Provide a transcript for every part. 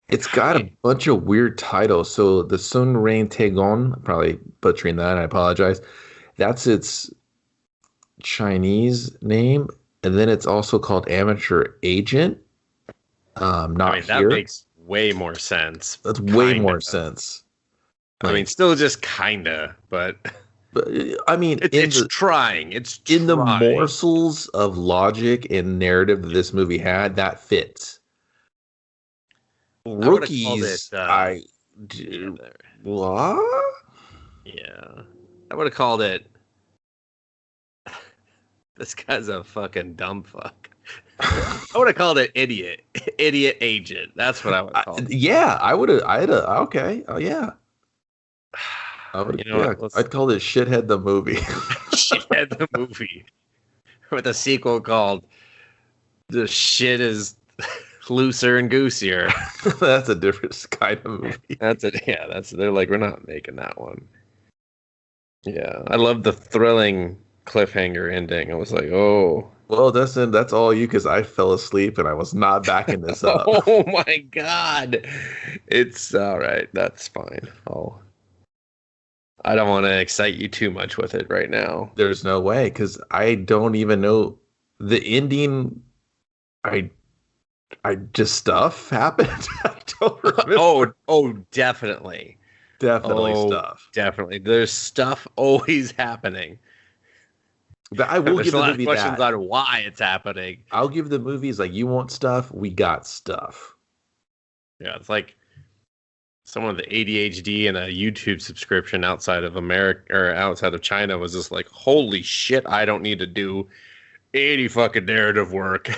It's got a bunch of weird titles. So the Sun Rain Taegon, probably butchering that, I apologize. That's its Chinese name. And then it's also called Amateur Agent. I Not mean, that here. makes way more sense. That's way Kinda. more sense. I mean, Like, still just kinda, but but I mean, it's trying. It's in the trying. morsels of logic and narrative that this movie had, that fits. I would have called it. Rookies, I Yeah, do. What? yeah. I would have called it. This guy's a fucking dumb fuck. I would have called it idiot, idiot agent. That's what I would call it. Yeah, I would have. I'd have. Okay. Oh yeah. I would. You know Yeah, what? Let's I'd call this shithead the movie. shit the movie with a sequel called "The Shit Is Looser and Goosier." That's a different kind of movie. That's it. Yeah, that's. They're like, we're not making that one. Yeah, I love the thrilling cliffhanger ending. I was like, oh, Well, Dustin, that's all you because I fell asleep and I was not backing this up. oh my god, it's all right. That's fine. Oh, I don't want to excite you too much with it right now. There's no way because I don't even know the ending. I I just stuff happened. I don't remember. Oh, definitely. Definitely Oh, stuff. definitely. There's stuff always happening. But I will There's give a the lot of movie questions that. on why it's happening. I'll give the movies like you want stuff, we got stuff. Yeah, it's like someone with ADHD and a YouTube subscription outside of America or outside of China was just like, holy shit, I don't need to do any fucking narrative work.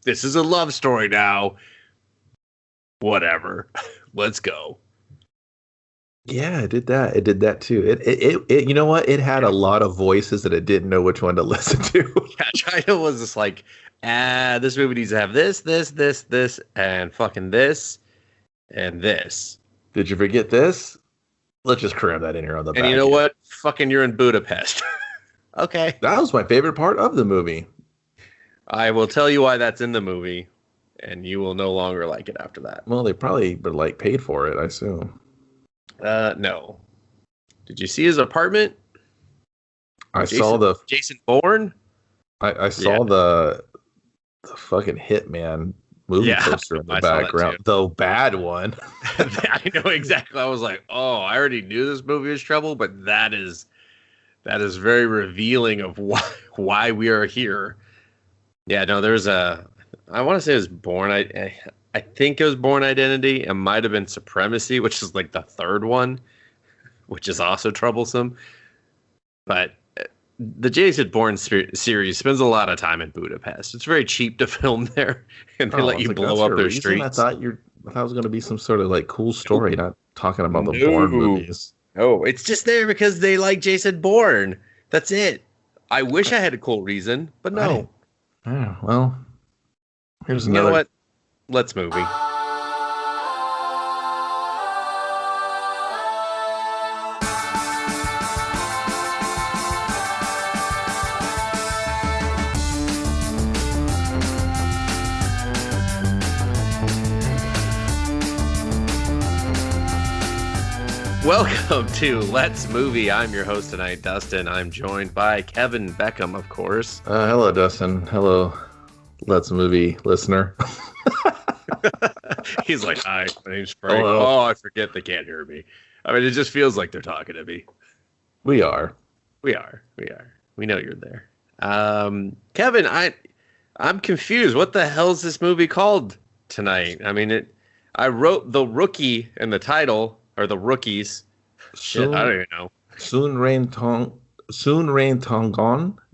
This is a love story now. Whatever. Let's go. Yeah, it did that. It did that too. You know what? It had a lot of voices that it didn't know which one to listen to. Yeah, China was just like, this movie needs to have this, and fucking this, and this. Did you forget this? Let's just cram that in here on the back. And you know what? Fucking you're in Budapest. Okay. That was my favorite part of the movie. I will tell you why that's in the movie, and you will no longer like it after that. Well, they probably were like paid for it, I assume. No. Did you see his apartment? I saw the Jason Bourne. I saw the fucking Hitman movie poster in the I saw that background. The bad one. I know exactly. I was like, oh, I already knew this movie was trouble, but that is very revealing of why we are here. Yeah, no, there's I want to say it was Born. I think it was Born Identity. It might have been Supremacy, which is like the third one, which is also troublesome. But the Jason Bourne series spends a lot of time in Budapest. It's very cheap to film there, and they let you blow up their streets. I thought it was going to be some sort of like cool story, not talking about the Bourne movies. Oh, it's just there because they like Jason Bourne. That's it. I wish I had a cool reason, but no. Yeah, well, here's You another. know what? Let's movie. Welcome to Let's Movie. I'm your host tonight, Dustin. I'm joined by Kevin Beckham, of course. Hello, Dustin. Hello, Let's Movie listener. He's like, hi, my name's Frank. Hello. Oh, I forget they can't hear me. I mean, it just feels like they're talking to me. We are. We know you're there. Kevin, I'm confused. What the hell is this movie called tonight? I mean, I wrote The Rookie in the title, or The Rookies. Shit, I don't even know. Soon Rain Tongon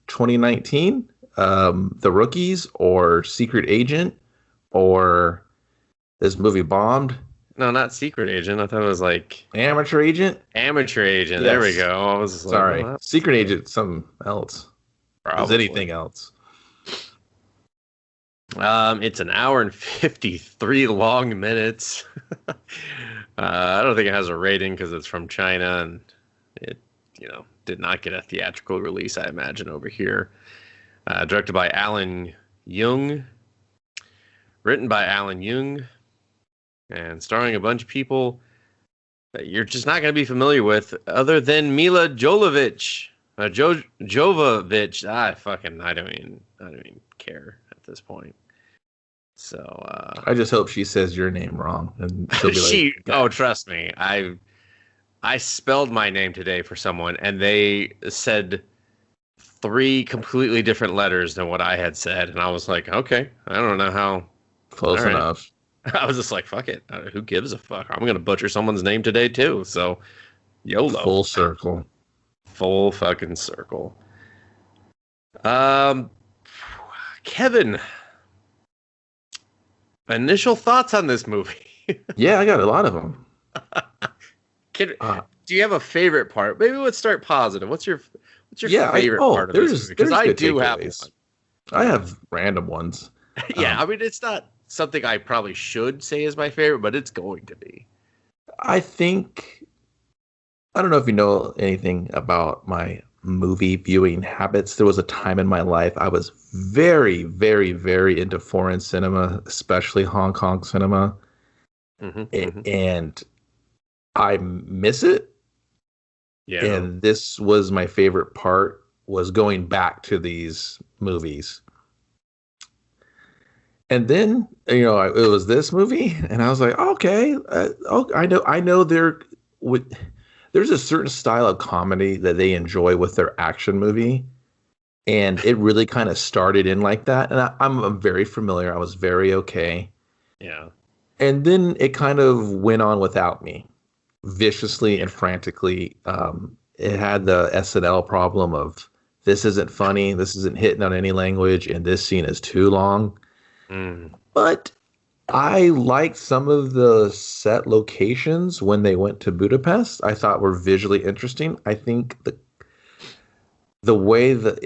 2019. The Rookies or Secret Agent or this movie bombed. No, not Secret Agent. I thought it was like Amateur Agent. Amateur Agent. Yes. There we go. I was just Sorry, like, Secret Agent. Something else. Is anything else? It's an hour and 53 long minutes. I don't think it has a rating because it's from China and it, did not get a theatrical release, I imagine, over here. Directed by Alan Jung. Written by Alan Jung. and starring a bunch of people that you're just not going to be familiar with, other than Mila Jovovich. Jovovich. I don't even care at this point. So I just hope she says your name wrong, and she'll be like, oh, trust me, I spelled my name today for someone, and they said 3 completely different letters than what I had said, and I was like, okay, I don't know how. Close enough. I was just like, fuck it. Who gives a fuck? I'm going to butcher someone's name today, too. So, YOLO. Full circle. Full fucking circle. Kevin, initial thoughts on this movie? Yeah, I got a lot of them. Do you have a favorite part? Maybe let's start positive. What's your favorite part of this movie? Because I do have one. I have random ones. Yeah, I mean, it's not something I probably should say is my favorite, but it's going to be. I don't know if you know anything about my movie viewing habits. There was a time in my life I was very, very, very into foreign cinema, especially Hong Kong cinema. And I miss it. Yeah. And this was my favorite part, was going back to these movies. And then, it was this movie, and I was like, okay, I know there's a certain style of comedy that they enjoy with their action movie, and it really kind of started in like that, and I'm very familiar. I was very okay. Yeah. And then it kind of went on without me, viciously and frantically. It had the SNL problem of, this isn't funny, this isn't hitting on any language, and this scene is too long. But I liked some of the set locations when they went to Budapest. I thought were visually interesting. I think the way that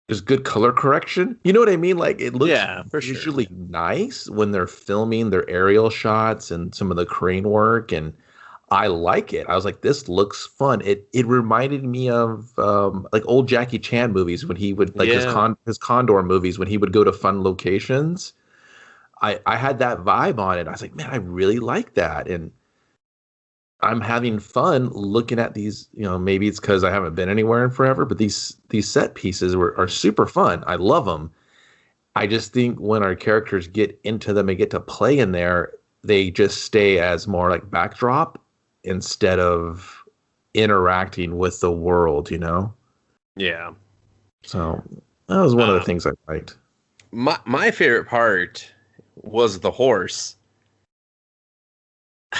there's good color correction. You know what I mean? Like, it looks visually nice when they're filming their aerial shots and some of the crane work, and I like it. I was like, this looks fun. It reminded me of like old Jackie Chan movies when he would his Condor movies when he would go to fun locations. I had that vibe on it. I was like, man, I really like that, and I'm having fun looking at these. Maybe it's because I haven't been anywhere in forever, but these set pieces are super fun. I love them. I just think when our characters get into them and get to play in there, they just stay as more like backdrop instead of interacting with the world, Yeah. So that was one of the things I liked. My favorite part was the horse. Do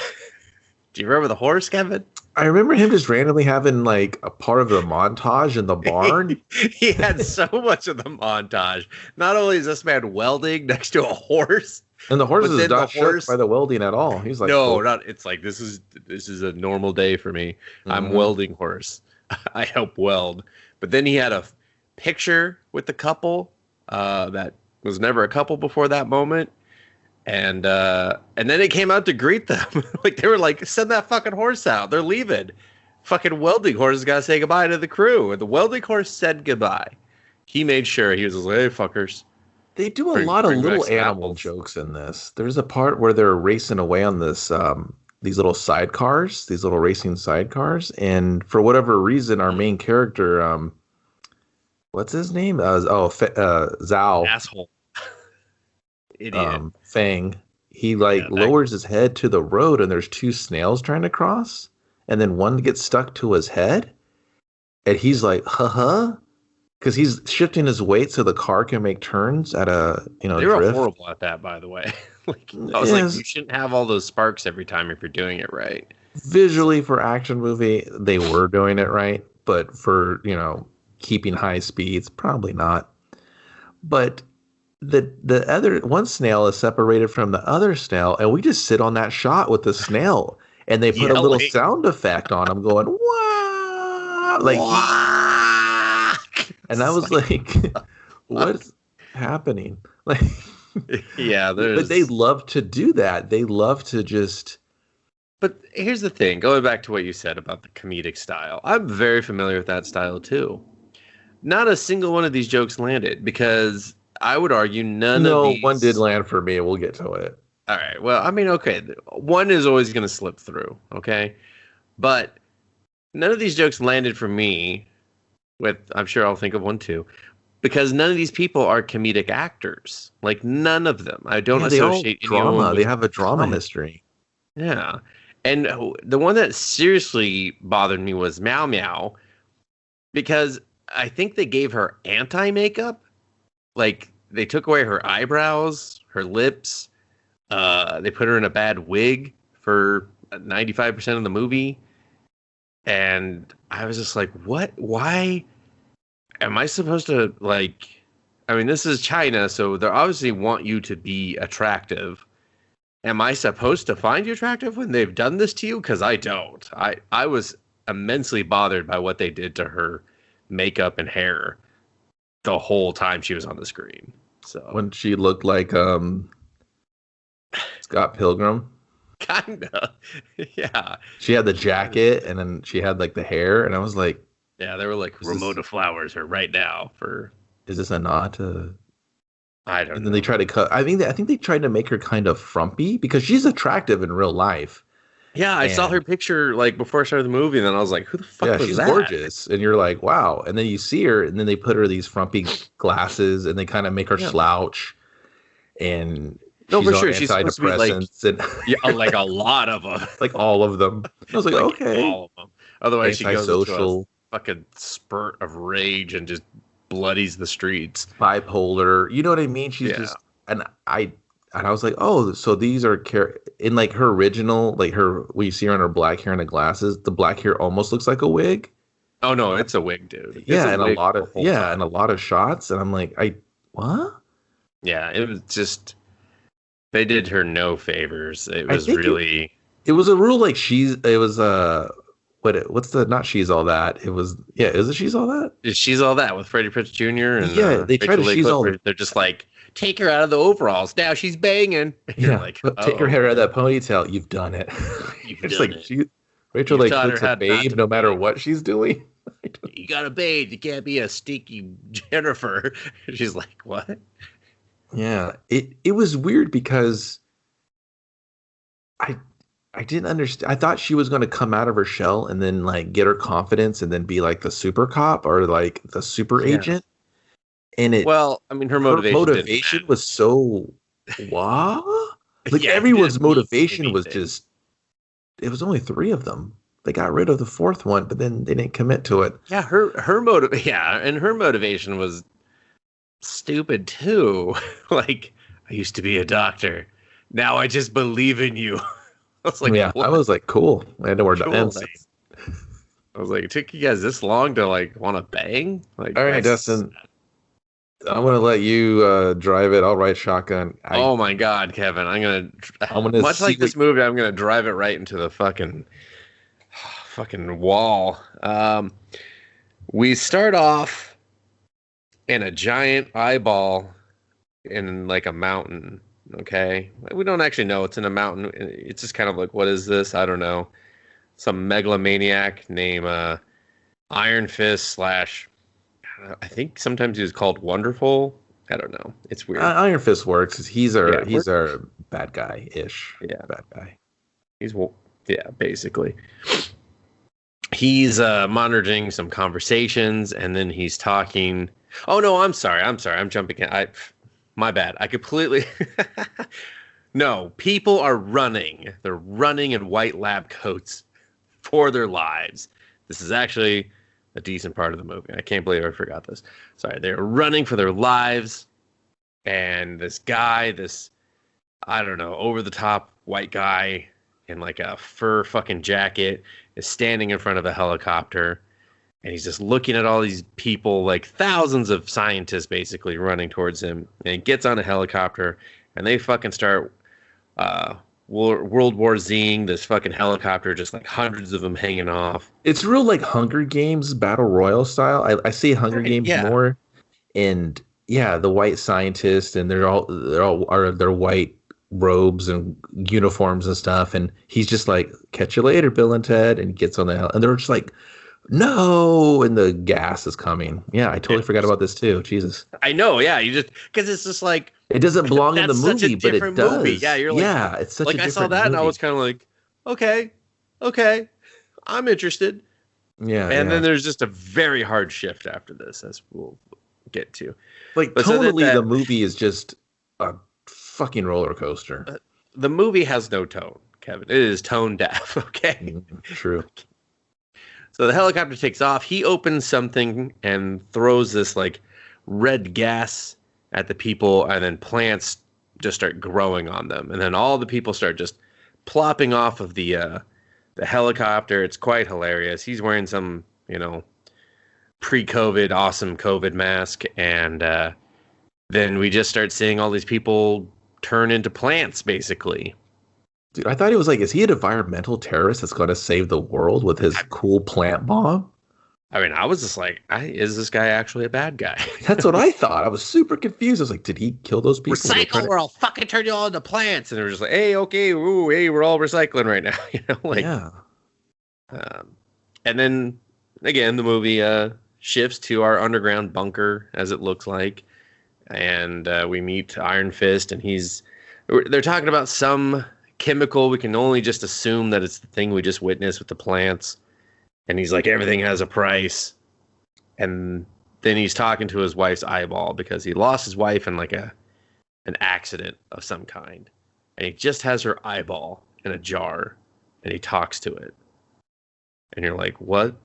you remember the horse, Kevin? I remember him just randomly having like a part of the montage in the barn. He had so much of the montage. Not only is this man welding next to a horse, and the horse is not shook by the welding at all. He's like, not. It's like, this is a normal day for me. I'm welding horse. I help weld. But then he had a picture with the couple that was never a couple before that moment, and then it came out to greet them. Like, they were like, send that fucking horse out. They're leaving. Fucking welding horse has got to say goodbye to the crew. And the welding horse said goodbye. He made sure. He was like, hey, fuckers. They do a lot of little animal jokes in this. There's a part where they're racing away on this these little sidecars, these little racing sidecars, and for whatever reason, our main character, what's his name? Zhou. Asshole. Idiot. Feng. He lowers his head to the road, and there's 2 snails trying to cross, and then one gets stuck to his head, and he's like, because he's shifting his weight so the car can make turns at a they were horrible at that, by the way. I was like, you shouldn't have all those sparks every time if you're doing it right. Visually, for action movie, they were doing it right, but for keeping high speeds, probably not. But the other one snail is separated from the other snail, and we just sit on that shot with the snail, and they put a little sound effect on him, going wah, like. Wah! And I was like, what's happening? Like, yeah, but they love to do that. They love to just. But here's the thing, going back to what you said about the comedic style, I'm very familiar with that style too. Not a single one of these jokes landed, because I would argue none of these. No, one did land for me. We'll get to it. All right. Well, I mean, okay. One is always going to slip through. Okay. But none of these jokes landed for me. I'm sure I'll think of one too. Because none of these people are comedic actors. Like, none of them. I don't associate drama. They have a drama history. Yeah. And the one that seriously bothered me was Meow Meow. Because I think they gave her anti-makeup. Like, they took away her eyebrows, her lips. They put her in a bad wig for 95% of the movie. And I was just like, what? Why am I supposed to, like... I mean, this is China, so they obviously want you to be attractive. Am I supposed to find you attractive when they've done this to you? Because I don't. I was immensely bothered by what they did to her makeup and hair the whole time she was on the screen. So when she looked like Scott Pilgrim. Kinda. Yeah. She had the jacket and then she had like the hair, and I was like, yeah, they were like, Ramona Flowers her right now for... Is this a nod to... I don't know. And then they try to cut... I think they tried to make her kind of frumpy because she's attractive in real life. Yeah, I saw her picture like before I started the movie, and then I was like, who the fuck was that? She's gorgeous. And you're like, wow. And then you see her, and then they put her these frumpy glasses, and they kind of make her slouch. And no, for sure, she's supposed to be like, and like a lot of them. Like all of them. I was like okay. All of them. Otherwise, she goes into a fucking fucking spurt of rage and just bloodies the streets. Bipolar. You know what I mean? She's just... And I was like, oh, so these are in like her original, like her, when you see her in her black hair and the glasses, the black hair almost looks like a wig. Oh no, it's a wig, dude. And a lot of shots, and I'm like, what? Yeah, it was just, they did her no favors. It was really. It was a rule like what's the, not She's All That. It was, is it She's All That? She's All That with Freddie Prinze Jr. and they try to She's All. They're just like, take her out of the overalls. Now she's banging. You're like, take her hair out of that ponytail. You've done it. It's like it. Rachel like looks a babe no matter what she's doing. You got to bathe. You can't be a stinky Jennifer. She's like, what? Yeah, it was weird because I didn't understand. I thought she was going to come out of her shell and then like get her confidence and then be like the super cop or like the super agent. And I mean, her motivation was so what? Like everyone's motivation was just, it was only 3 of them. They got rid of the 4th one, but then they didn't commit to it. Yeah, her motivation was stupid too. Like, I used to be a doctor. Now I just believe in you. I was like, I was like, cool. I had nowhere to end. I was like, it took you guys this long to like want to bang? Like, all right, Dustin. I'm gonna let you drive it. I'll ride shotgun. Oh my God, Kevin! I'm gonna much like this movie. I'm gonna drive it right into the fucking wall. We start off in a giant eyeball in like a mountain. Okay, we don't actually know it's in a mountain. It's just kind of like, what is this? I don't know. Some megalomaniac named Iron Fist / I think sometimes he was called Wonderful. I don't know. It's weird. Iron Fist works. He's our bad guy-ish. Yeah. Bad guy. Basically. He's monitoring some conversations, and then he's talking. Oh, no, I'm sorry. I'm jumping in. My bad. I completely... No, people are running. They're running in white lab coats for their lives. This is actually a decent part of the movie. I can't believe I forgot this. Sorry, they're running for their lives, and this guy, I don't know, over-the-top white guy in like a fur fucking jacket is standing in front of a helicopter, and he's just looking at all these people, like thousands of scientists basically running towards him, and he gets on a helicopter, and they fucking start World War Z-ing this fucking helicopter, just like hundreds of them hanging off. It's real like Hunger Games Battle Royale style. I see Hunger Games more, and the white scientists, and they're all their white robes and uniforms and stuff, and he's just like, catch you later, Bill and Ted, and gets on the hell, and they're just like no, and the gas is coming. Yeah, I totally forgot about this too. Jesus. I know, yeah. You just because it's just like It doesn't belong in the that's such a movie, but it different movie. does. Yeah, you're Yeah, it's such a I saw different that movie. and I was kind of like, okay, I'm interested. Yeah, And then there's just a very hard shift after this, as we'll get to. Like, but tonally, the movie is just a fucking roller coaster. The movie has no tone, Kevin. It is tone deaf. Okay, true. So the helicopter takes off. He opens something and throws this like red gas at the people, and then plants just start growing on them, and then all the people start just plopping off of the helicopter. It's quite hilarious. He's wearing some, pre-COVID awesome COVID mask, and then we just start seeing all these people turn into plants, basically. Dude, I thought he was like, is he an environmental terrorist that's going to save the world with his cool plant bomb? I mean, I was just like, is this guy actually a bad guy? That's what I thought. I was super confused. I was like, did he kill those people? Recycle, or I'll fucking turn you all into plants. And they were just like, hey, okay, hey, we're all recycling right now. Yeah. And then, again, the movie shifts to our underground bunker, as it looks like. And we meet Iron Fist, and they're talking about some chemical. We can only just assume that it's the thing we just witnessed with the plants. And he's like, everything has a price. And then he's talking to his wife's eyeball because he lost his wife in like an accident of some kind. And he just has her eyeball in a jar, and he talks to it. And you're like, what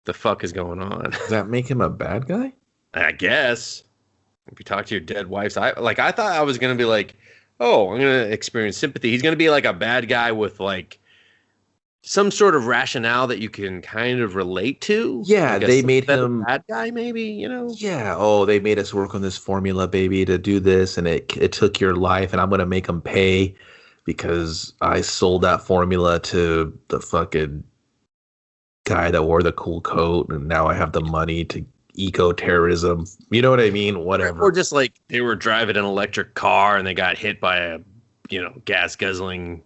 the fuck is going on? Does that make him a bad guy? I guess. If you talk to your dead wife's eye, like, I thought I was going to be like, oh, I'm going to experience sympathy. He's going to be like a bad guy with like some sort of rationale that you can kind of relate to. Yeah, like they made him a bad guy, maybe, Yeah, they made us work on this formula, baby, to do this, and it took your life, and I'm going to make them pay because I sold that formula to the fucking guy that wore the cool coat, and now I have the money to eco-terrorism. You know what I mean? Whatever. Or just like they were driving an electric car and they got hit by a, gas guzzling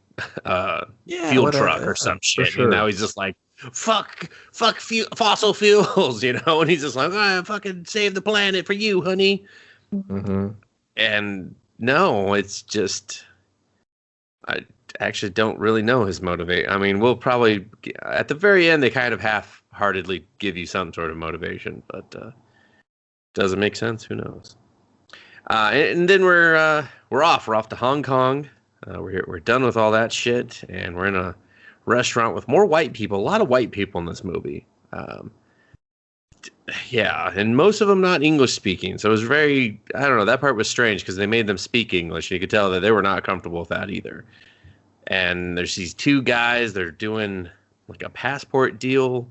fuel truck or some shit. Sure. And now he's just like, fuck fossil fuels, and he's just like, I fucking save the planet for you, honey. Mm-hmm. And no, it's just, I actually don't really know his motivation. I mean, we'll probably, at the very end, they kind of half-heartedly give you some sort of motivation, but does it make sense? Who knows? And then we're off. We're off to Hong Kong. We're done with all that shit, and we're in a restaurant with more white people. A lot of white people in this movie. Yeah, and most of them not English speaking. So it was very, I don't know, that part was strange because they made them speak English, and you could tell that they were not comfortable with that either. And there's these two guys, they're doing like a passport deal.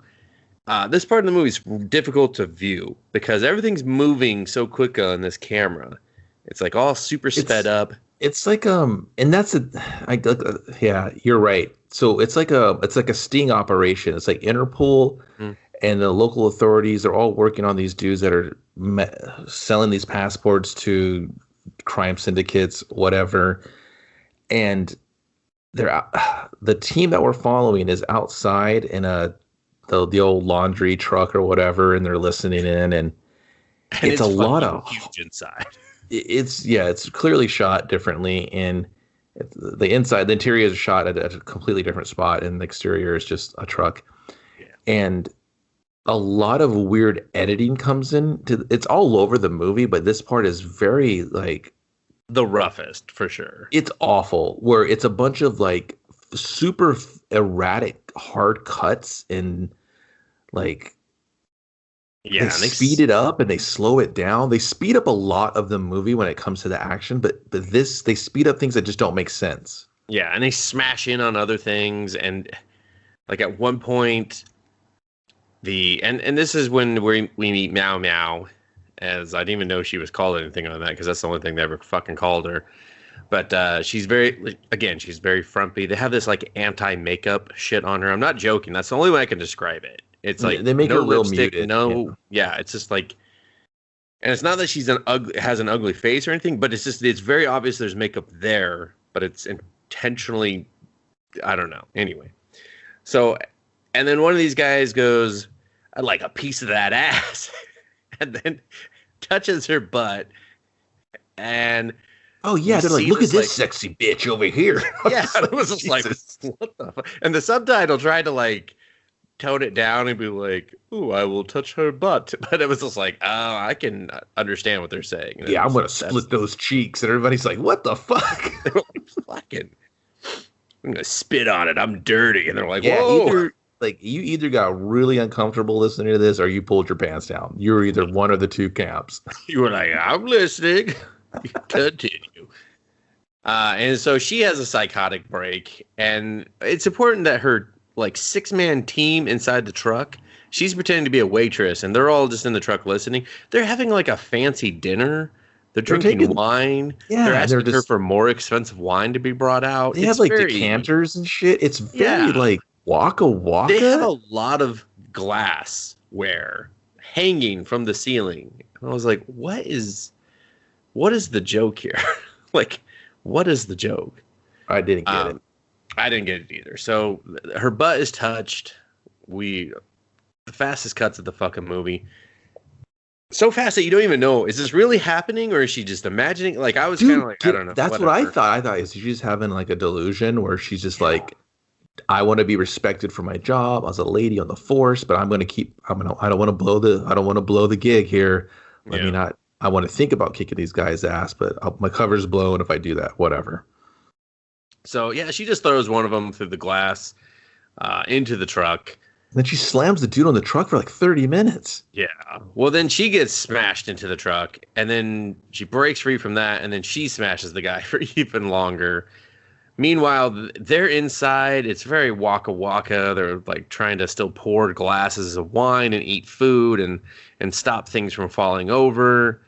This part of the movie is difficult to view because everything's moving so quick on this camera. It's like all super sped up. It's like and that's yeah, you're right. So it's like a sting operation. It's like Interpol and the local authorities are all working on these dudes that are selling these passports to crime syndicates, whatever. And the team that we're following is outside in the old laundry truck or whatever, and they're listening in, and it's a lot of huge inside. It's clearly shot differently, and the interior is shot at a completely different spot, and the exterior is just a truck. Yeah. And a lot of weird editing comes in. It's all over the movie, but this part is very like the roughest for sure. It's awful, where it's a bunch of like super erratic hard cuts and like they speed it up and they slow it down. They speed up a lot of the movie when it comes to the action, but they speed up things that just don't make sense. Yeah, and they smash in on other things, and like at one point and this is when we meet Meow Meow, as I didn't even know she was called anything on that because that's the only thing they ever fucking called her. But she's very frumpy. They have this like anti-makeup shit on her. I'm not joking. That's the only way I can describe it. It's like they make no her real lipstick, muted. Yeah, it's just like, and it's not that she's has an ugly face or anything, but it's very obvious there's makeup there, but it's intentionally, I don't know. Anyway, so, and then one of these guys goes, I'd like a piece of that ass. And then touches her butt. And oh yeah, they're like, look at this sexy bitch over here. Yeah, it was just like, what the fuck? And the subtitle tried to like tone it down and be like, "Ooh, I will touch her butt," but it was just like, "Oh, I can understand what they're saying." And yeah, I'm gonna split those cheeks, and everybody's like, "What the fuck?" Fucking, I'm gonna spit on it. I'm dirty, and they're like, yeah, "Whoa!" You either got really uncomfortable listening to this, or you pulled your pants down. You were either one of the two camps. You were like, "I'm listening." Continue. And so she has a psychotic break, and it's important that her like 6-man team inside the truck, she's pretending to be a waitress, and they're all just in the truck listening. They're having like a fancy dinner. They're drinking wine. Yeah, they're asking her for more expensive wine to be brought out. They have like decanters and shit. It's very like waka waka. They have a lot of glassware hanging from the ceiling. And I was like, what is the joke here? Like, what is the joke? I didn't get it. I didn't get it either. So her butt is touched. The fastest cuts of the fucking movie. So fast that you don't even know, is this really happening or is she just imagining? Like, I was kind of like, I don't know. That's what I thought. I thought is she's having like a delusion where she's just like, I want to be respected for my job as a lady on the force, but I don't want to blow the gig here. I want to think about kicking these guys' ass, but my cover's blown if I do that, whatever. So, yeah, she just throws one of them through the glass into the truck. And then she slams the dude on the truck for like 30 minutes. Yeah. Well, then she gets smashed into the truck, and then she breaks free from that, and then she smashes the guy for even longer. Meanwhile, they're inside. It's very waka waka. They're like trying to still pour glasses of wine and eat food and stop things from falling over.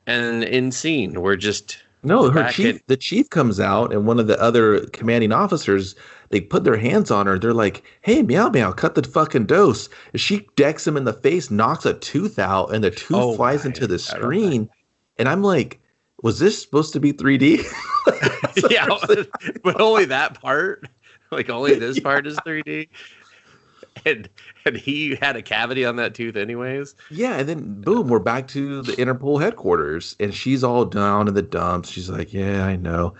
And in scene, we're just... No, the chief comes out, and one of the other commanding officers, they put their hands on her. They're like, hey, meow, meow, cut the fucking dose. And she decks him in the face, knocks a tooth out, and the tooth flies into the screen. And I'm like, was this supposed to be 3D? Yeah, but only that part. Like, only this part is 3D. And he had a cavity on that tooth anyways. Yeah, and then boom, we're back to the Interpol headquarters, and she's all down in the dumps. She's like, yeah, I know.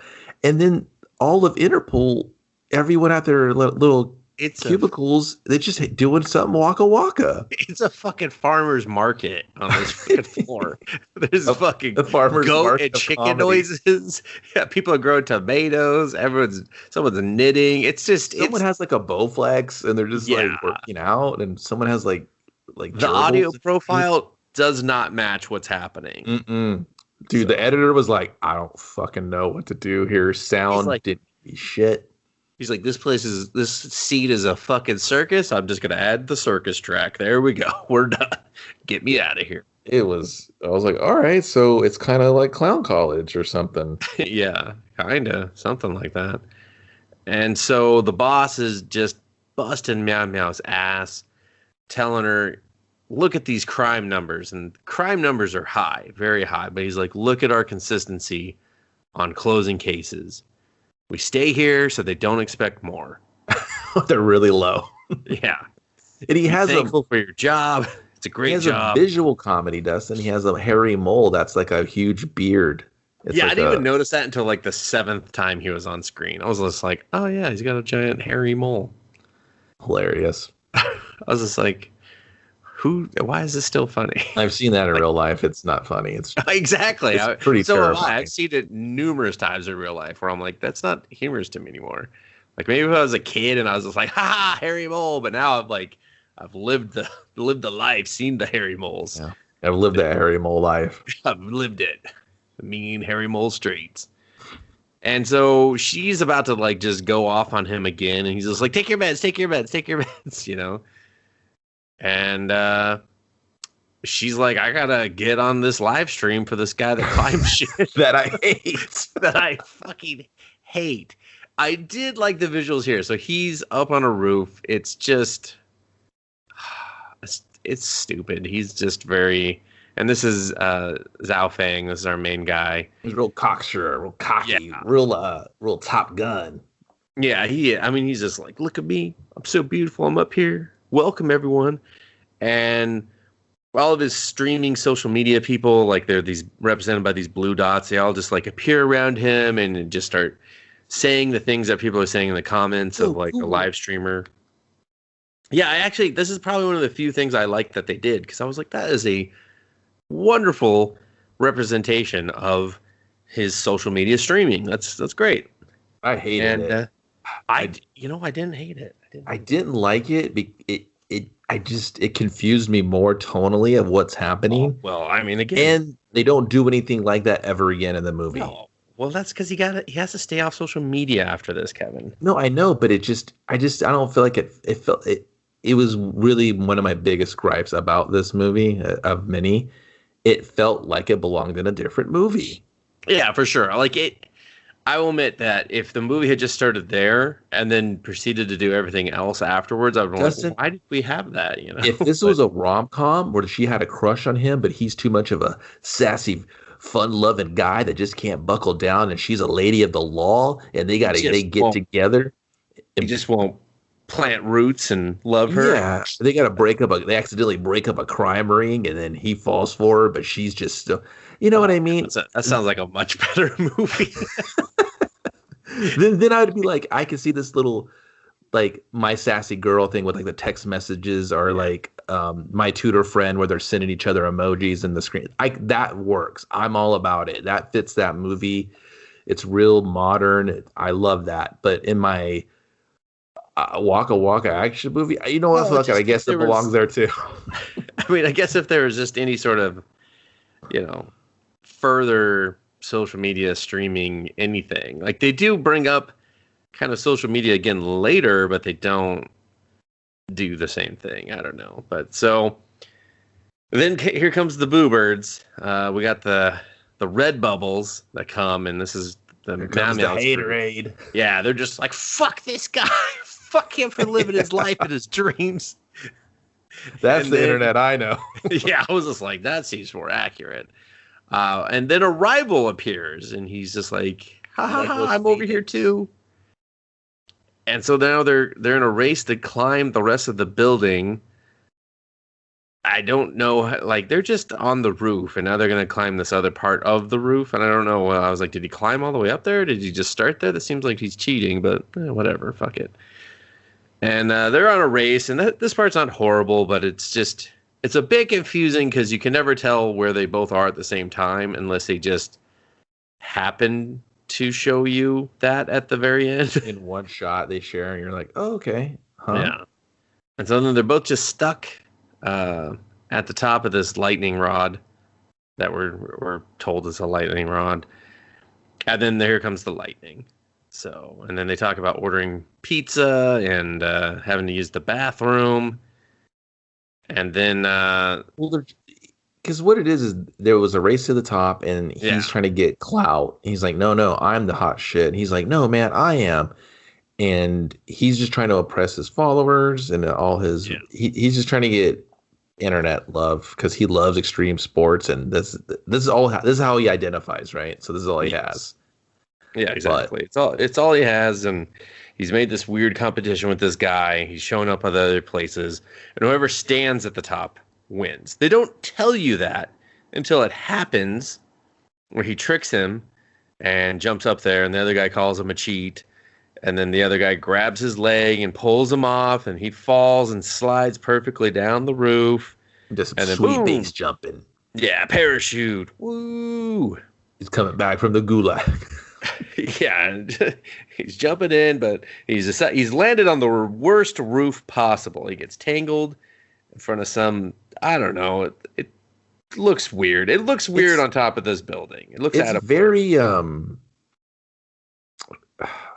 And then all of Interpol, everyone at their little cubicles, they're just doing something waka waka. It's a fucking farmer's market on this fucking floor. There's a fucking farmer's goat market and chicken noises. Yeah, people are growing tomatoes. Someone's knitting. It's just someone has like a Bowflex and they're just like working out, and someone has like the audio profile does not match what's happening. Mm-mm. Dude, the editor was like, I don't fucking know what to do here. Sound didn't be shit. He's like, this seat is a fucking circus. I'm just going to add the circus track. There we go. We're done. Get me out of here. I was like, all right, so it's kind of like Clown College or something. Yeah, kind of. Something like that. And so the boss is just busting Meow Meow's ass, telling her, look at these crime numbers. And crime numbers are high, very high. But he's like, look at our consistency on closing cases. We stay here so they don't expect more. They're really low. Yeah. And he has thankful for your job. It's a great job. He has a visual comedy, Dustin. He has a hairy mole that's like a huge beard. I didn't even notice that until like the 7th time he was on screen. I was just like, oh yeah, he's got a giant hairy mole. Hilarious. I was just like, why is this still funny? I've seen that in real life. It's not funny. It's exactly. It's pretty terrifying. I've seen it numerous times in real life where I'm like, that's not humorous to me anymore. Like maybe if I was a kid and I was just like, ha, hairy mole. But now I've lived the life, seen the hairy moles. Yeah. I've lived that hairy mole life. I've lived it. The mean hairy mole streets. And so she's about to like just go off on him again. And he's just like, take your meds, you know? And she's like, I gotta get on this live stream for this guy that climbs shit that I hate. That I fucking hate. I did like the visuals here. So he's up on a roof. It's just, it's stupid. He's just very, and this is Zhou Feng. This is our main guy. He's real cocksure, real cocky, real Top Gun. Yeah, he's just like, look at me. I'm so beautiful. I'm up here welcome everyone. And all of his streaming social media people, like they're these represented by these blue dots, they all just like appear around him and just start saying the things that people are saying in the comments of like the live streamer. Yeah, this is probably one of the few things I liked that they did, because I was like, that is a wonderful representation of his social media streaming. That's great. I hated it. I didn't hate it. I didn't like it. It confused me more tonally of what's happening. Oh, well, I mean, again, and they don't do anything like that ever again in the movie. No. Well, that's because he has to stay off social media after this, Kevin. No, I know, but I don't feel like it was really one of my biggest gripes about this movie of many. It felt like it belonged in a different movie. Yeah, for sure. Like I will admit that if the movie had just started there and then proceeded to do everything else afterwards, I would be like, why did we have that? If this was a rom-com where she had a crush on him, but he's too much of a sassy, fun-loving guy that just can't buckle down, and she's a lady of the law, and they get together. He just won't plant roots and love her. Yeah, they accidentally break up a crime ring, and then he falls for her, but she's just still. You know what I mean? That sounds like a much better movie. then I'd be like, I can see this little, like, My Sassy Girl thing with like the text messages, or like My Tutor Friend, where they're sending each other emojis in the screen. That works. I'm all about it. That fits that movie. It's real modern. I love that. But in my Waka Waka action movie, you know what? Fuck it. I guess it belongs there too. I mean, I guess if there was just any sort of, further social media streaming anything, like they do bring up kind of social media again later, but they don't do the same thing. I don't know. But so then here comes the boo birds. We got the red bubbles that come, and this is the haterade. Yeah, they're just like, fuck this guy. Fuck him for living his life and his dreams. That's the internet I know. Yeah, I was just like, that seems more accurate. And then a rival appears, and he's just like, ha ha ha, I'm over here too. And so now they're in a race to climb the rest of the building. I don't know, like they're just on the roof, and now they're going to climb this other part of the roof. And I don't know, I was like, did he climb all the way up there? Did he just start there? That seems like he's cheating, but whatever, fuck it. And they're on a race, and this part's not horrible, but it's a bit confusing because you can never tell where they both are at the same time unless they just happen to show you that at the very end. In one shot they share, and you're like, oh, okay. Huh? Yeah. And so then they're both just stuck at the top of this lightning rod that we're told is a lightning rod. And then here comes the lightning. So, and then they talk about ordering pizza and having to use the bathroom. And then, because what it is there was a race to the top, and he's trying to get clout. He's like, no, I'm the hot shit. And he's like, no, man, I am. And he's just trying to oppress his followers and all his. Yeah. He's just trying to get internet love because he loves extreme sports, and this is how he identifies, right? So this is all he has. Yeah, exactly. It's all he has, and he's made this weird competition with this guy. He's showing up at other places, and whoever stands at the top wins. They don't tell you that until it happens, where he tricks him and jumps up there, and the other guy calls him a cheat, and then the other guy grabs his leg and pulls him off, and he falls and slides perfectly down the roof. Just and then sweet base jumping. Yeah, parachute. Woo! He's coming back from the gulag. Yeah, he's jumping in, but he's landed on the worst roof possible. He gets tangled in front of some, I don't know. It looks weird. It looks weird on top of this building. It looks out of very I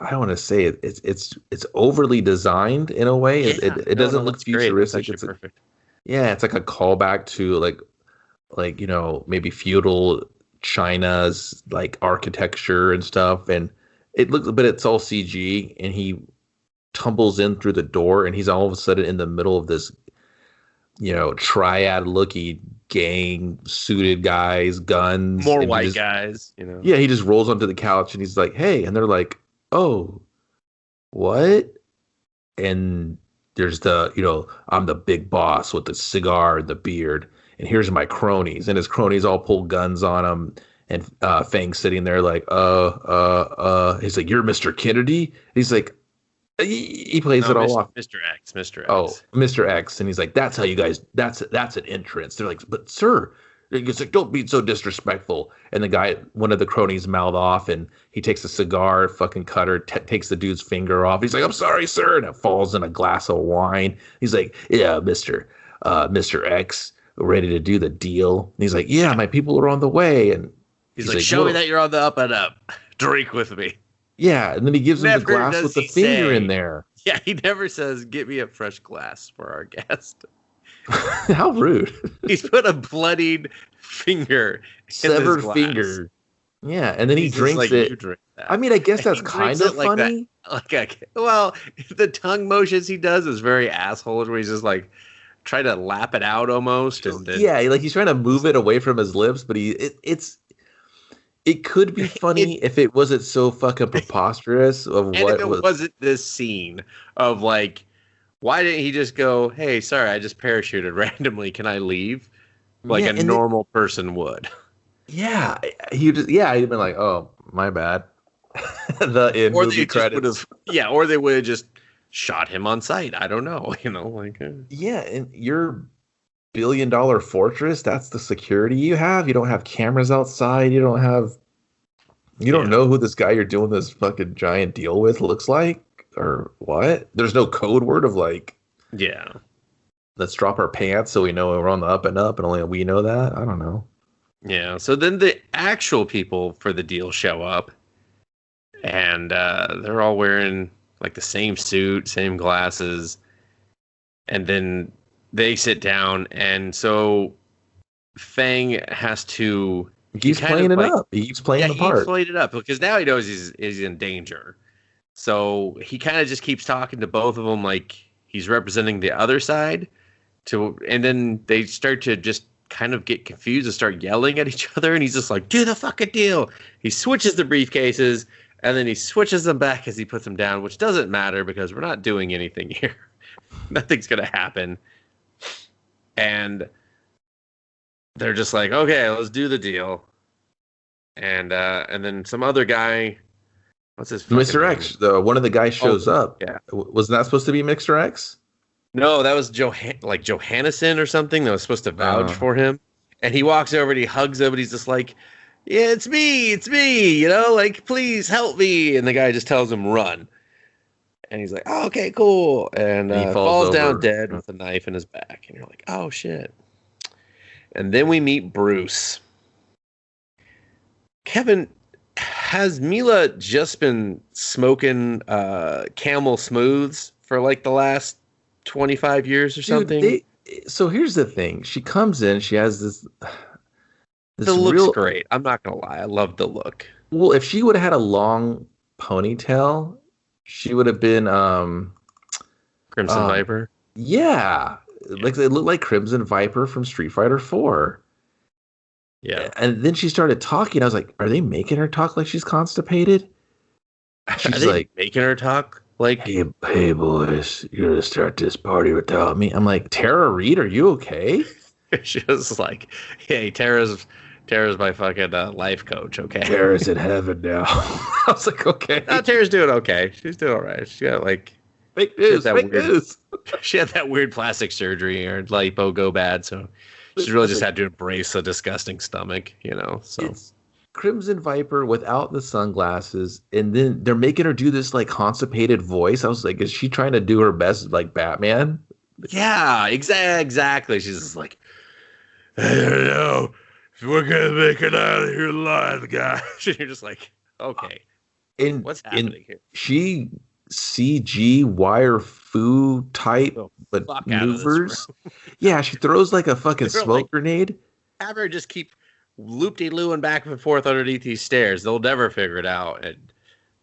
don't want to say it. It's overly designed in a way. Yeah, it doesn't look futuristic. It's perfect. It's like a callback to like maybe feudal China's like architecture and stuff, and but it's all CG, and he tumbles in through the door, and he's all of a sudden in the middle of this triad looking gang, suited guys, guns, more white guys, Yeah, he just rolls onto the couch, and he's like, hey, and they're like, oh, what? And there's the, I'm the big boss with the cigar and the beard, and here's my cronies. And his cronies all pull guns on him. And Fang's sitting there like, he's like, you're Mr. Kennedy? He's like, he plays it all off. Mr. X, Mr. X. Oh, Mr. X. And he's like, that's how you guys, that's an entrance. They're like, but sir, he's like, don't be so disrespectful. And the guy, one of the cronies mouth off, and he takes a cigar, fucking cutter, takes the dude's finger off. He's like, I'm sorry, sir. And it falls in a glass of wine. He's like, yeah, Mr. X, ready to do the deal. And he's like, yeah, my people are on the way. And he's like, show me that you're on the up and up. Drink with me. Yeah, and then he gives him the glass with the finger in there. Yeah, he never says, get me a fresh glass for our guest. How rude. He's put a bloodied finger severed finger. Yeah, and then he drinks like, it. Drink I mean, I guess that's kind of funny. Well, the tongue motions he does is very asshole, where he's just like trying to lap it out almost. And then, yeah, like he's trying to move it away from his lips, but it could be funny if it wasn't so fucking preposterous and if it wasn't this scene of like, why didn't he just go, hey, sorry, I just parachuted randomly. Can I leave? Like a normal person would. Yeah. He'd been like, oh, my bad. The movie credits. Or they would have just shot him on sight. I don't know. Yeah, and your $1 billion fortress, that's the security you have. You don't have cameras outside. You don't know who this guy you're doing this fucking giant deal with looks like or what. There's no code word of like, yeah, let's drop our pants so we know we're on the up and up and only we know that. I don't know. Yeah, so then the actual people for the deal show up, and they're all wearing like the same suit, same glasses, and then they sit down, and so Feng has to. He keeps playing it up. He keeps playing the part. He played it up because now he knows he's in danger. So he kind of just keeps talking to both of them like he's representing the other side. And then they start to just kind of get confused and start yelling at each other. And he's just like, do the fucking deal. He switches the briefcases, and then he switches them back as he puts them down, which doesn't matter because we're not doing anything here. Nothing's going to happen. And they're just like, okay, let's do the deal. And then some other guy, what's his Mr. X, one of the guys shows up. Yeah. Wasn't that supposed to be Mr. X? No, that was Johannesson or something that was supposed to vouch for him. And he walks over and he hugs him and he's just like, yeah, it's me, like, please help me. And the guy just tells him, run. And he's like, oh, okay, cool. And he falls down dead with a knife in his back. And you're like, oh, shit. And then we meet Bruce. Kevin, has Mila just been smoking Camel Smooths for like the last 25 years or something? So here's the thing. She comes in, she has this the look's great. I'm not going to lie. I love the look. Well, if she would have had a long ponytail, she would have been Crimson Viper. Yeah. Like they look like Crimson Viper from Street Fighter 4. Yeah. And then she started talking. I was like, are they making her talk like she's constipated? She's like making her talk like, hey boys, you're gonna start this party without me. I'm like, Tara Reid, are you okay? She was like, hey, Tara's my fucking life coach, okay? Tara's in heaven now. I was like, okay. No, Tara's doing okay. She's doing all right. She got like fake news. She had that weird plastic surgery or lipo go bad, so she's really just had to embrace a disgusting stomach, so. It's Crimson Viper without the sunglasses, and then they're making her do this like constipated voice. I was like, is she trying to do her best like Batman? Yeah, exactly. She's just like, I don't know if we're gonna make it out of here alive, guys. You're just like, okay, and what's happening here? She CG wire foo type but maneuvers. Yeah, she throws like a fucking smoke grenade. Have her just keep loop-de-looing back and forth underneath these stairs. They'll never figure it out, and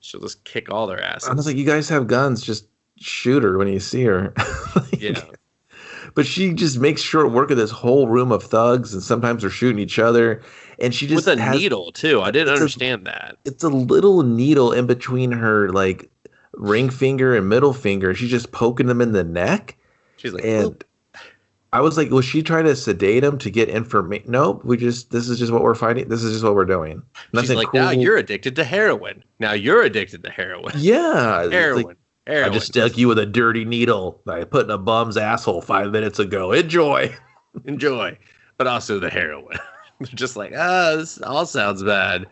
she'll just kick all their asses. I was like, you guys have guns, just shoot her when you see her. Yeah. But she just makes short work of this whole room of thugs, and sometimes they're shooting each other. And she just with a needle too. I didn't understand that. It's a little needle in between her like ring finger and middle finger. She's just poking him in the neck. She's like, and "Oop." I was like, was she trying to sedate him to get information? Nope. This is just what we're fighting. This is just what we're doing. She's like, cool. now you're addicted to heroin. Now you're addicted to heroin. Yeah. Heroin. Like, heroin. I just stuck you with a dirty needle that I put in a bum's asshole 5 minutes ago. Enjoy. Enjoy. But also the heroin. Just like, this all sounds bad.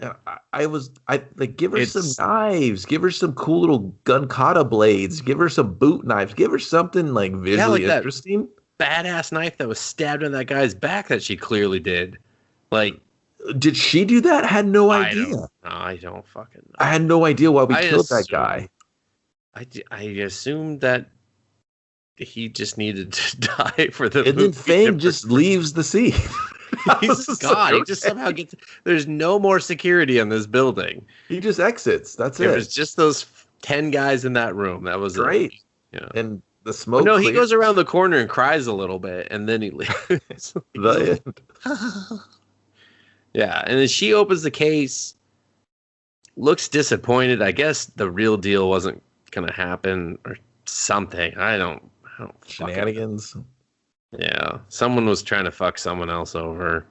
Yeah, I like, give her some knives, give her some cool little gun kata blades, give her some boot knives, give her something like visually interesting. Badass knife that was stabbed in that guy's back that she clearly did. Like, did she do that? I had no idea. I don't fucking know. I had no idea why we killed that guy. I assumed that he just needed to die for the. And then Feng just leaves the scene. He's gone. He just somehow gets. There's no more security in this building. He just exits. That's it. It was just those 10 guys in that room. That was great. Yeah. And the smoke. No, he goes around the corner and cries a little bit, and then he leaves. The end. Yeah, and then she opens the case. Looks disappointed. I guess the real deal wasn't gonna happen or something. I don't shenanigans. Yeah, someone was trying to fuck someone else over,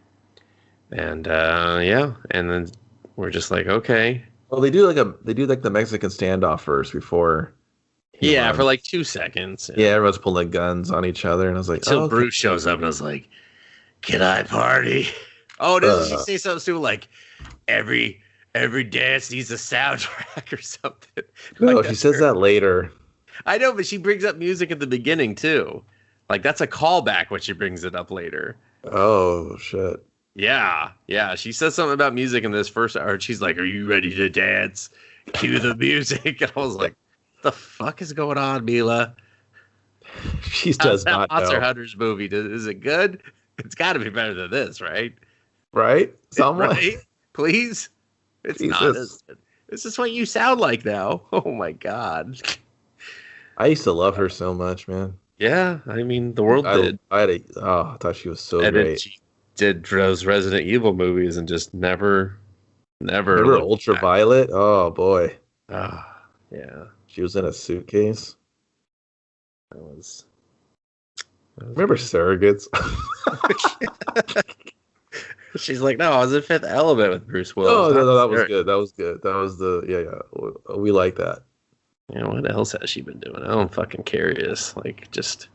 and and then we're just like, okay. Well, they do like the Mexican standoff first before. Yeah, for like 2 seconds. Yeah, everyone's pulling guns on each other, and I was like, until Bruce shows up, and I was like, "Can I party?" Oh, doesn't she say something too like every dance needs a soundtrack or something? No, like she says that later. I know, but she brings up music at the beginning too. Like, that's a callback when she brings it up later. Oh, shit. Yeah. She says something about music in this first hour. She's like, "Are you ready to dance? Cue the music." And I was like, the fuck is going on, Mila? She does not know. Monster Hunters movie. Is it good? It's got to be better than this, right? Right? Someone. Right? Please? It's not. This is what you sound like now. Oh, my God. I used to love her so much, man. Yeah, I mean, the world did. I thought she was so great. Then she did those Resident Evil movies and just never. Remember Ultraviolet? Oh, boy. Yeah. She was in a suitcase. That was remember Surrogates? She's like, no, I was in Fifth Element with Bruce Willis. Oh, no, that was good. That was good. That was we like that. Yeah, what else has she been doing? I'm fucking curious. Like, just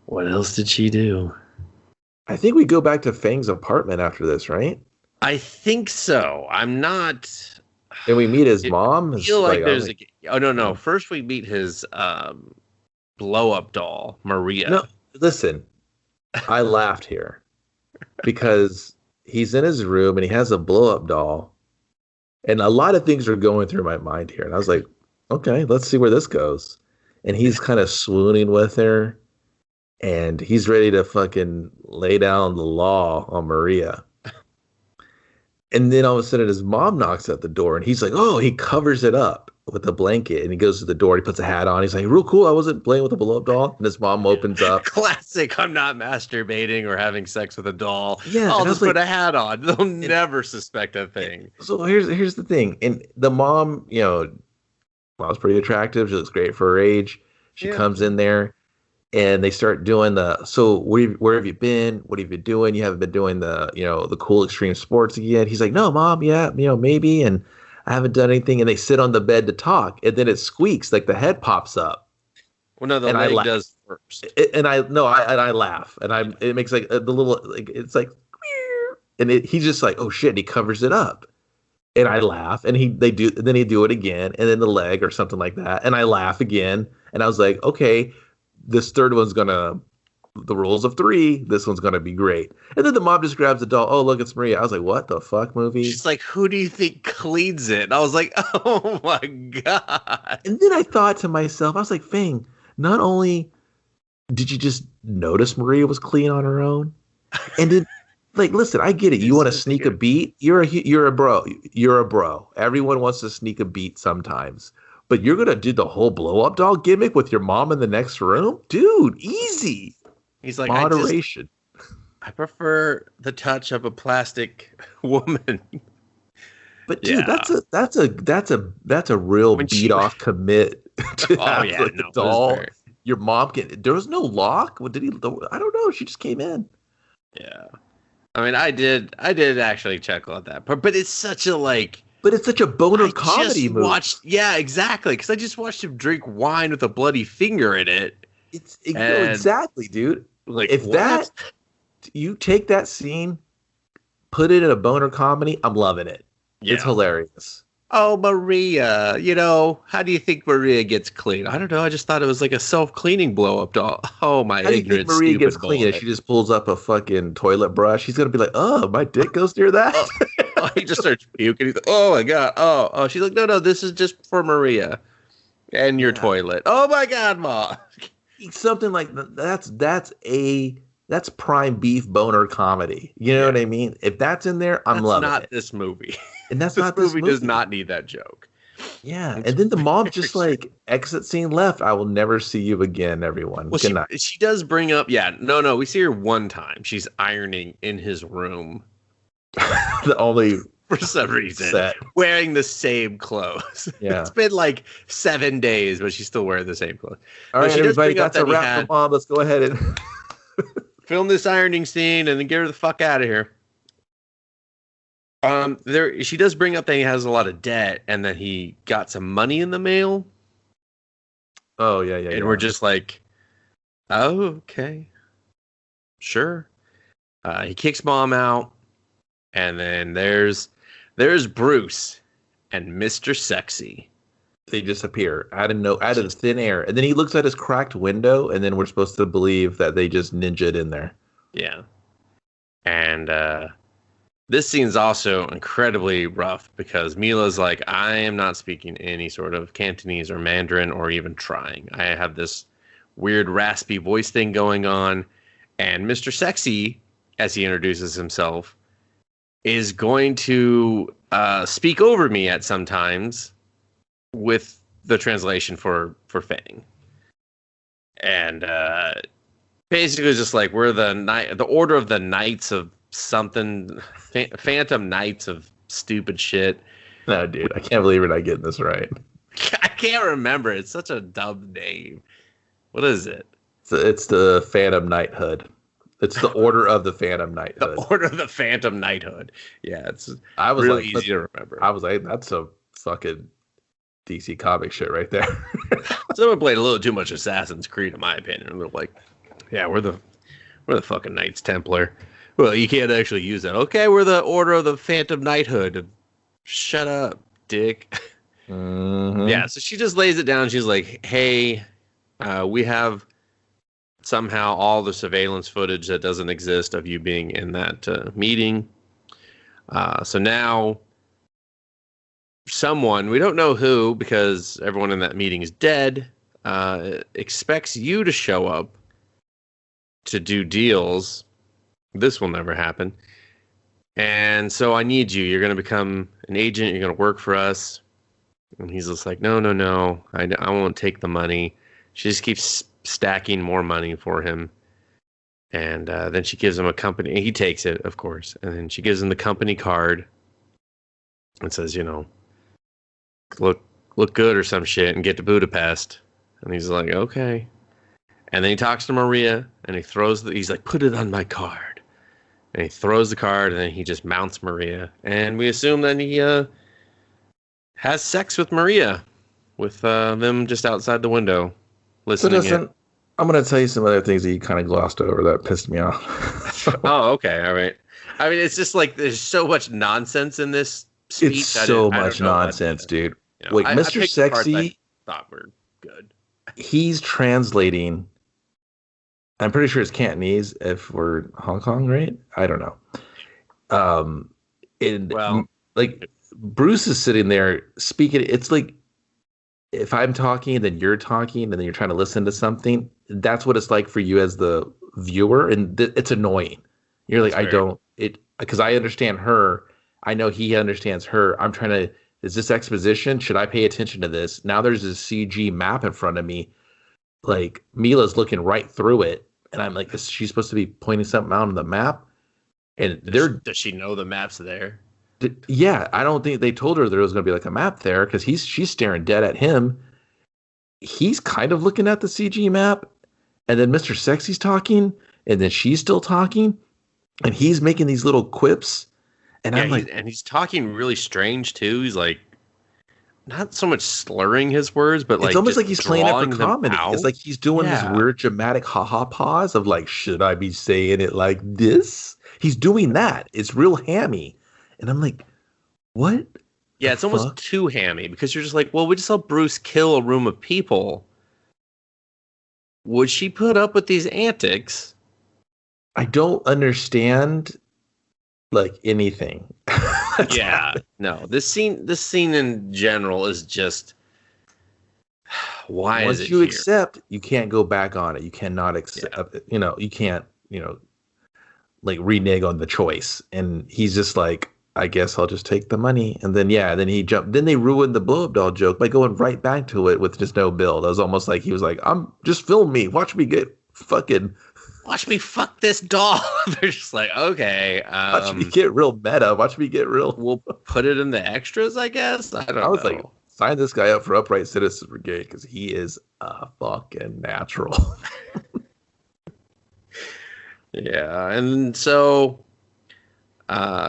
what else did she do? I think we go back to Feng's apartment after this, right? I think so. I'm not. And we meet his mom. I feel like there's no. First, we meet his blow-up doll, Maria. No, listen. I laughed here because he's in his room and he has a blow-up doll, and a lot of things are going through my mind here. And I was like, okay, let's see where this goes. And he's kind of swooning with her, and he's ready to fucking lay down the law on Maria. And then all of a sudden his mom knocks at the door, and he's like, oh, he covers it up with a blanket, and he goes to the door, he puts a hat on. He's like, real cool. I wasn't playing with a blow-up doll. And his mom opens up. Classic. I'm not masturbating or having sex with a doll. Yeah, I'll just put a hat on. They'll never suspect a thing. So here's the thing. And the mom, mom's pretty attractive. She looks great for her age. She comes in there, and they start doing where have you been? What have you been doing? You haven't been doing the cool extreme sports again. He's like, no, Mom, yeah, maybe. And I haven't done anything. And they sit on the bed to talk, and then it squeaks, like the head pops up. Well, no, the leg does first. And I laugh, and it makes like the little, like, it's like, and he's just like, oh shit, and he covers it up. And I laugh, and then he do it again, and then the leg or something like that, and I laugh again, and I was like, okay, this third one's the rules of 3. This one's gonna be great. And then the mom just grabs the doll. Oh, look, it's Maria. I was like, what the fuck movie? She's like, who do you think cleans it? And I was like, oh my God. And then I thought to myself, I was like, Feng, not only did you just notice Maria was clean on her own, and then. Like, listen, I get it. You want to sneak a beat? You're a bro. You're a bro. Everyone wants to sneak a beat sometimes. But you're going to do the whole blow-up doll gimmick with your mom in the next room? Dude, easy. He's like, moderation. I prefer the touch of a plastic woman. But dude, Yeah. that's a real When beat she, off commit to oh have yeah, like the no, it was doll. very, Your mom can. There was no lock. What did he? I don't know. She just came in. yeah. I mean, I did actually chuckle at that part, but it's such a like. But it's such a boner I comedy just movie. watched, yeah, exactly, because I just watched him drink wine with a bloody finger in it, No, and exactly, dude. like, If what? that you take that scene, put it in a boner comedy, I'm loving it. It's Yeah. hilarious. Oh, Maria, how do you think Maria gets clean? I don't know. I just thought it was like a self-cleaning blow-up doll. Oh, my How do you think ignorant, Maria gets stupid clean? If boy. she just pulls up a fucking toilet brush, she's gonna be like, "Oh, my dick goes near that." Oh, oh, he just starts puking. He's like, oh my god. Oh. She's like, no. This is just for Maria and your Yeah. toilet. Oh my god, Ma. Something like that's prime beef boner comedy. You know Yeah. what I mean? If that's in there, I'm That's loving not it. this movie. And that's This not movie this does not need that joke. Yeah, It's and then the mom very just strange. like exit scene left. I will never see you again, everyone. Well, Good night. she does bring up, yeah, no. We see her one time. She's ironing in his room The only for some reason, set. wearing the same clothes. Yeah. It's been like 7 days, but she's still wearing the same clothes. All No, right, she does everybody, bring up that's a that he wrap had- for mom. Let's go ahead and Film this ironing scene and then get her the fuck out of here. She does bring up that he has a lot of debt and that he got some money in the mail, Oh yeah. and we're just like, oh, okay, sure. He kicks mom out, and then there's Bruce and Mr. Sexy. They disappear out of thin air, and then he looks at his cracked window, and then we're supposed to believe that they just ninja'd in there. Yeah, and this scene's also incredibly rough because Mila's like, I am not speaking any sort of Cantonese or Mandarin or even trying. I have this weird raspy voice thing going on. And Mr. Sexy, as he introduces himself, is going to speak over me at some times with the translation for Feng. And basically just like, we're the order of the Knights of something, Phantom Knights of stupid shit. No, dude, I can't believe we're not getting this right. I can't remember. It's such a dumb name. What is it? It's the Phantom Knighthood. It's the Order of the Phantom Knighthood. The Order of the Phantom Knighthood. Yeah, it's I was really like, easy to remember. I was like, that's a fucking DC comic shit right there. Someone played a little too much Assassin's Creed, in my opinion. They're like, yeah, we're the fucking Knights Templar. Well, you can't actually use that. Okay, we're the Order of the Phantom Knighthood. Shut up, dick. Mm-hmm. Yeah, so she just lays it down. She's like, hey, we have somehow all the surveillance footage that doesn't exist of you being in that meeting. So now someone, we don't know who because everyone in that meeting is dead, expects you to show up to do deals. This will never happen. And so I need you. You're going to become an agent. You're going to work for us. And he's just like, no. I won't take the money. She just keeps stacking more money for him. And then she gives him a company. He takes it, of course. And then she gives him the company card and says, look good or some shit and get to Budapest. And he's like, okay. And then he talks to Maria and he's like, put it on my card. And he throws the card and then he just mounts Maria. And we assume that he has sex with Maria with them just outside the window listening in. I'm going to tell you some other things that you kind of glossed over that pissed me off. Oh, okay. All right. I mean, it's just like there's so much nonsense in this speech. It's so much nonsense, dude. Wait, Mr. Sexy, thought were good. He's translating. I'm pretty sure it's Cantonese if we're Hong Kong, right? I don't know. Like Bruce is sitting there speaking. It's like if I'm talking, then you're talking, and then you're trying to listen to something. That's what it's like for you as the viewer, and it's annoying. You're like, because I understand her. I know he understands her. I'm trying to. Is this exposition? Should I pay attention to this? Now there's a CG map in front of me. Like Mila's looking right through it, and I'm like, is she supposed to be pointing something out on the map? And Does she know the map's there? Yeah, I don't think they told her there was going to be like a map there because she's staring dead at him. He's kind of looking at the CG map, and then Mr. Sexy's talking, and then she's still talking, and he's making these little quips, and Yeah, I'm like, and he's talking really strange too. He's like not so much slurring his words, but like it's almost just like he's playing it for drawing them comedy. It's out. like he's doing this Yeah. weird dramatic haha pause of like, should I be saying it like this? He's doing that. It's real hammy, and I'm like, what? Yeah, The it's almost fuck? too hammy because you're just like, well, we just saw Bruce kill a room of people. Would she put up with these antics? I don't understand like anything. Yeah, no. This scene in general is just why Once is it you here? accept, you can't go back on it. You cannot accept. You know, you can't. You know, like renege on the choice. And he's just like, I guess I'll just take the money. And then then he jumped. Then they ruined the blow up doll joke by going right back to it with just no build. It was almost like he was like, I'm just film me, watch me get fucking. Watch me fuck this doll. They're just like, okay, Watch me get real meta. Watch me get real. we'll put it in the extras, I guess. I don't know. I was like, sign this guy up for Upright Citizens Brigade because he is a fucking natural. yeah, and so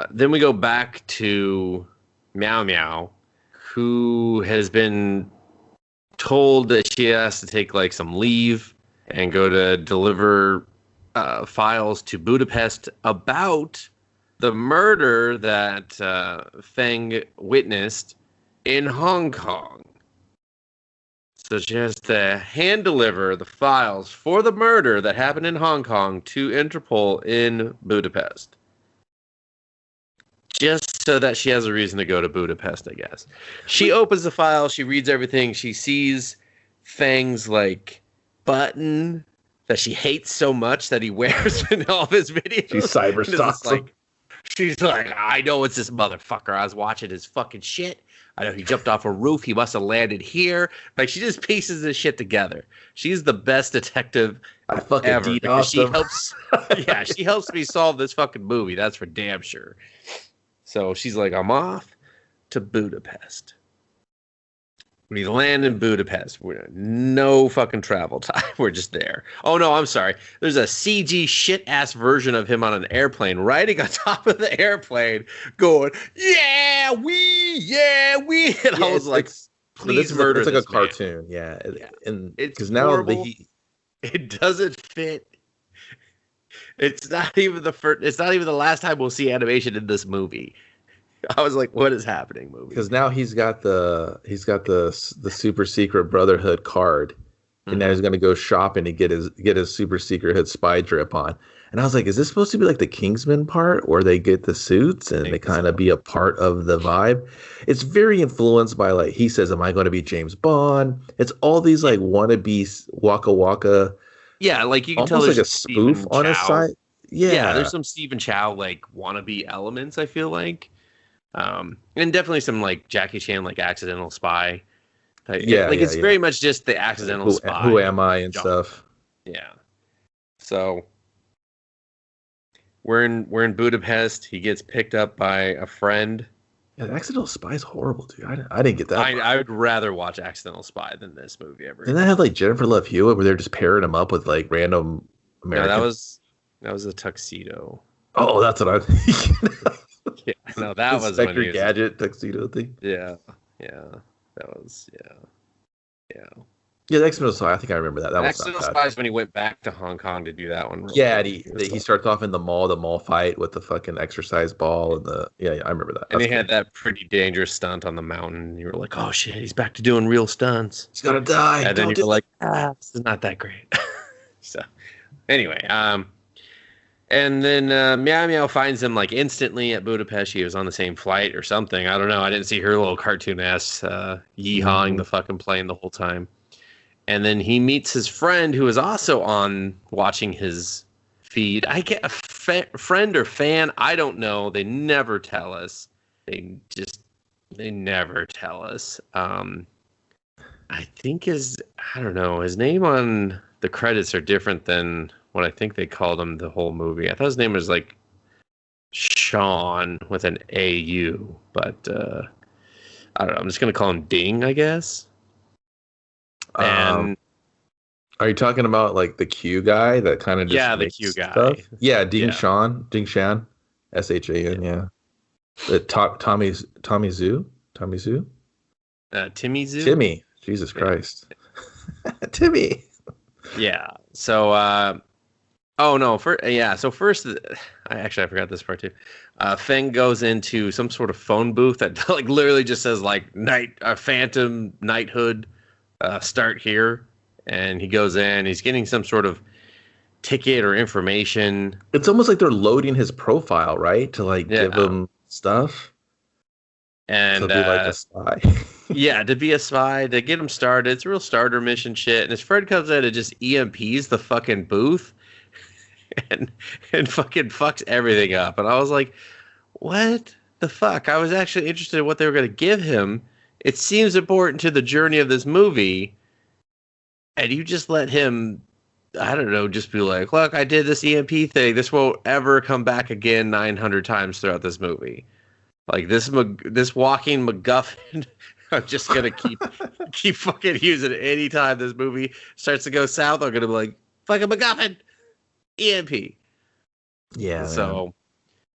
then we go back to Meow Meow, who has been told that she has to take like some leave and go to deliver files to Budapest about the murder that Feng witnessed in Hong Kong. So she has to hand deliver the files for the murder that happened in Hong Kong to Interpol in Budapest. Just so that she has a reason to go to Budapest, I guess. She opens the file, she reads everything, she sees Feng's like button that she hates so much that he wears in all of his videos. She cyber And it's stalks just like, she's like, I know it's this motherfucker. I was watching his fucking shit. I know he jumped off a roof. He must have landed here. Like, she just pieces this shit together. She's the best detective I fucking ever. Because DDoSed she him. helps. Yeah, she helps me solve this fucking movie. That's for damn sure. So she's like, I'm off to Budapest. We land in Budapest. We're no fucking travel time. We're just there. Oh no, I'm sorry. There's a CG shit ass version of him on an airplane, riding on top of the airplane, going, "Yeah, we." And I was like, "Please murder it's like this a cartoon, yeah. And It's because now horrible. It doesn't fit. It's not even the first. It's not even the last time we'll see animation in this movie. I was like, "What is happening, movie?" because now he's got the super secret Brotherhood card, and now he's gonna go shopping to get his super secret spy drip on. And I was like, is this supposed to be like the Kingsman part where they get the suits and they kind of be a part of the vibe? It's very influenced by like he says, "Am I going to be James Bond?" It's all these like wannabe Waka Waka. Yeah, like you can Almost tell like there's a spoof on his side. Yeah, there's some Stephen Chow like wannabe elements, I feel like. And definitely some like Jackie Chan like accidental spy. It's very much just the accidental spy. Who am I and stuff. Yeah. So we're in Budapest. He gets picked up by a friend. Yeah, the accidental spy is horrible, dude. I didn't get that. I would rather watch Accidental Spy than this movie ever. Didn't that have like Jennifer Love Hewitt where they're just pairing him up with like random American? No, that was a tuxedo. Oh, that's what I'm thinking. Yeah, no, that was Inspector Gadget tuxedo thing. Yeah, that was Yeah, the X-Men Spy. I think I remember that. That was Accidental not Spy bad. is when he went back to Hong Kong to do that one. Yeah, and he starts off in the mall fight with the fucking exercise ball and yeah, I remember that. And he had that pretty dangerous stunt on the mountain. And you were like, oh shit, he's back to doing real stunts. He's gonna die. And then you were like, this is not that great. So anyway, and then Meow Meow finds him like instantly at Budapest. She was on the same flight or something. I don't know. I didn't see her little cartoon ass yeehawing the fucking plane the whole time. And then he meets his friend who is also on watching his feed. I get a friend or fan. I don't know. They never tell us. They never tell us. I think I don't know. His name on the credits are different than what I think they called him the whole movie. I thought his name was like Sean with an AU, but I don't know. I'm just gonna call him Ding, I guess. And are you talking about like the Q guy that kind of just the Q guy? Stuff? Yeah, Ding Yeah. Ding Shan, Shan. Yeah, Tommy Zhu, Timmy Zoo. Timmy. Jesus Christ, Timmy. Yeah. So, So first, I forgot this part too. Feng goes into some sort of phone booth that like literally just says like phantom knighthood, start here, and he goes in. He's getting some sort of ticket or information. It's almost like they're loading his profile, right, to like give him stuff. And so be like a spy. Yeah, to be a spy, to get him started. It's a real starter mission shit. And his friend comes in and just EMPs the fucking booth and fucking fucks everything up. And I was like, what the fuck? I was actually interested in what they were going to give him. It seems important to the journey of this movie. And you just let him, I don't know, just be like, look, I did this EMP thing. This won't ever come back again 900 times throughout this movie. Like this walking MacGuffin, I'm just gonna keep fucking using it anytime this movie starts to go south. I'm gonna be like, fucking MacGuffin, EMP. Yeah. So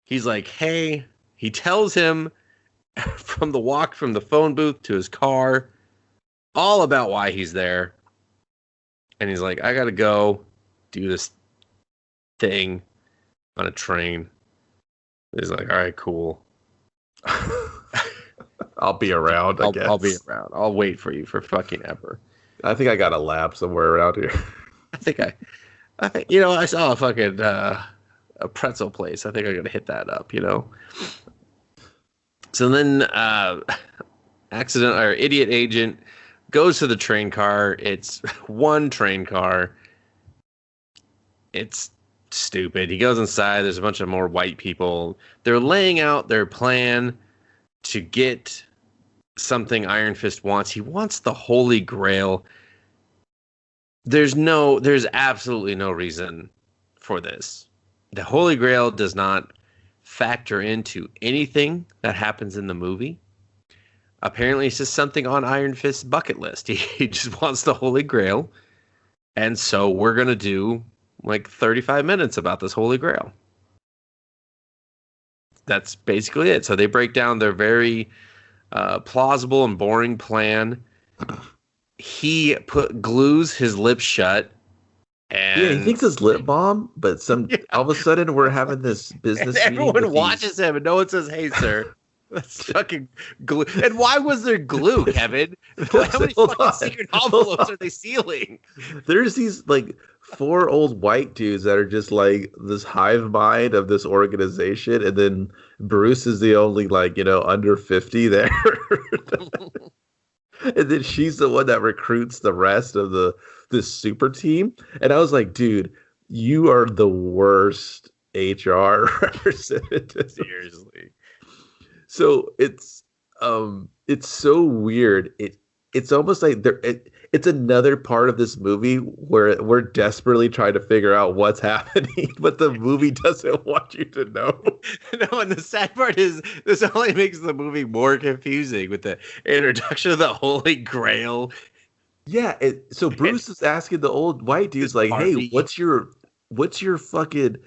he's like, hey, he tells him from the phone booth to his car, all about why he's there. And he's like, I gotta go do this thing on a train. He's like, all right, cool. I'll be around. I guess I'll be around. I'll wait for you for fucking ever. I think I got a lab somewhere around here. I think I saw a fucking a pretzel place. I think I'm gonna hit that up. So then, idiot agent goes to the train car. It's one train car. It's stupid. He goes inside. There's a bunch of more white people. They're laying out their plan to get something Iron Fist wants. He wants the Holy Grail. There's absolutely no reason for this. The Holy Grail does not factor into anything that happens in the movie. Apparently, it's just something on Iron Fist's bucket list. He just wants the Holy Grail. And so we're going to do like 35 minutes about this Holy Grail. That's basically it. So they break down their very plausible and boring plan. He glues his lips shut. And he thinks it's lip balm, but all of a sudden we're having this business and meeting. Everyone watches him and no one says, hey, sir. That's fucking glue. And why was there glue, Kevin? How many fucking secret envelopes are they sealing? There's these like 4 old white dudes that are just like this hive mind of this organization, and then Bruce is the only under 50 there. And then she's the one that recruits the rest of this super team. And I was like, dude, you are the worst HR representative. Seriously. So it's so weird. It's almost like it's another part of this movie where we're desperately trying to figure out what's happening, but the movie doesn't want you to know. No, and the sad part is this only makes the movie more confusing with the introduction of the Holy Grail. Yeah, so Bruce is asking the old white dudes like, "Hey, what's your fucking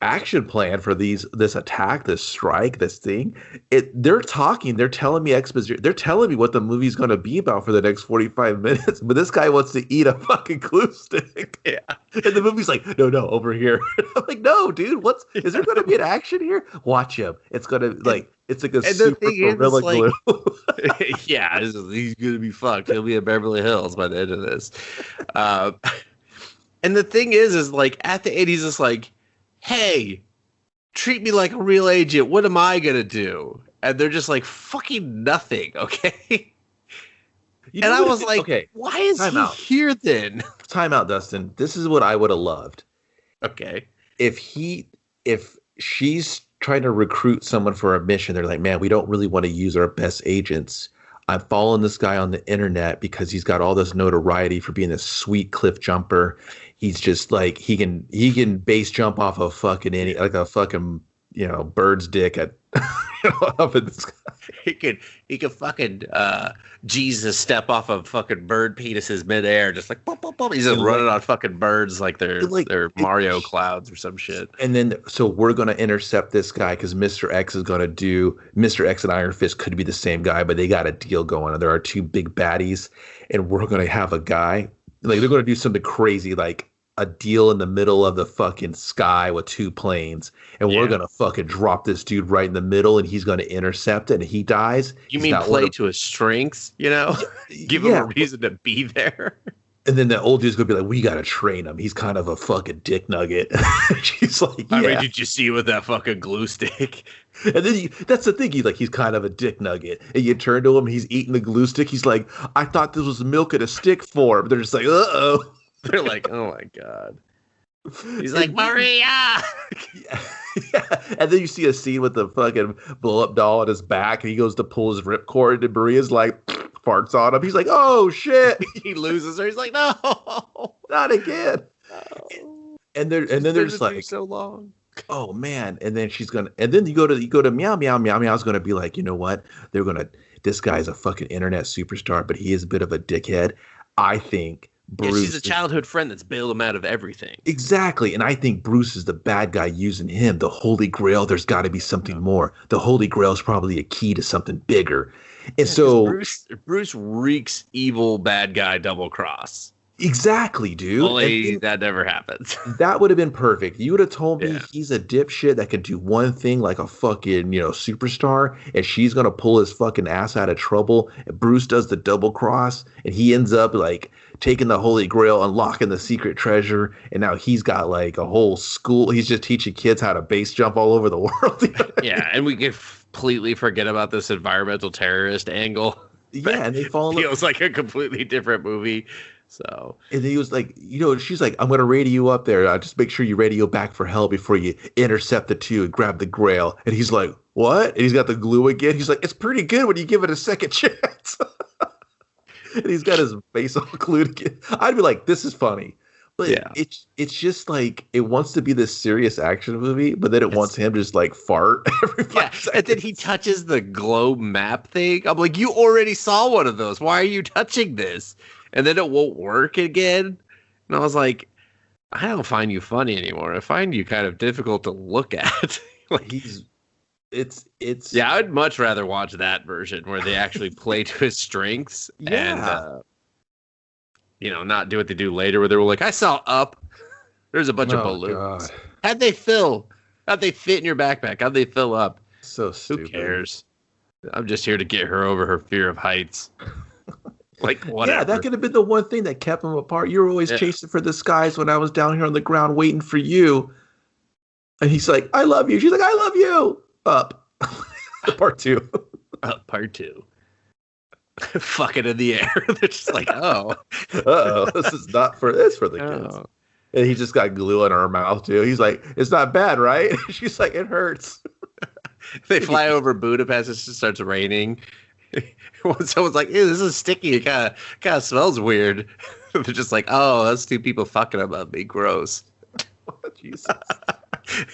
action plan for this attack, this strike, this thing?" They're telling me exposition, they're telling me what the movie's going to be about for the next 45 minutes, but this guy wants to eat a fucking glue stick. Yeah. And the movie's like, no, over here. I'm like, no, dude, is there going to be an action here? Watch him. It's going to it's like a super gorilla glue. Yeah, he's going to be fucked. He'll be in Beverly Hills by the end of this. And the thing is like at the end, he's just like, hey, treat me like a real agent. What am I going to do? And they're just like, fucking nothing, okay? And I was like, okay, why is he here then? Time out, Dustin. This is what I would have loved. Okay. If she's trying to recruit someone for a mission, they're like, man, we don't really want to use our best agents. I'm following this guy on the internet because he's got all this notoriety for being this sweet cliff jumper. He's just like he can base jump off a fucking like a fucking bird's dick at up in the sky. He could fucking Jesus step off of fucking bird penises midair, just like boop, boop, boop. He's just running on fucking birds like they're Mario clouds or some shit. And then so we're gonna intercept this guy because Mr. X is gonna do Mr. X and Iron Fist could be the same guy, but they got a deal going on. There are two big baddies, and we're gonna have a guy like they're gonna do something crazy like a deal in the middle of the fucking sky with two planes, and we're gonna fucking drop this dude right in the middle, and he's gonna intercept it, and he dies. You mean play to his strengths? Give him a reason to be there. And then the old dude's gonna be like, "We gotta train him. He's kind of a fucking dick nugget." She's like, "I mean, did you see with that fucking glue stick?" And then that's the thing. He's kind of a dick nugget, and you turn to him, he's eating the glue stick. He's like, "I thought this was milk in a stick form." They're just like, "Uh-oh." They're like, "Oh my god." He's like, "Maria!" Yeah. And then you see a scene with the fucking blow up doll on his back, and he goes to pull his ripcord, and Maria's like, farts on him. He's like, "Oh shit!" He loses her. He's like, "No, not again." No. And then they're just like, so long. Oh man! And then and then you go to Meow Meow. Meow Meow's gonna be like, you know what? This guy's a fucking internet superstar, but he is a bit of a dickhead. I think Bruce. She's a childhood friend that's bailed him out of everything. Exactly. And I think Bruce is the bad guy using him. The Holy Grail, there's got to be something more. The Holy Grail is probably a key to something bigger. And so Bruce reeks evil bad guy double cross. Exactly, dude. Only that never happens. That would have been perfect. You would have told me he's a dipshit that can do one thing like a fucking, superstar, and she's going to pull his fucking ass out of trouble. And Bruce does the double cross, and he ends up like taking the Holy Grail, unlocking the secret treasure, and now he's got like a whole school. He's just teaching kids how to base jump all over the world. Yeah, and we completely forget about this environmental terrorist angle. Yeah, and they fall in love. Feels like a completely different movie. So, and then he was like, she's like, "I'm going to radio you up there. Just make sure you radio back for help before you intercept the two and grab the Grail." And he's like, "What?" And he's got the glue again. He's like, "It's pretty good when you give it a second chance." And he's got his face all glued again. I'd be like, "This is funny," but it's just like it wants to be this serious action movie, but then it wants him to just like fart every 5 seconds. And then he touches the globe map thing. I'm like, you already saw one of those. Why are you touching this? And then it won't work again. And I was like, I don't find you funny anymore. I find you kind of difficult to look at. Like it's yeah, I'd much rather watch that version where they actually play to his strengths and not do what they do later where they were like, I saw Up. There's a bunch of balloons. God. How'd they fill? How'd they fit in your backpack? How'd they fill up? So stupid. Who cares? I'm just here to get her over her fear of heights. Like, whatever. Yeah, that could have been the one thing that kept them apart. You were always chasing for the skies when I was down here on the ground waiting for you. And he's like, I love you. She's like, I love you. Up. Part 2. Up, part 2. Fuck it in the air. They're just like, oh. Uh-oh, this is not for this for the kids. And he just got glue in her mouth, too. He's like, it's not bad, right? She's like, it hurts. They fly over Budapest. It just starts raining. Someone's like, ew, this is sticky. It kind of smells weird. They're just like, oh, that's two people fucking about me. Gross. Jesus.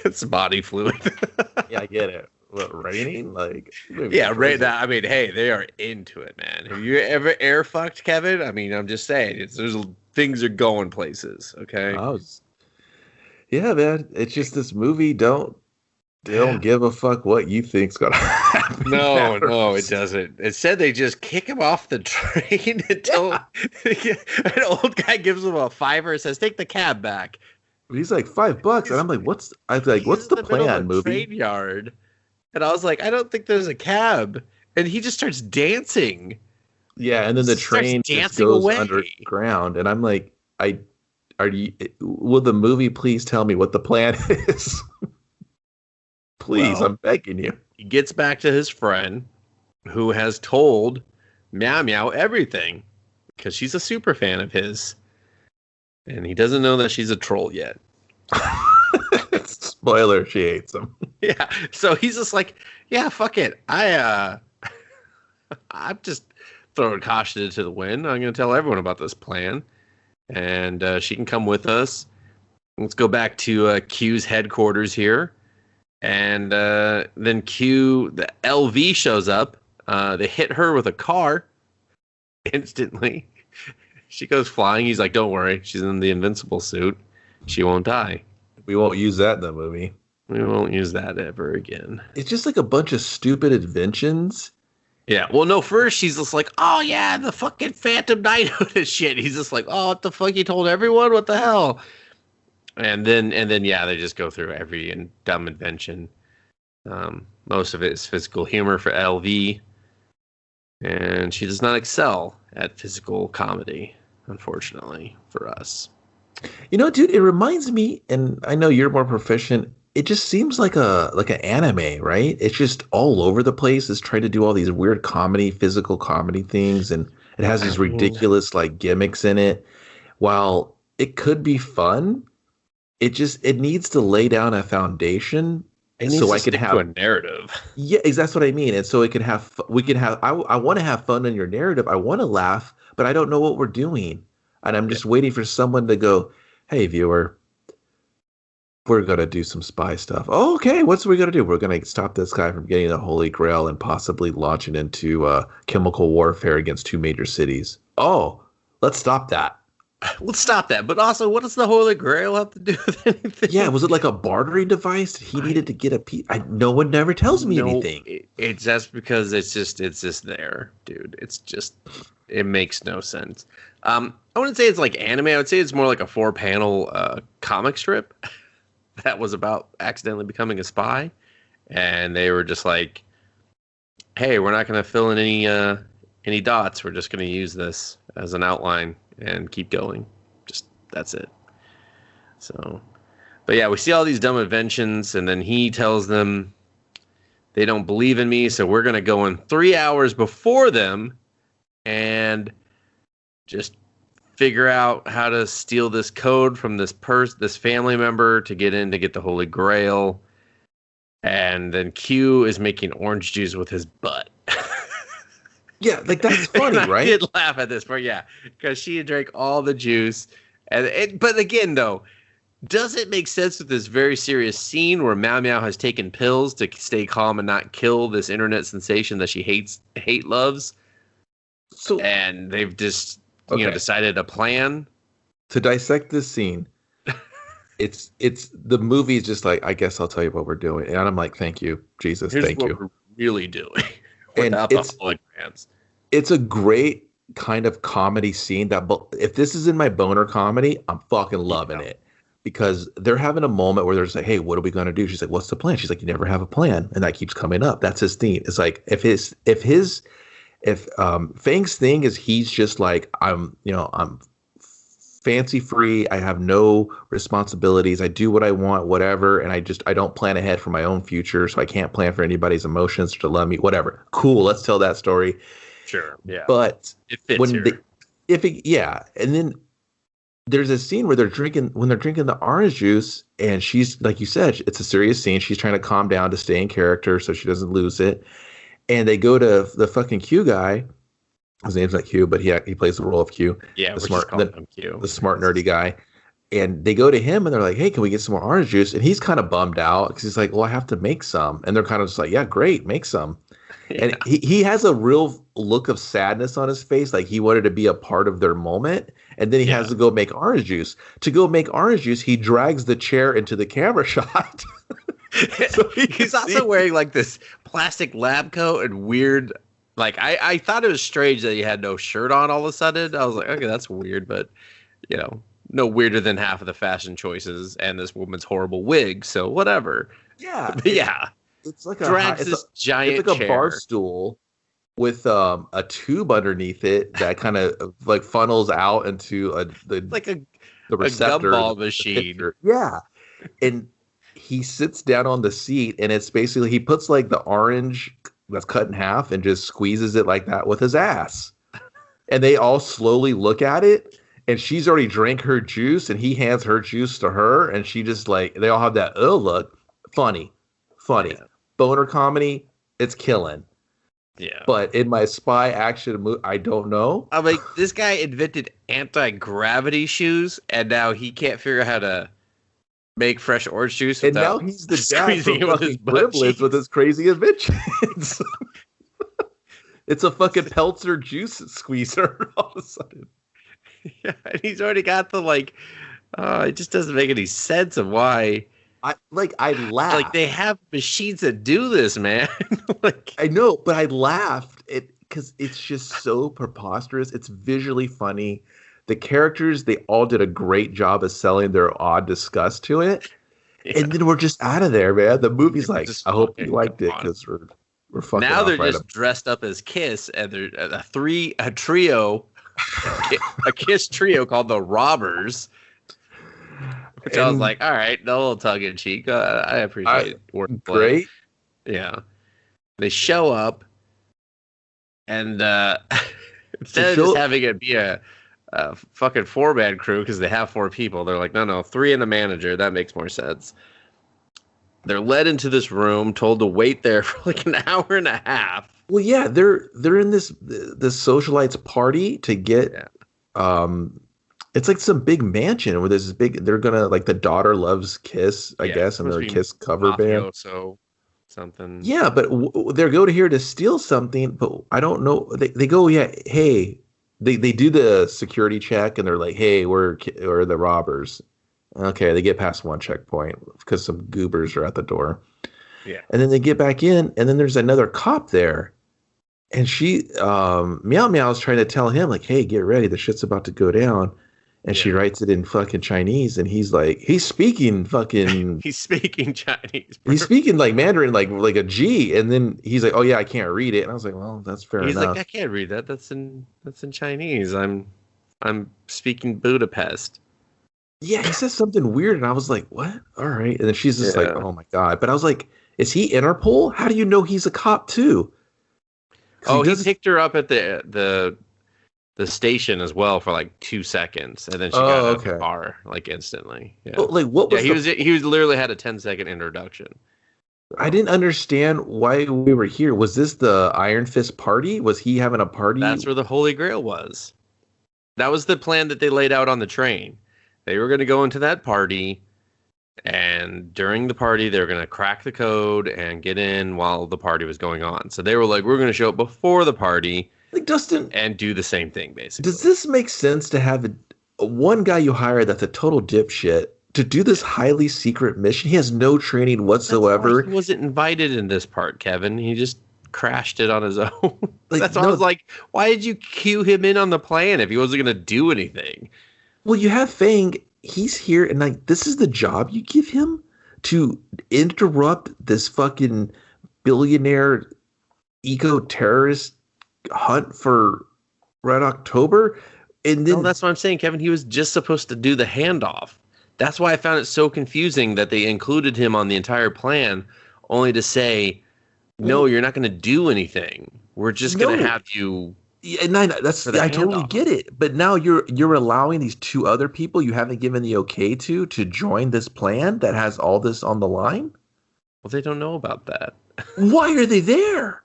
It's body fluid. Yeah, I get it. What, raining? Like, yeah, right now. I mean, hey, they are into it, man. Have you ever air fucked, Kevin? I mean, I'm just saying, things are going places. Okay. Yeah, man. It's just this movie. Don't give a fuck what you think's gonna happen. No, it doesn't. Instead, they just kick him off the train until an old guy gives him a $5 and says, "Take the cab back." He's like $5, and I'm like, "What's the plan, movie?" Train yard, and I was like, "I don't think there's a cab," and he just starts dancing. Yeah, and then the train just goes underground, and I'm like, will the movie please tell me what the plan is? Please, I'm begging you. He gets back to his friend who has told Meow Meow everything because she's a super fan of his. And he doesn't know that she's a troll yet. Spoiler, she hates him. Yeah. So he's just like, yeah, fuck it. I'm just throwing caution into the wind. I'm going to tell everyone about this plan, and she can come with us. Let's go back to Q's headquarters here, and then the LV shows up. They hit her with a car instantly. She goes flying. He's like, "Don't worry, she's in the invincible suit. She won't die." We won't use that in the movie. We won't use that ever again. It's just like a bunch of stupid inventions. Yeah. Well, no, first she's just like, "Oh, yeah, the fucking Phantom Knight and shit." He's just like, "Oh, what the fuck? You told everyone? What the hell?" And then, yeah, they just go through every dumb invention. Most of it is physical humor for LV. And she does not excel at physical comedy, unfortunately, for us. You know, dude, it reminds me, and I know you're more proficient. It just seems like an anime, right? It's just all over the place. It's trying to do all these weird physical comedy things, and it has these ridiculous like gimmicks in it. While it could be fun, it needs to lay down a foundation so I can have a narrative. Yeah, that's what I mean. And so we can have I want to have fun in your narrative. I want to laugh, but I don't know what we're doing. And I'm just waiting for someone to go, "Hey, viewer, we're going to do some spy stuff." Oh, okay, what's we going to do? We're going to stop this guy from getting the Holy Grail and possibly launching into chemical warfare against 2 major cities. Oh, let's stop that. Let's stop that. But also, what does the Holy Grail have to do with anything? Yeah, was it like a bartering device? He needed to get a piece. No one never tells me anything. It's just because it's just there, dude. It makes no sense. I wouldn't say it's like anime. I would say it's more like a 4-panel comic strip that was about accidentally becoming a spy, and they were just like, "Hey, we're not going to fill in any dots. We're just going to use this as an outline and keep going." Just that's it. So, but yeah, we see all these dumb inventions, and then he tells them they don't believe in me, so we're going to go in 3 hours before them and just figure out how to steal this code from this family member to get in to get the Holy Grail. And then Q is making orange juice with his butt. Yeah, like that's funny, right? I did laugh at this part, yeah, because she drank all the juice. But again, though, does it make sense with this very serious scene where Meow Meow has taken pills to stay calm and not kill this internet sensation that she loves? So, and they've just decided a plan to dissect this scene. It's the movie is just like, I guess I'll tell you what we're doing, and I'm like, thank you, Jesus, Here's thank what you. We're really doing. And it's a great kind of comedy scene that if this is in my boner comedy, I'm fucking loving it, because they're having a moment where they're just like, "Hey, what are we going to do?" She's like, "What's the plan?" She's like, "You never have a plan." And that keeps coming up. That's his theme. It's like if Fang's thing is he's just like, I'm fancy free. I have no responsibilities. I do what I want, whatever. And I don't plan ahead for my own future. So I can't plan for anybody's emotions to love me, whatever. Cool. Let's tell that story. Sure. Yeah. But it fits here. And then there's a scene where they're drinking the orange juice, and she's, like you said, it's a serious scene. She's trying to calm down to stay in character so she doesn't lose it. And they go to the fucking Q guy. His name's not Q, but he plays the role of Q. Yeah, the smart nerdy guy. And they go to him and they're like, "Hey, can we get some more orange juice?" And he's kind of bummed out because he's like, "Well, I have to make some." And they're kind of just like, "Yeah, great, make some." Yeah. And he has a real look of sadness on his face, like he wanted to be a part of their moment. And then he has to go make orange juice. To go make orange juice, he drags the chair into the camera shot. So he's also wearing like this plastic lab coat and weird. Like I thought it was strange that he had no shirt on all of a sudden. I was like, okay, that's weird, but no weirder than half of the fashion choices and this woman's horrible wig. So whatever. Yeah, but yeah. It's like giant. It's like chair. A bar stool with a tube underneath it that kind of like funnels out into the receptor, a gumball machine. Yeah, and he sits down on the seat, and it's basically he puts like the orange that's cut in half and just squeezes it like that with his ass. And they all slowly look at it, and she's already drank her juice, and he hands her juice to her, and she just like they all have that look. Funny. Yeah. Boner comedy, it's killing. Yeah. But in my spy action movie, I don't know. I'm like, this guy invented anti-gravity shoes, and now he can't figure out how to make fresh orange juice And now without he's the dad squeezing from it with his fucking butt Gremlins with cheeks. his crazy inventions. It's a fucking Peltzer juice squeezer all of a sudden. Yeah, and he's already got the like. It just doesn't make any sense of why. I laughed. Like they have machines that do this, man. Like I know, but I laughed because it's just so preposterous. It's visually funny. The characters, they all did a great job of selling their odd disgust to it. yeah. And then we're just out of there, man. The movie's like, Just I hope you fucking liked it gone. because we're fucking Now off they're right just up. dressed up as Kiss, and they're a trio, a Kiss trio called the Robbers. Which I was And like, all right, a little tongue in cheek. I appreciate wordplay. great. Yeah. They show up, and instead of show- just having it be a fucking 4-man crew because they have 4 people, they're like, no, 3 and a manager. That makes more sense. They're led into this room, told to wait there for like an hour and a half. Well, yeah, they're in this socialites party to get it's like some big mansion where there's this big they're gonna like the daughter loves Kiss, I guess, and they're a Kiss cover band. So something. Yeah, but they're going here to steal something, but I don't know. They go, yeah, hey, they do the security check and they're like, hey, we're the robbers. Okay, they get past one checkpoint because some goobers are at the door. Yeah. And then they get back in, and then there's another cop there. And she, Meow Meow is trying to tell him, like, hey, get ready. The shit's about to go down. And she writes it in fucking Chinese. And he's like, he's speaking fucking. He's speaking Chinese. Bro. He's speaking like Mandarin, like a G. And then he's like, oh, yeah, I can't read it. And I was like, well, that's fair He's enough. like, I can't read that. That's in Chinese. I'm speaking Budapest. Yeah, he says something weird. And I was like, what? All right. And then she's just like, oh, my God. But I was like, is he Interpol? How do you know he's a cop, too? Oh, he picked her up at the station as well for like 2 seconds, and then she got out of the bar like instantly. Yeah, like what was he was literally had a 10-second introduction. I didn't understand why we were here. Was this the Iron Fist party? Was he having a party? That's where the Holy Grail was. That was the plan that they laid out on the train. They were going to go into that party, and during the party, they were going to crack the code and get in while the party was going on. So they were like, we're going to show up before the party, like Dustin, and do the same thing, basically. Does this make sense to have one guy you hire that's a total dipshit to do this highly secret mission? He has no training whatsoever. He wasn't invited in this part, Kevin. He just crashed it on his own. Like, I was like, why did you cue him in on the plan if he wasn't going to do anything? Well, you have Feng. He's here, and like this is the job you give him to interrupt this fucking billionaire eco-terrorist hunt for Red October. And then that's what I'm saying, Kevin. He was just supposed to do the handoff. That's why I found it so confusing that they included him on the entire plan, only to say, no, you're not going to do anything. We're just going to have you. Yeah, and I totally get it. But now you're allowing these 2 other people you haven't given the okay to join this plan that has all this on the line. Well, they don't know about that. Why are they there?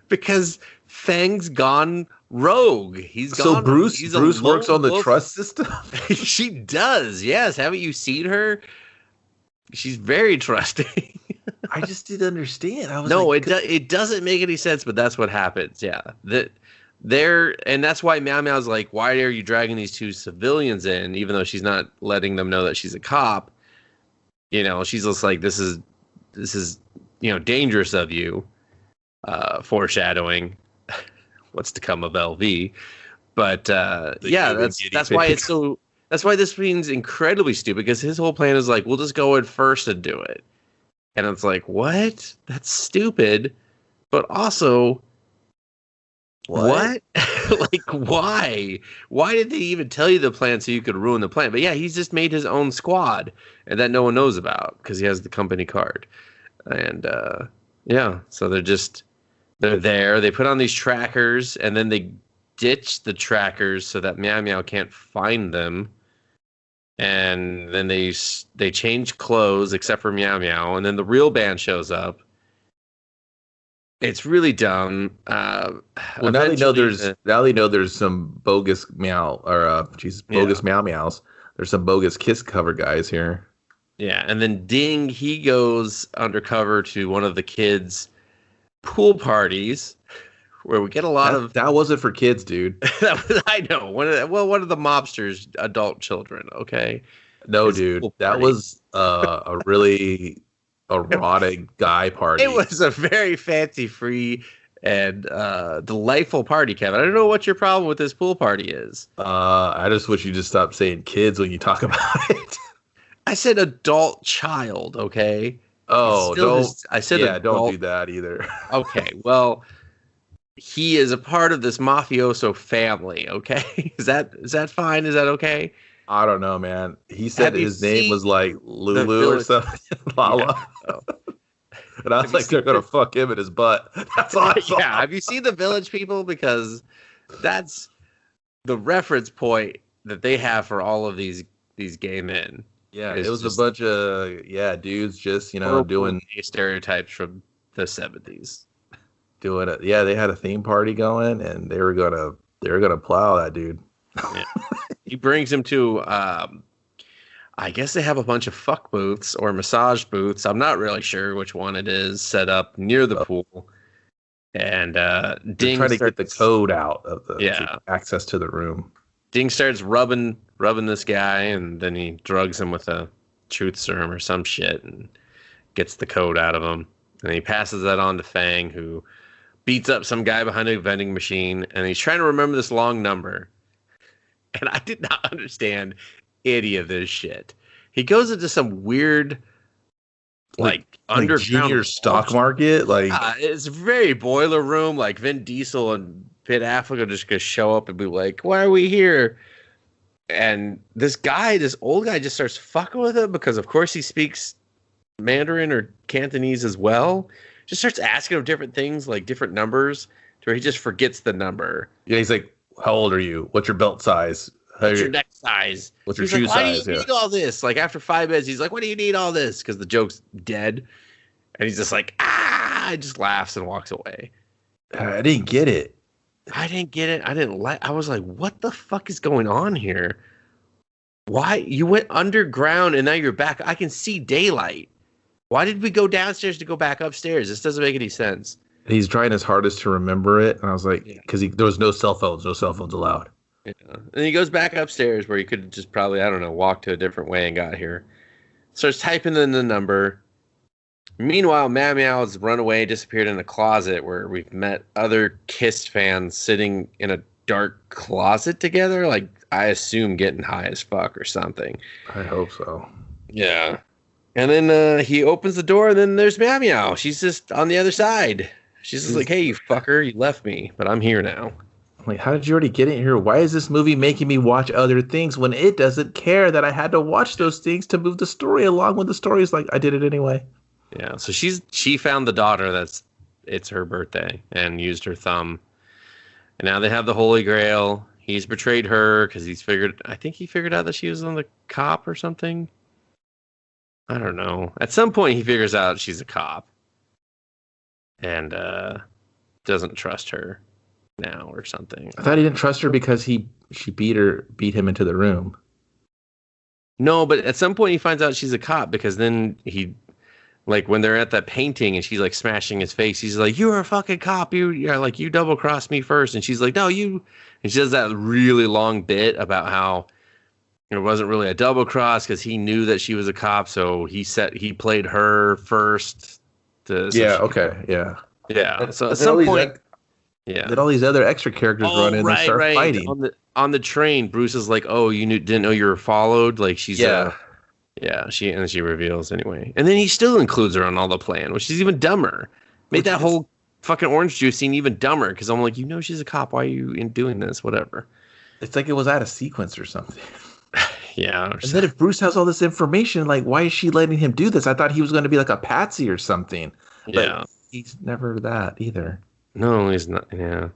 Because Feng's gone rogue. So Bruce works on the trust system. She does. Yes. Haven't you seen her? She's very trusting. I just didn't understand. I was it doesn't make any sense, but that's what happens. Yeah. And that's why Meow Meow's like, why are you dragging these 2 civilians in, even though she's not letting them know that she's a cop? You know, she's just like, this is dangerous of you. Foreshadowing what's to come of LV. But that's why it's so. That's why this scene's incredibly stupid, because his whole plan is like, we'll just go in first and do it. And it's like, what? That's stupid. But also, what? Like, why? Why did they even tell you the plan so you could ruin the plan? But yeah, he's just made his own squad, and that no one knows about because he has the company card. And so they're there. They put on these trackers, and then they ditch the trackers so that Meow Meow can't find them. And then they change clothes except for Meow Meow, and then the real band shows up. It's really dumb. Well, now they know Eventually, there's some bogus meow or bogus meow meows. There's some bogus kiss cover guys here. yeah, and then Ding, he goes undercover to one of the kids' pool parties where we get a lot of. That wasn't for kids, dude. I know one of the mobsters' adult children. Okay, No, dude, that was a really erotic guy party. It was a very fancy free and delightful party, Kevin. I don't know what your problem with this pool party is. I just wish you just stopped saying kids when you talk about it. I said adult child, okay? Oh, I said yeah, adult. don't do that either. Okay, well, he is a part of this mafioso family, okay? Is that fine? Is that okay? I don't know, man. He said his name was like Lulu or something. Lala. Yeah. And I was like, they're going to fuck him in his butt. That's all I saw. Yeah, have you seen The Village People? Because that's the reference point that they have for all of these gay men. Yeah, it was a bunch of dudes just doing stereotypes from the 70s. Doing it. Yeah, they had a theme party going, and they were gonna plow that dude. Yeah. He brings him to I guess they have a bunch of fuck booths or massage booths. I'm not really sure which one it is, set up near the pool. And Ding trying to get the code out of the access to the room. Ding starts rubbing this guy, and then he drugs him with a truth serum or some shit and gets the code out of him. And he passes that on to Feng, who beats up some guy behind a vending machine, and he's trying to remember this long number. And I did not understand any of this shit. He goes into some weird, like underground junior stock market. Like it's very boiler room. Like Vin Diesel and Ben Affleck are just gonna show up and be like, "Why are we here?" And this old guy, just starts fucking with him because, of course, he speaks Mandarin or Cantonese as well. Just starts asking him different things, like different numbers, to where he just forgets the number. Yeah, he's like, "How old are you? What's your belt size? What's your neck size? What's your shoe size?" Why do you need all this? Like after 5 minutes, he's like, "What do you need all this?" Because the joke's dead, and he's just like, "Ah!" Just laughs and walks away. I didn't get it. I was like, "What the fuck is going on here? Why you went underground and now you're back? I can see daylight. Why did we go downstairs to go back upstairs? This doesn't make any sense." He's trying his hardest to remember it, and I was like, because there was no cell phones allowed. Yeah. And he goes back upstairs where he could have just probably, I don't know, walked to a different way and got here. Starts typing in the number. Meanwhile, Meow Meow's run away, disappeared in a closet where we've met other Kiss fans sitting in a dark closet together. Like, I assume getting high as fuck or something. I hope so. Yeah. And then he opens the door, and then there's Meow Meow. She's just on the other side. She's just like, "Hey, you fucker, you left me, but I'm here now." Like, how did you already get in here? Why is this movie making me watch other things when it doesn't care that I had to watch those things to move the story along with the stories? Like, I did it anyway. Yeah, so she found the daughter it's her birthday and used her thumb. And now they have the Holy Grail. He's betrayed her because he figured out that she was on the cop or something. I don't know. At some point he figures out she's a cop. And doesn't trust her now or something. I thought he didn't trust her because she beat him into the room. No, but at some point he finds out she's a cop because then he, like, when they're at that painting and she's like smashing his face, he's like, "You're a fucking cop. You double crossed me first." And she's like, "No, you." And she does that really long bit about how it wasn't really a double cross because he knew that she was a cop, so he played her first. Yeah. So at some point, then all these other extra characters run in and start fighting. On the train, Bruce is like, "Oh, didn't know you were followed." Like she's she reveals anyway, and then he still includes her on all the plan, which is even dumber. Made that whole fucking orange juice scene even dumber because I'm like, she's a cop. Why are you doing this? Whatever. It's like it was out of sequence or something. Yeah. And then if Bruce has all this information, like, why is she letting him do this? I thought he was going to be like a patsy or something. But he's never that either. No, he's not. Yeah.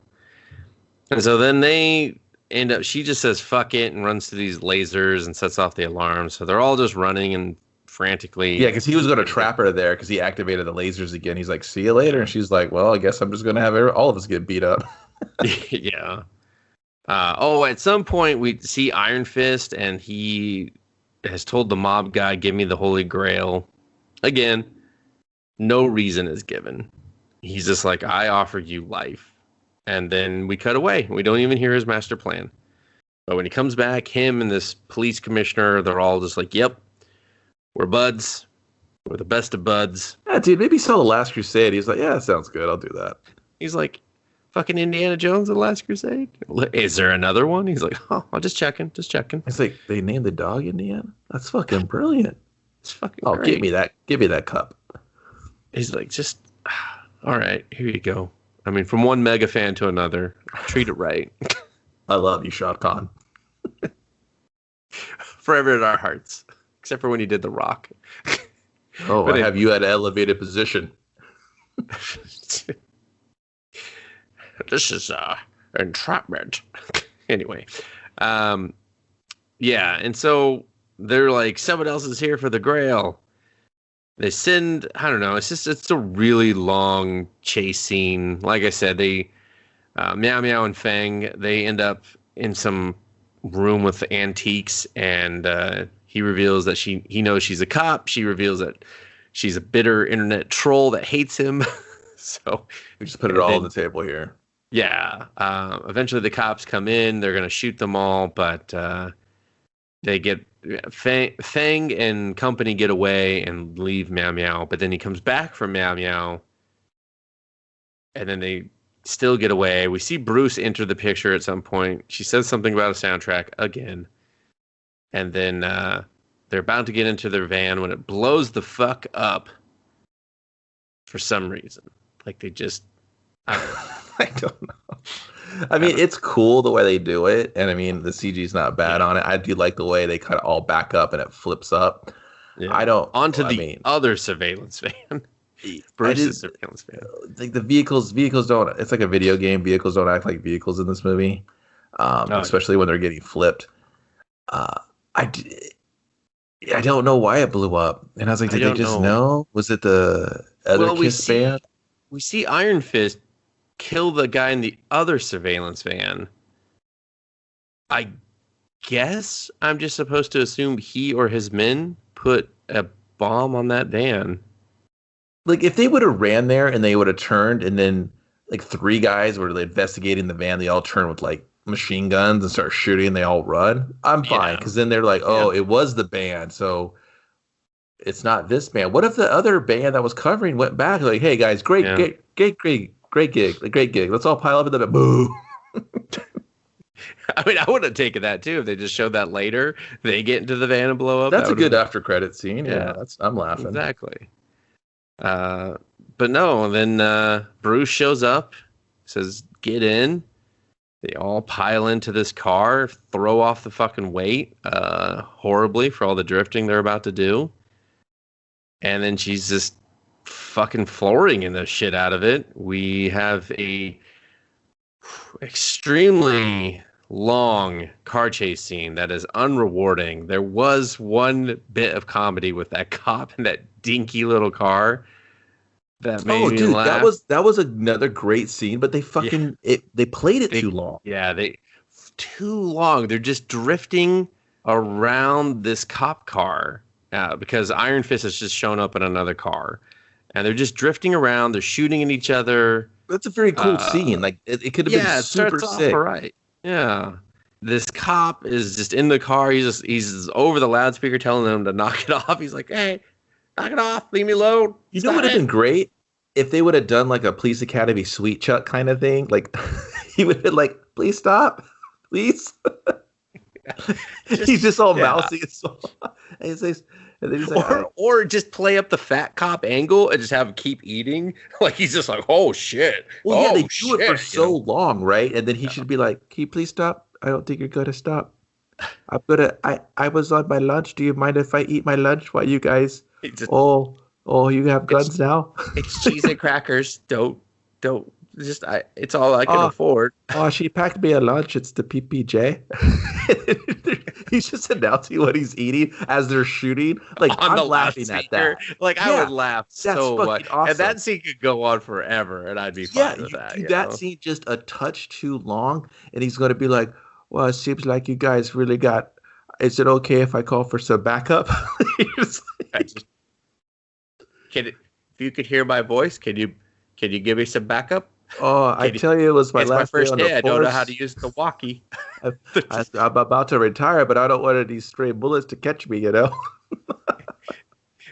And so then they end up, she just says, "Fuck it," and runs to these lasers and sets off the alarm. So they're all just running and frantically. Yeah, because he was going to trap her there because he activated the lasers again. He's like, "See you later," and she's like, "Well, I guess I'm just going to have all of us get beat up." Yeah. At some point we see Iron Fist, and he has told the mob guy, "Give me the Holy Grail." Again, no reason is given. He's just like, "I offer you life," and then we cut away. We don't even hear his master plan. But when he comes back, him and this police commissioner, they're all just like, "Yep, we're buds. We're the best of buds." Yeah, dude, maybe he saw The Last Crusade. He's like, "Yeah, that sounds good. I'll do that." He's like, "Fucking Indiana Jones, The Last Crusade? Is there another one?" He's like, "Oh, I'm just checking. It's like, they named the dog Indiana? That's fucking brilliant. It's fucking great. Give me that cup." He's like, "Just, all right, here you go." I mean, from one mega fan to another, treat it right. I love you, Shah Khan. Forever in our hearts, except for when he did The Rock. Oh, I have you at an elevated position. This is entrapment. Anyway, yeah, and so they're like, someone else is here for the Grail. They send, I don't know, it's a really long chase scene. Like I said, they Meow Meow and Feng, they end up in some room with antiques, and he reveals that he knows she's a cop. She reveals that she's a bitter internet troll that hates him. So we just put it all on the table here. Yeah. Eventually the cops come in. They're going to shoot them all, but they get Feng and company get away and leave Meow Meow. But then he comes back from Meow Meow, and then they still get away. We see Bruce enter the picture at some point. She says something about a soundtrack again. And then they're about to get into their van when it blows the fuck up for some reason. Like they just... I don't know. I mean, it's cool the way they do it, and I mean, the CG's not bad on it. I do like the way they kind of all back up and it flips up. Yeah. I don't... Onto the other surveillance van. Bruce's surveillance van. Like the vehicles don't... It's like a video game. Vehicles don't act like vehicles in this movie, especially when they're getting flipped. I don't know why it blew up. And I was like, did they just know? Was it the other Kiss band? We see Iron Fist kill the guy in the other surveillance van. I guess I'm just supposed to assume he or his men put a bomb on that van. Like, if they would have ran there and they would have turned, and then like three guys were investigating the van, they all turn with like machine guns and start shooting, and they all run, I'm fine, because then they're like, oh, it was the band, so it's not this band. What if the other band that was covering went back like, hey guys, great gig, let's all pile up in the boo. I mean, I would have taken that too if they just showed that later. They get into the van and blow up. That's a good after credit scene. Yeah, I'm laughing. Exactly. But no, then Bruce shows up, says, "Get in." They all pile into this car, throw off the fucking weight horribly for all the drifting they're about to do. And then she's just fucking flooring the shit out of it. We have a extremely long car chase scene that is unrewarding. There was one bit of comedy with that cop in that dinky little car that made me laugh. That was another great scene, but they fucking they played it too long. Yeah, too long. They're just drifting around this cop car because Iron Fist has just shown up in another car, and they're just drifting around. They're shooting at each other. That's a very cool scene. Like it could have been super sick. All right. Yeah. This cop is just in the car. He's over the loudspeaker telling them to knock it off. He's like, "Hey, knock it off. Leave me alone." You know what would have been great? If they would have done like a Police Academy Sweet Chuck kind of thing. Like he would have been like, "Please stop. Please." He's just all mousy and so and he's like, or just play up the fat cop angle and just have him keep eating. Like he's just like, "Oh shit." Well, yeah, they do it for so long, right? And then he should be like, "Can you please stop? I don't think you're gonna stop. I was on my lunch. Do you mind if I eat my lunch while you guys you have guns now?" It's cheese and crackers. Don't just it's all I can afford. Oh, she packed me a lunch. It's the PPJ. He's just announcing what he's eating as they're shooting. Like, On the I'm laughing at that. Like, I would laugh so much. Awesome. And that scene could go on forever, and I'd be fine with that. That scene just a touch too long, and he's going to be like, well, it seems like you guys really got. Is it okay if I call for some backup? If you could hear my voice, can you give me some backup? Oh, tell you, it was my last first day. I don't know how to use the walkie. I'm about to retire, but I don't want any stray bullets to catch me,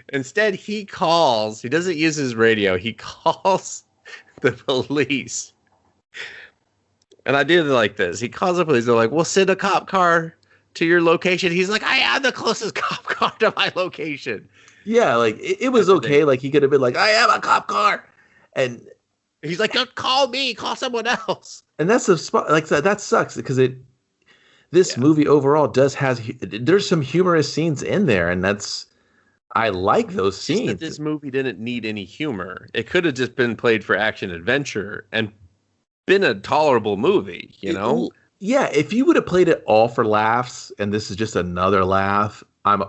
Instead, he calls. He doesn't use his radio. He calls the police. And I do like this. He calls the police. They're like, we'll send a cop car to your location. He's like, I am the closest cop car to my location. Yeah, like, it was okay. Like, he could have been like, I am a cop car. And he's like, don't call me. Call someone else. And that's the spot. Like, that sucks because this movie overall there's some humorous scenes in there. And I like those scenes. Just that this movie didn't need any humor. It could have just been played for action adventure and been a tolerable movie, Yeah, if you would have played it all for laughs and this is just another laugh,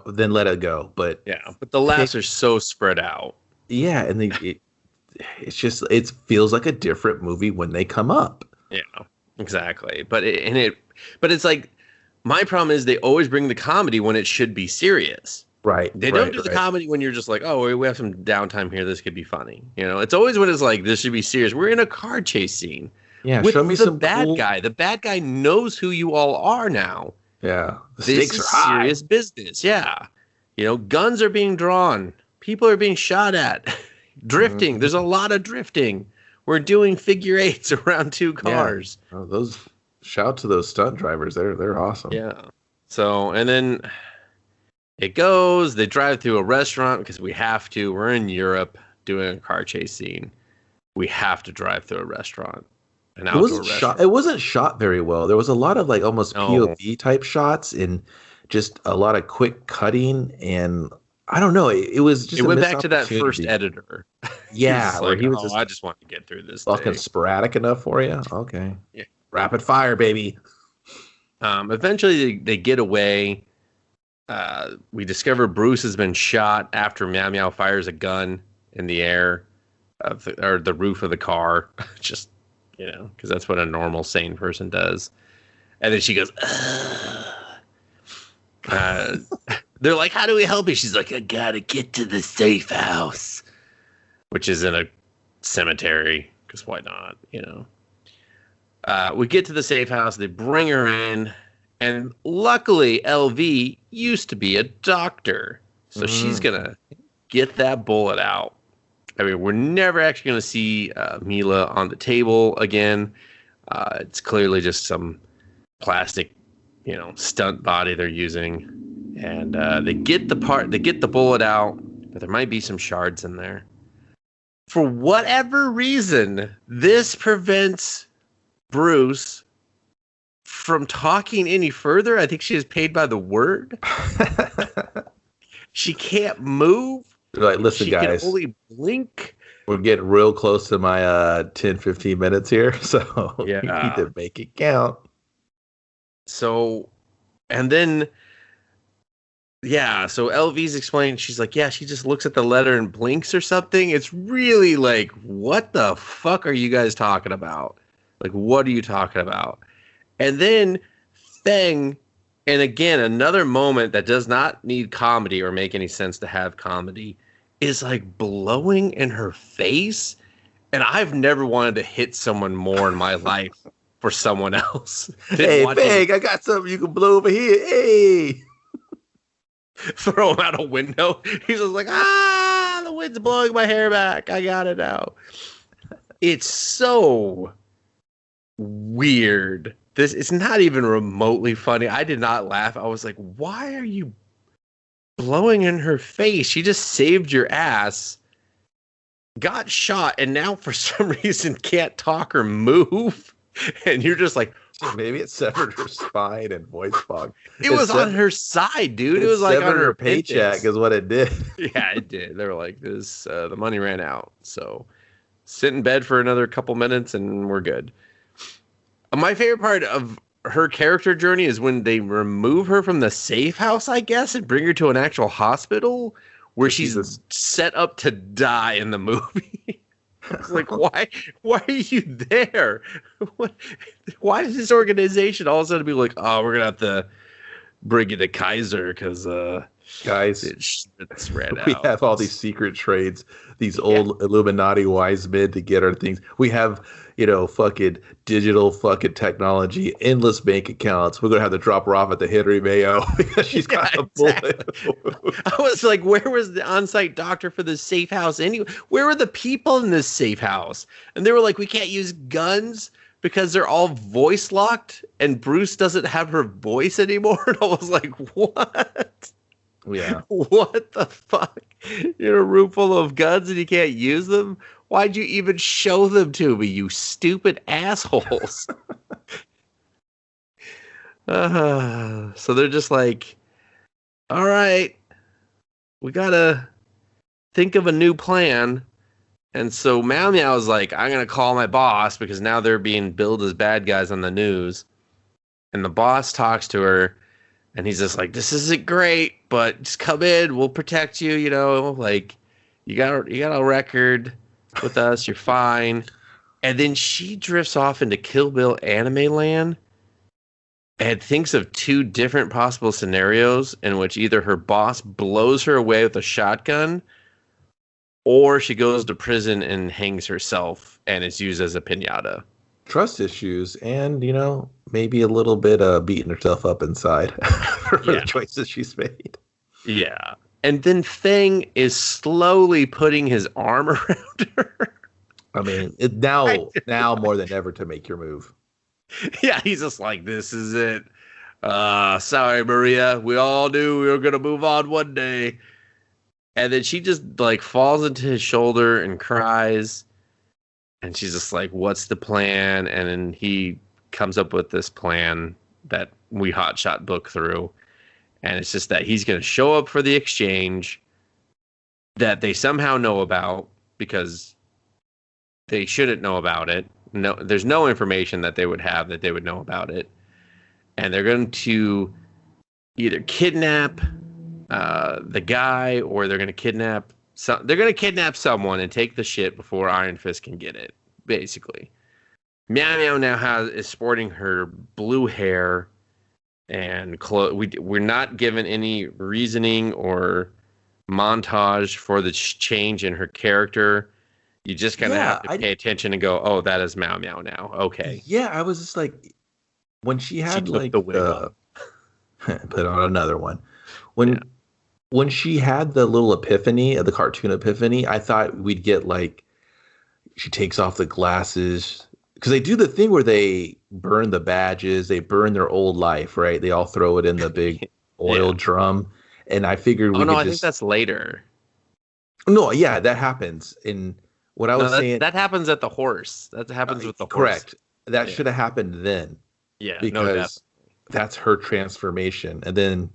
then let it go. But but the laughs are so spread out. Yeah, and it feels like a different movie when they come up. Yeah, exactly. But it's like, my problem is they always bring the comedy when it should be serious. Right. They don't do the comedy when you're just like, oh, we have some downtime here. This could be funny. It's always when it's like, this should be serious. We're in a car chase scene. Yeah, with show me some bad guy. The bad guy knows who you all are now. Yeah. This is serious business. Yeah. Guns are being drawn. People are being shot at. Drifting. Mm-hmm. There's a lot of drifting. We're doing figure eights around two cars. Yeah. Oh, shout to those stunt drivers. They're awesome. Yeah. So, and then it goes, they drive through a restaurant because we have to. We're in Europe doing a car chase scene. We have to drive through a restaurant. It wasn't shot very well. There was a lot of like almost POV type shots and just a lot of quick cutting, and I don't know. It was just. It went back to that first editor. Yeah, where he was just, I just want to get through this. Fucking sporadic enough for you. Okay. Yeah. Rapid fire, baby. Eventually, they get away. We discover Bruce has been shot after Meow Meow fires a gun in the air or the roof of the car. Just. Because that's what a normal, sane person does. And then she goes, they're like, how do we help you? She's like, I gotta get to the safe house. Which is in a cemetery, because why not, we get to the safe house, they bring her in, and luckily LV used to be a doctor. So she's gonna get that bullet out. I mean, we're never actually going to see Mila on the table again. It's clearly just some plastic, stunt body they're using, and they get the bullet out, but there might be some shards in there. For whatever reason, this prevents Bruce from talking any further. I think she is paid by the word. She can't move. Like, listen, guys, can only blink. We're getting real close to my 10, 15 minutes here, so we need to make it count. So, and then, so LV's explaining, she's like, she just looks at the letter and blinks or something. It's really like, what the fuck are you guys talking about? Like, what are you talking about? And then Feng, and again, another moment that does not need comedy or make any sense to have comedy, is like blowing in her face. And I've never wanted to hit someone more in my life for someone else. Hey, Feng, I got something you can blow over here. Hey. Throw him out a window. He's just like, the wind's blowing my hair back. I got it now. It's so weird. It's not even remotely funny. I did not laugh. I was like, why are you blowing in her face? She just saved your ass, got shot, and now for some reason can't talk or move. And you're just like, maybe it severed her spine and voice box. It was on her side, dude. It was like on her paycheck is what it did. Yeah, it did. They were like, the money ran out. So sit in bed for another couple minutes and we're good. My favorite part of her character journey is when they remove her from the safe house, I guess, and bring her to an actual hospital where she's set up to die in the movie. It's like, why are you there? Why does this organization all of a sudden be like, oh, we're gonna have to bring you to Kaiser because guys, it's ran we out. have all these secret trades, these old Illuminati wise men to get our things. We have, fucking digital fucking technology, endless bank accounts. We're gonna have to drop her off at the Henry Mayo because she's got a bullet. I was like, where was the on-site doctor for the safe house anyway? Where were the people in this safe house? And they were like, we can't use guns because they're all voice locked and Bruce doesn't have her voice anymore. And I was like, what? Yeah. What the fuck? You're in a room full of guns and you can't use them? Why'd you even show them to me, you stupid assholes? So they're just like, all right, we gotta think of a new plan. And so Meow Meow is like, I'm going to call my boss because now they're being billed as bad guys on the news. And the boss talks to her and he's just like, this isn't great, but just come in. We'll protect you. Like you got a record with us. You're fine. And then she drifts off into Kill Bill anime land and thinks of two different possible scenarios in which either her boss blows her away with a shotgun or she goes to prison and hangs herself and is used as a piñata. Trust issues and, maybe a little bit of beating herself up inside for the choices she's made. Yeah. And then Feng is slowly putting his arm around her. I mean, now more than ever to make your move. Yeah, he's just like, this is it. Sorry, Maria. We all knew we were going to move on one day. And then she just like falls into his shoulder and cries. And she's just like, what's the plan? And then he comes up with this plan that we hotshot book through. And it's just that he's going to show up for the exchange that they somehow know about because they shouldn't know about it. No, there's no information that they would have that they would know about it. And they're going to either kidnap the guy, or they're going to kidnap someone and take the shit before Iron Fist can get it. Basically, Meow Meow now is sporting her blue hair and clothes. We're not given any reasoning or montage for the change in her character. You just kind of have to pay attention and go, "Oh, that is Meow Meow now." Okay. Yeah, I was just like, when she had like the wig on. put on another one. When she had the little epiphany, the cartoon epiphany, I thought we'd get like, she takes off the glasses. Because they do the thing where they burn the badges, they burn their old life, right? They all throw it in the big oil drum. And I figured I think that's later. No, yeah, that happens. And what I was saying... That happens at the horse. That happens with the horse. Correct. That should have happened then. Yeah, because that's her transformation. And then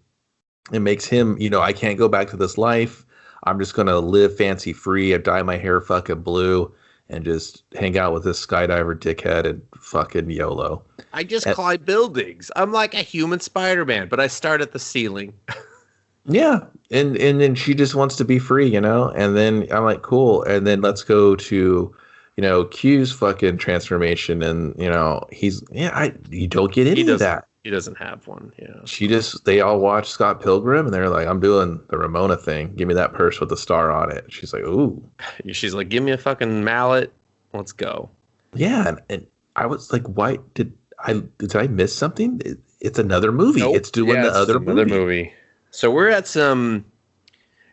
it makes him, I can't go back to this life. I'm just going to live fancy free. I dye my hair fucking blue and just hang out with this skydiver dickhead and fucking YOLO. I just climb buildings. I'm like a human Spider-Man, but I start at the ceiling. Yeah. And then she just wants to be free, And then I'm like, cool. And then let's go to, Q's fucking transformation. And, you don't get any of that. He doesn't have one. Yeah. They all watch Scott Pilgrim and they're like, I'm doing the Ramona thing. Give me that purse with the star on it. She's like, ooh. She's like, give me a fucking mallet. Let's go. Yeah. And I was like, why did I miss something? It's another movie. Nope. It's doing the other movie. So we're at some,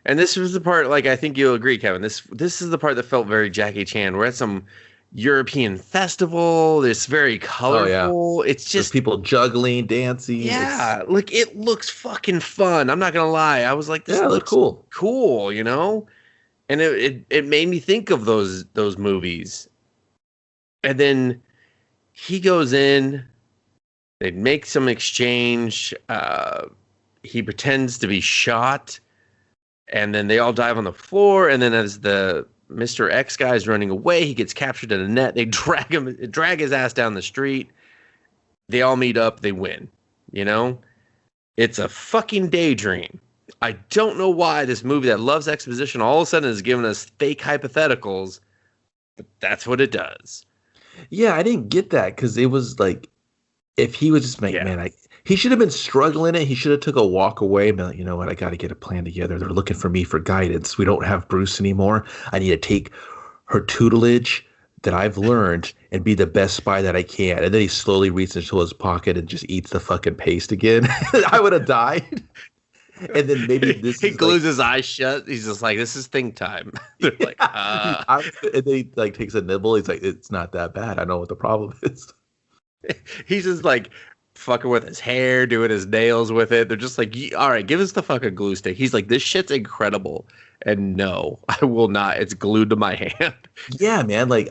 and this was the part, like, I think you'll agree, Kevin. This is the part that felt very Jackie Chan. We're at some European festival. It's very colorful. Oh, yeah. It's just there's people juggling, dancing. Yeah, like it looks fucking fun. I'm not gonna lie. I was like, this looks cool, And it made me think of those movies. And then he goes in. They make some exchange. He pretends to be shot, and then they all dive on the floor. And then as the Mr. X guy is running away, he gets captured in a net. They drag his ass down the street. They all meet up, they win. You know? It's a fucking daydream. I don't know why this movie that loves exposition all of a sudden is giving us fake hypotheticals, but that's what it does. Yeah, I didn't get that because it was like, if he was just he should have been struggling it. He should have took a walk away and been like, you know what, I got to get a plan together. They're looking for me for guidance. We don't have Bruce anymore. I need to take her tutelage that I've learned and be the best spy that I can. And then he slowly reaches into his pocket and just eats the fucking paste again. I would have died. And then maybe he glues his eyes shut. He's just like, this is think time. They're like, and then he like takes a nibble. He's like, it's not that bad. I know what the problem is. He's just like fucking with his hair, doing his nails with it. They're just like, all right, give us the fucking glue stick. He's like, this shit's incredible. And no, I will not. It's glued to my hand. Yeah, man. Like,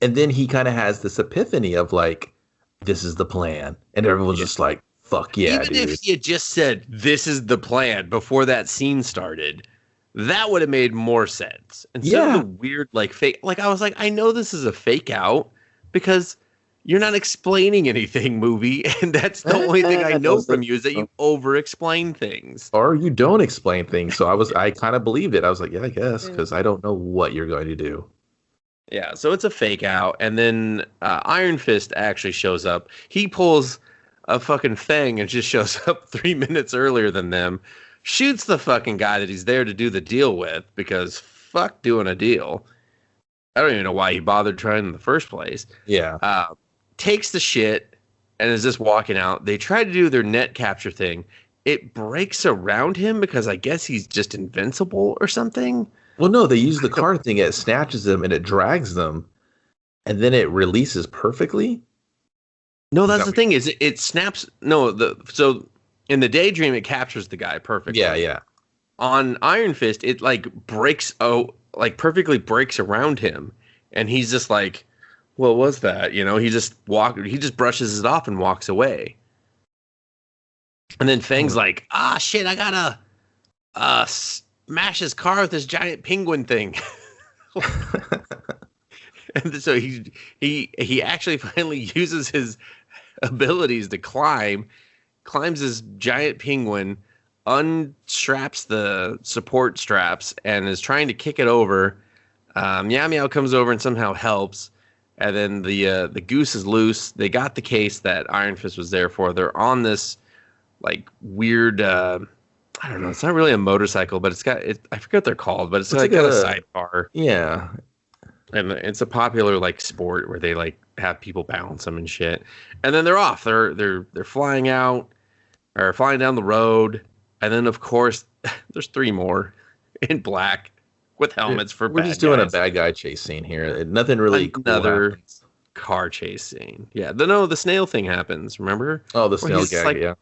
and then he kind of has this epiphany of like, this is the plan. And everyone's just like, fuck yeah, even dude. If he had just said, this is the plan before that scene started, that would have made more sense. Instead of the weird, like, fake, like, I was like, I know this is a fake out because you're not explaining anything, movie, and that's the only thing I know from you is that you over-explain things. Or you don't explain things. So I kind of believed it. I was like, yeah, I guess, because I don't know what you're going to do. Yeah, so it's a fake out, and then Iron Fist actually shows up. He pulls a fucking Feng and just shows up 3 minutes earlier than them, shoots the fucking guy that he's there to do the deal with, because fuck doing a deal. I don't even know why he bothered trying in the first place. Yeah. Takes the shit and is just walking out. They try to do their net capture thing. It breaks around him because I guess he's just invincible or something. Well, no, they use the car thing. It snatches them and it drags them, and then it releases perfectly. No, that's the thing is it snaps. No, so in the daydream it captures the guy perfectly. Yeah. On Iron Fist, it like perfectly breaks around him, and he's just like, what was that? You know, he just brushes it off and walks away. And then Fang's like, shit, I gotta smash his car with this giant penguin thing. And so he actually finally uses his abilities to climbs this giant penguin, unstraps the support straps, and is trying to kick it over. Meow Meow comes over and somehow helps. And then the goose is loose. They got the case that Iron Fist was there for. They're on this like weird, I don't know. It's not really a motorcycle, but I forget what they're called, but it's like got a sidecar. Yeah. And it's a popular like sport where they like have people balance them and shit. And then they're off. They're flying out or flying down the road. And then of course there's 3 more in black with helmets for bad guys. We're just doing a bad guy chase scene here. Nothing really Another car chase scene. Yeah. The snail thing happens, remember? Oh, the snail gag, like, yeah.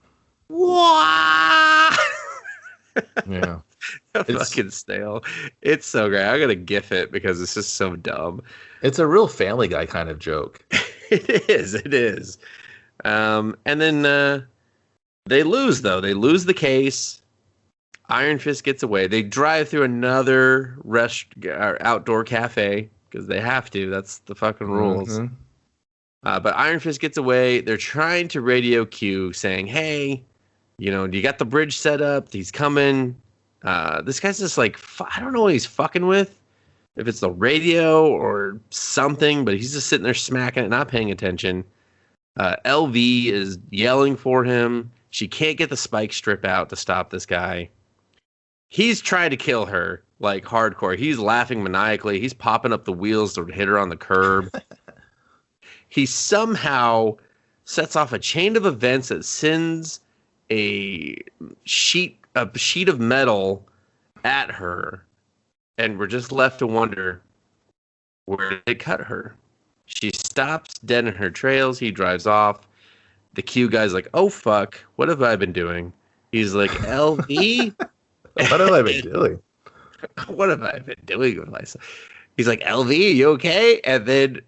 Wah! Yeah. Fucking snail. It's so great. I gotta gif it because it's just so dumb. It's a real Family Guy kind of joke. It is. And then they lose, though. They lose the case. Iron Fist gets away. They drive through another outdoor cafe because they have to. That's the fucking rules. Mm-hmm. But Iron Fist gets away. They're trying to radio Q saying, hey, you know, you got the bridge set up. He's coming. This guy's just like, I don't know what he's fucking with. If it's the radio or something, but he's just sitting there smacking it, not paying attention. LV is yelling for him. She can't get the spike strip out to stop this guy. He's trying to kill her, like, hardcore. He's laughing maniacally. He's popping up the wheels to hit her on the curb. He somehow sets off a chain of events that sends a sheet of metal at her. And we're just left to wonder, where did it cut her? She stops dead in her trails. He drives off. The Q guy's like, oh, fuck. What have I been doing? He's like, LV? What have I been doing? What have I been doing with myself? He's like, LV, you okay? And then...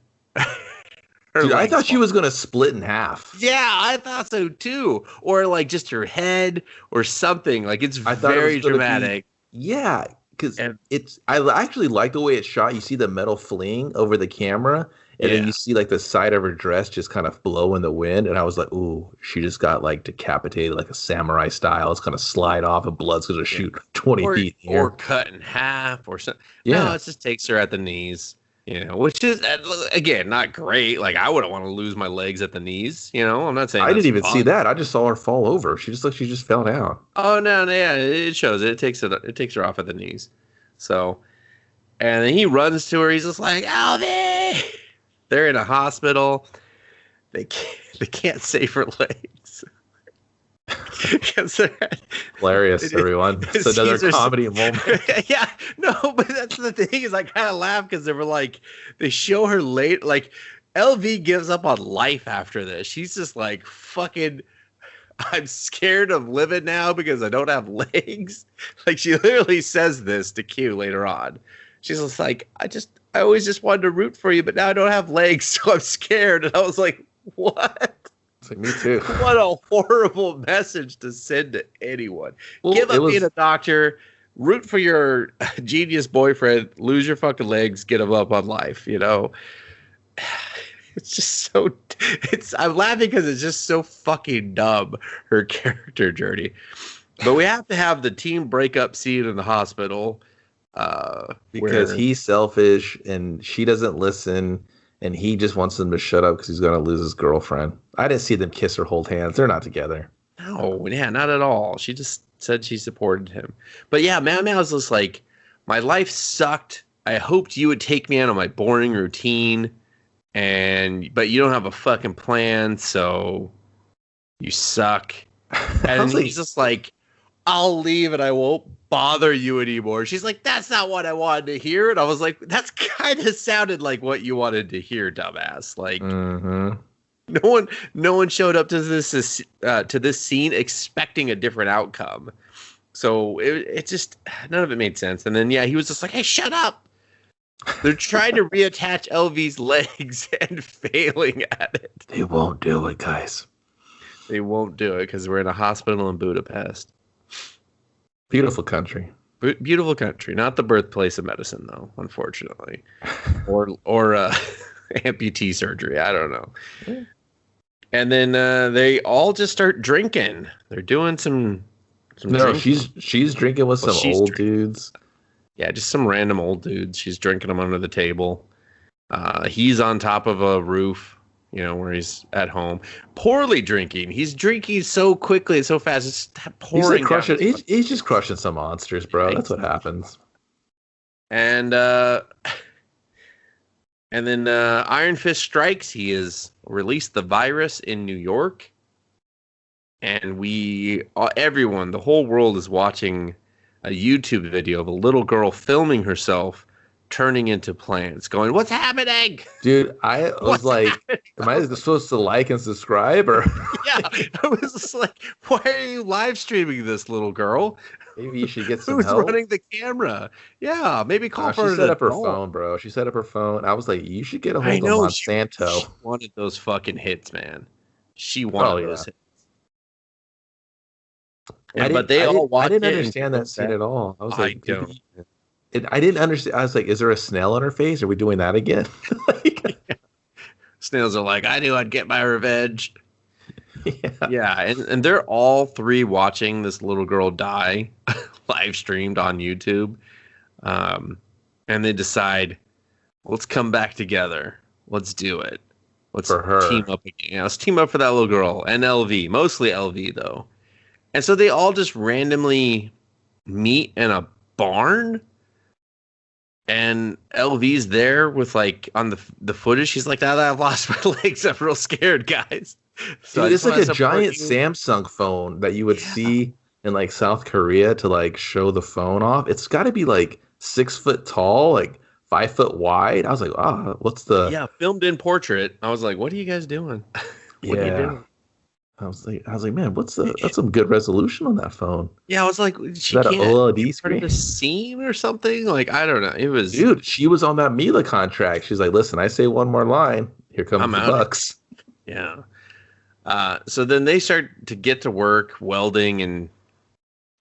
Dude, I thought she was going to split in half. Yeah, I thought so too. Or like just her head or something. Like it's very dramatic. Yeah, because I actually like the way it's shot. You see the metal fleeing over the camera, And then you see like the side of her dress just kind of blow in the wind, and I was like, "Ooh, she just got like decapitated, like a samurai style. It's gonna slide off, and blood's gonna shoot 20 feet in the air. Or cut in half, or something." Yeah, No, it just takes her at the knees. Which is again not great. Like I wouldn't want to lose my legs at the knees. I'm not saying I didn't even see that. I just saw her fall over. She just fell down. Oh no, yeah, it shows it. It takes her off at the knees. So, and then he runs to her. He's just like, "Alvy!" They're in a hospital. They can't save her legs. Hilarious, everyone. It's another comedy moment. Yeah, no, but that's the thing is I kind of laugh because they show her late, like LV gives up on life after this. She's just like, fucking, I'm scared of living now because I don't have legs. Like she literally says this to Q later on. She's just like, I always just wanted to root for you, but now I don't have legs, so I'm scared. And I was like, what? It's like, me too. What a horrible message to send to anyone. Well, give up being a doctor, root for your genius boyfriend, lose your fucking legs, get him up on life, It's just so... I'm laughing because it's just so fucking dumb, her character journey. But we have to have the team breakup scene in the hospital. Because he's selfish and she doesn't listen, and he just wants them to shut up because he's going to lose his girlfriend. I didn't see them kiss or hold hands. They're not together. No, yeah, not at all. She just said she supported him. But yeah, Mao Mao's just like, my life sucked. I hoped you would take me out of my boring routine, but you don't have a fucking plan, so you suck. And he's just like, I'll leave and I won't bother you anymore. She's like, that's not what I wanted to hear. And I was like, that's kind of sounded like what you wanted to hear, dumbass. Like, no one showed up to this scene expecting a different outcome. So it just, none of it made sense. And then, yeah, he was just like, hey, shut up. They're trying to reattach LV's legs and failing at it. They won't do it, guys. They won't do it because we're in a hospital in Budapest. Beautiful country. Beautiful country. Not the birthplace of medicine, though, unfortunately. or amputee surgery. I don't know. Yeah. And then they all just start drinking. They're doing some no, drinking. She's drinking with some old dudes. Yeah, just some random old dudes. She's drinking them under the table. He's on top of a roof, where he's at home. Poorly drinking. He's drinking so quickly and so fast. It's pouring. He's just crushing some monsters, bro. That's what happens. And then Iron Fist strikes. He has released the virus in New York. And everyone, the whole world is watching a YouTube video of a little girl filming herself turning into plants, going, what's happening? Dude, I was like, am I supposed to like and subscribe? Or yeah, I was just like, why are you live streaming this, little girl? Maybe you should get some Who's help. running the camera? Yeah, maybe call for She set up her phone, bro. She set up her phone. I was like, you should get a hold of Monsanto. She wanted those fucking hits, man. She wanted those hits. But they all watched it. I didn't understand that scene at all. I was like, I didn't understand. I was like, is there a snail on her face? Are we doing that again? Snails are like, I knew I'd get my revenge. Yeah, and they're all three watching this little girl die live streamed on YouTube. And they decide, let's come back together. Let's do it. Let's team up again. Let's team up for that little girl and LV. Mostly LV, though. And so they all just randomly meet in a barn. And LV's there with on the footage. She's like, now that I've lost my legs, I'm real scared, guys. So it's like a giant Samsung phone that you would see in South Korea to show the phone off. It's got to be 6 foot tall, 5 foot wide. I was like, what's the... Yeah, filmed in portrait. I was like, what are you guys doing? What are you doing? I was like, man, that's some good resolution on that phone. Yeah, I was like, she can't OLED screen? The scene or something? I don't know. It was... Dude, she was on that Mila contract. She's like, listen, I say one more line. Here comes the bucks. Yeah. So then they start to get to work welding and,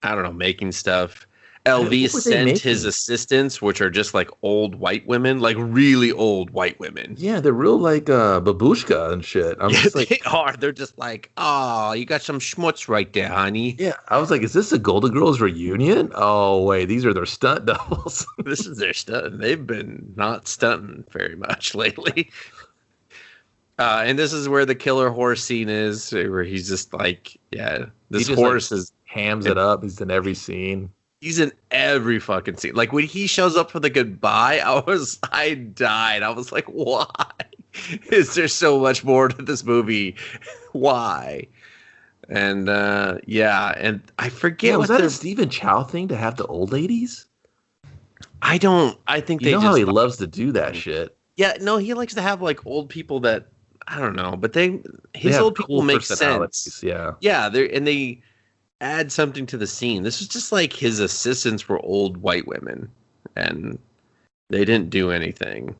I don't know, making stuff. LV What were they sent his making? assistants, which are just like old white women, like really old white women. Yeah, they're real like babushka and shit. I'm Yeah, just they like, are. They're just like, oh, you got some schmutz right there, honey. yeah. I was like, is this a Golden Girls reunion? Oh wait, these are their stunt doubles. This is their stunt. They've been not stunting very much lately. And this is where the killer horse scene is, where he's just like, yeah, this He just, horse like, is. hams it up. He's in every scene. He's in every fucking scene. Like when he shows up for the goodbye, I died. I was like, why is there so much more to this movie? Why? And yeah, and I forget Yeah, what was that their. a Stephen Chow thing to have the old ladies? I don't. I think You they know just. how he loves to do that shit. Yeah, no, he likes to have like old people that I don't know, but They his have old people cool make personalities, sense. yeah. Yeah, they add something to the scene. This was just like his assistants were old white women, and they didn't do anything.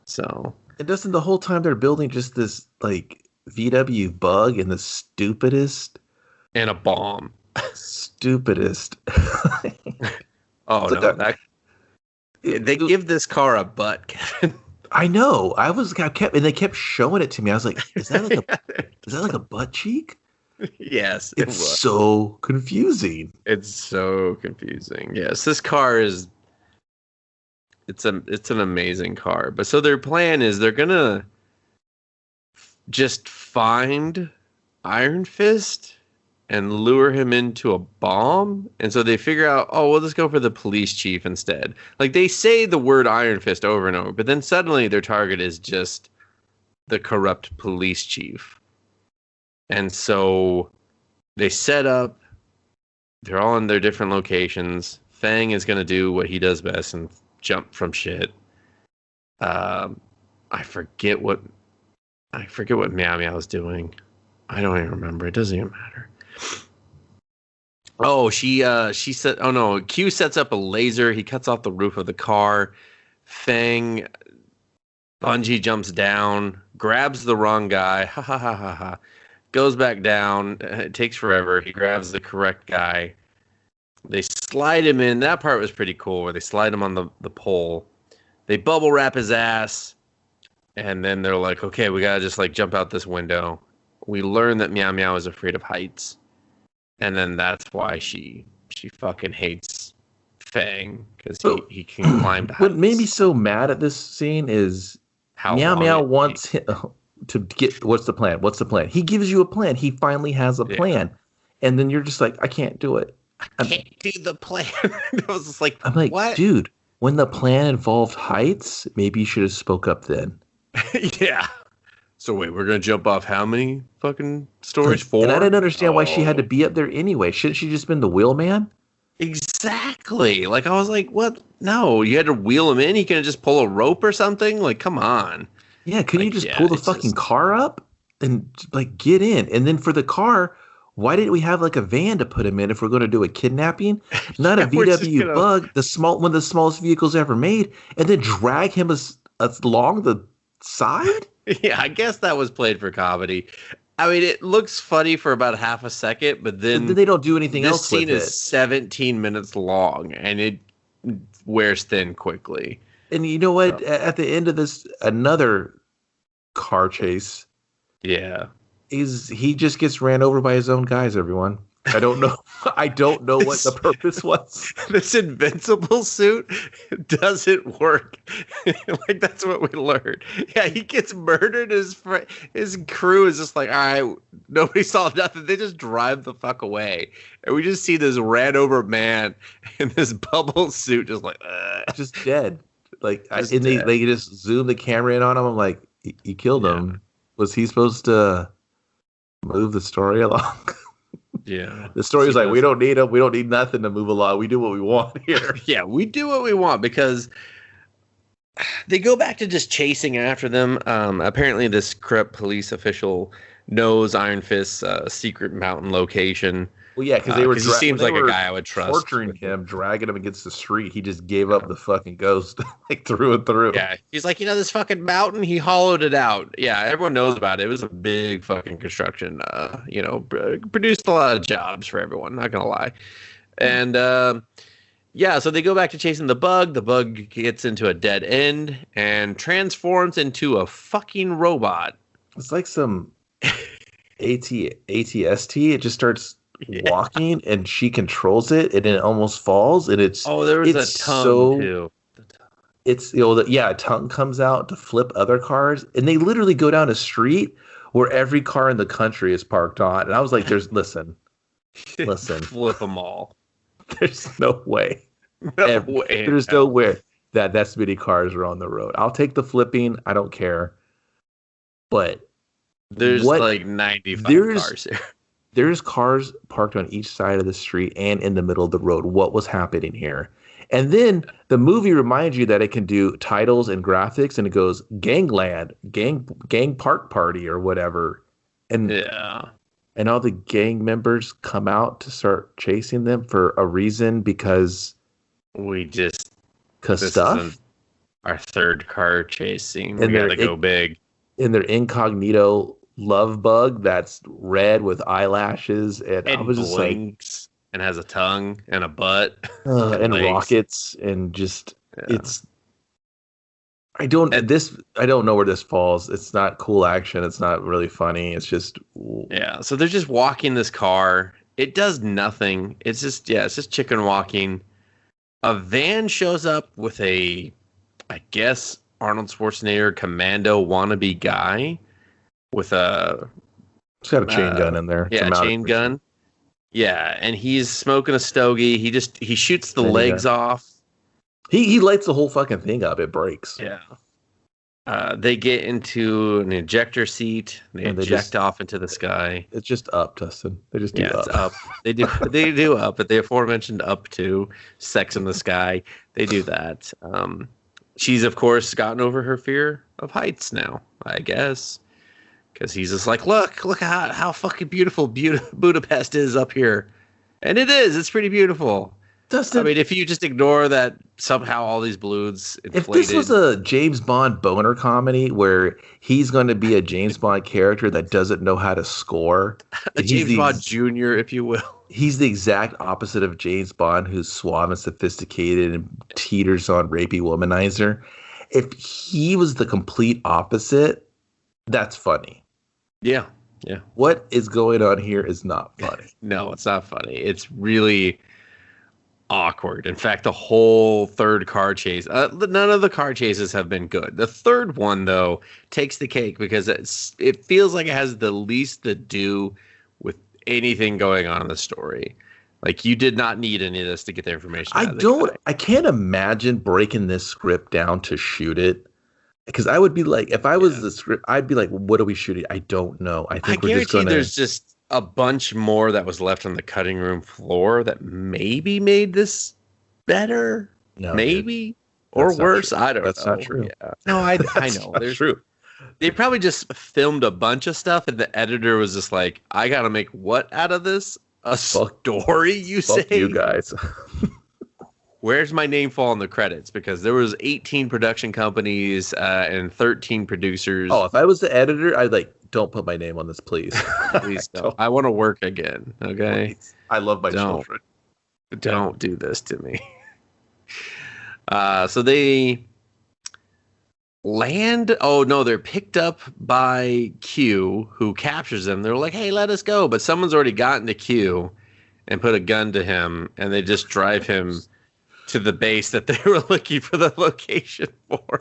So And doesn't the whole time they're building just this like VW bug and the stupidest, and a bomb. stupidest. Oh It's like no, they give this car a butt, Kevin. I know. And they kept showing it to me. I was like, is that like a butt cheek? Yes, It's so confusing. It's so confusing. Yes, this car is. It's an amazing car. But so their plan is they're gonna just find Iron Fist and lure him into a bomb. And so they figure out, oh, we'll just go for the police chief instead. Like they say the word Iron Fist over and over, but then suddenly their target is just the corrupt police chief. And so they set up, they're all in their different locations. Feng is going to do what he does best and jump from shit. I forget what Meow Meow is doing. I don't even remember. It doesn't even matter. Oh, she said, oh no, Q sets up a laser. He cuts off the roof of the car. Feng bungee jumps down, grabs the wrong guy. Ha ha ha ha ha. Goes back down. It takes forever. He grabs the correct guy. They slide him in. That part was pretty cool where they slide him on the pole. They bubble wrap his ass. And then they're like, okay, we got to just like jump out this window. We learn that Meow Meow is afraid of heights. And then that's why she fucking hates Fang because he can climb to heights. What made me so mad at this scene is How Meow long Meow it wants him to get, what's the plan? What's the plan? He gives you a plan. He finally has a plan. And then you're just like, I can't do it. I can't do the plan. I was just like, I'm like, what? Dude, when the plan involved heights, maybe you should have spoke up then. Yeah. So wait, we're gonna jump off how many fucking stories? 4? And I didn't understand why she had to be up there anyway. Shouldn't she just been the wheelman? Exactly. Like I was like, what? No, you had to wheel him in. He could have just pull a rope or something. Like, come on. Yeah, couldn't you just pull the fucking car up and like get in? And then for the car, why didn't we have like a van to put him in if we're going to do a kidnapping? Not a VW Bug, one of the smallest vehicles ever made, and then drag him along the side? Yeah, I guess that was played for comedy. I mean, it looks funny for about half a second, but then they don't do anything else with it. This scene is 17 minutes long, and it wears thin quickly. And you know what? So, at the end of this, another car chase. Yeah. He just gets ran over by his own guys, everyone. I don't know. I don't know what the purpose was. This invincible suit doesn't work. Like that's what we learned. Yeah, he gets murdered. His crew is just like, all right, nobody saw nothing. They just drive the fuck away, and we just see this ran over man in this bubble suit, just like, just dead. Like, they just zoom the camera in on him. I'm like, he killed him. Was he supposed to move the story along? Yeah. The story is like, we don't need him. We don't need nothing to move along. We do what we want here. Yeah, we do what we want because they go back to just chasing after them. Apparently, this corrupt police official knows Iron Fist's secret mountain location. Well, yeah, because they were. He seems like a guy I would trust. Torturing him, dragging him against the street. He just gave up the fucking ghost, like through and through. Yeah, he's like, this fucking mountain. He hollowed it out. Yeah, everyone knows about it. It was a big fucking construction. Produced a lot of jobs for everyone. Not gonna lie, and yeah, so they go back to chasing the bug. The bug gets into a dead end and transforms into a fucking robot. It's like some ATST. It just starts walking, and she controls it, and it almost falls. And there was a tongue too. It's a tongue comes out to flip other cars, and they literally go down a street where every car in the country is parked on. And I was like, listen, flip them all. There's no way. There's no way that many cars are on the road. I'll take the flipping. I don't care. But there's like 95 cars here. There's cars parked on each side of the street and in the middle of the road. What was happening here? And then the movie reminds you that it can do titles and graphics, and it goes Gangland, gang park party or whatever. And and all the gang members come out to start chasing them for a reason because stuff. Our third car chasing. We gotta go big. In their incognito love bug that's red with eyelashes, and I was just blinks and has a tongue and a butt and rockets, and just I don't know where this falls. It's not cool action. It's not really funny. It's just So they're just walking this car. It does nothing. It's just chicken walking. A van shows up with I guess Arnold Schwarzenegger commando wannabe guy with it's got a chain gun in there. Yeah, a chain gun. Yeah, and he's smoking a stogie. He shoots the legs off. He lights the whole fucking thing up. It breaks. Yeah. They get into an ejector seat. They eject off into the sky. It's just up, Dustin. They just do up. It's up. They do up, but the aforementioned up to Sex in the Sky. They do that. She's of course gotten over her fear of heights now, I guess. Because he's just like, look how fucking beautiful Budapest is up here. And it is. It's pretty beautiful. Dustin, I mean, if you just ignore that somehow all these balloons inflated. If this was a James Bond boner comedy where he's going to be a James Bond character that doesn't know how to score. A James Bond Jr., if you will. He's the exact opposite of James Bond, who's suave and sophisticated and teeters on rapey womanizer. If he was the complete opposite, that's funny. Yeah. What is going on here is not funny. No, it's not funny. It's really awkward. In fact, the whole third car chase, none of the car chases have been good. The third one, though, takes the cake because it feels like it has the least to do with anything going on in the story. Like, you did not need any of this to get the information. I can't imagine breaking this script down to shoot it. Because I would be like, if I was the script, I'd be like, what are we shooting? I don't know. I think we're just going to... there's just a bunch more that was left on the cutting room floor that maybe made this better. No, maybe. Or worse. I don't know. That's not true. Yeah. No, I know. That's true. They probably just filmed a bunch of stuff and the editor was just like, I got to make what out of this? A story, you say? Fuck you guys. Where's my name fall in the credits? Because there was 18 production companies and 13 producers. Oh, if I was the editor, I'd like, don't put my name on this, please. Please don't. I want to work again. Okay. Please. I love my children. Don't do this to me. So they land. Oh no, they're picked up by Q, who captures them. They're like, "Hey, let us go!" But someone's already gotten to Q and put a gun to him, and they just drive him to the base that they were looking for the location for.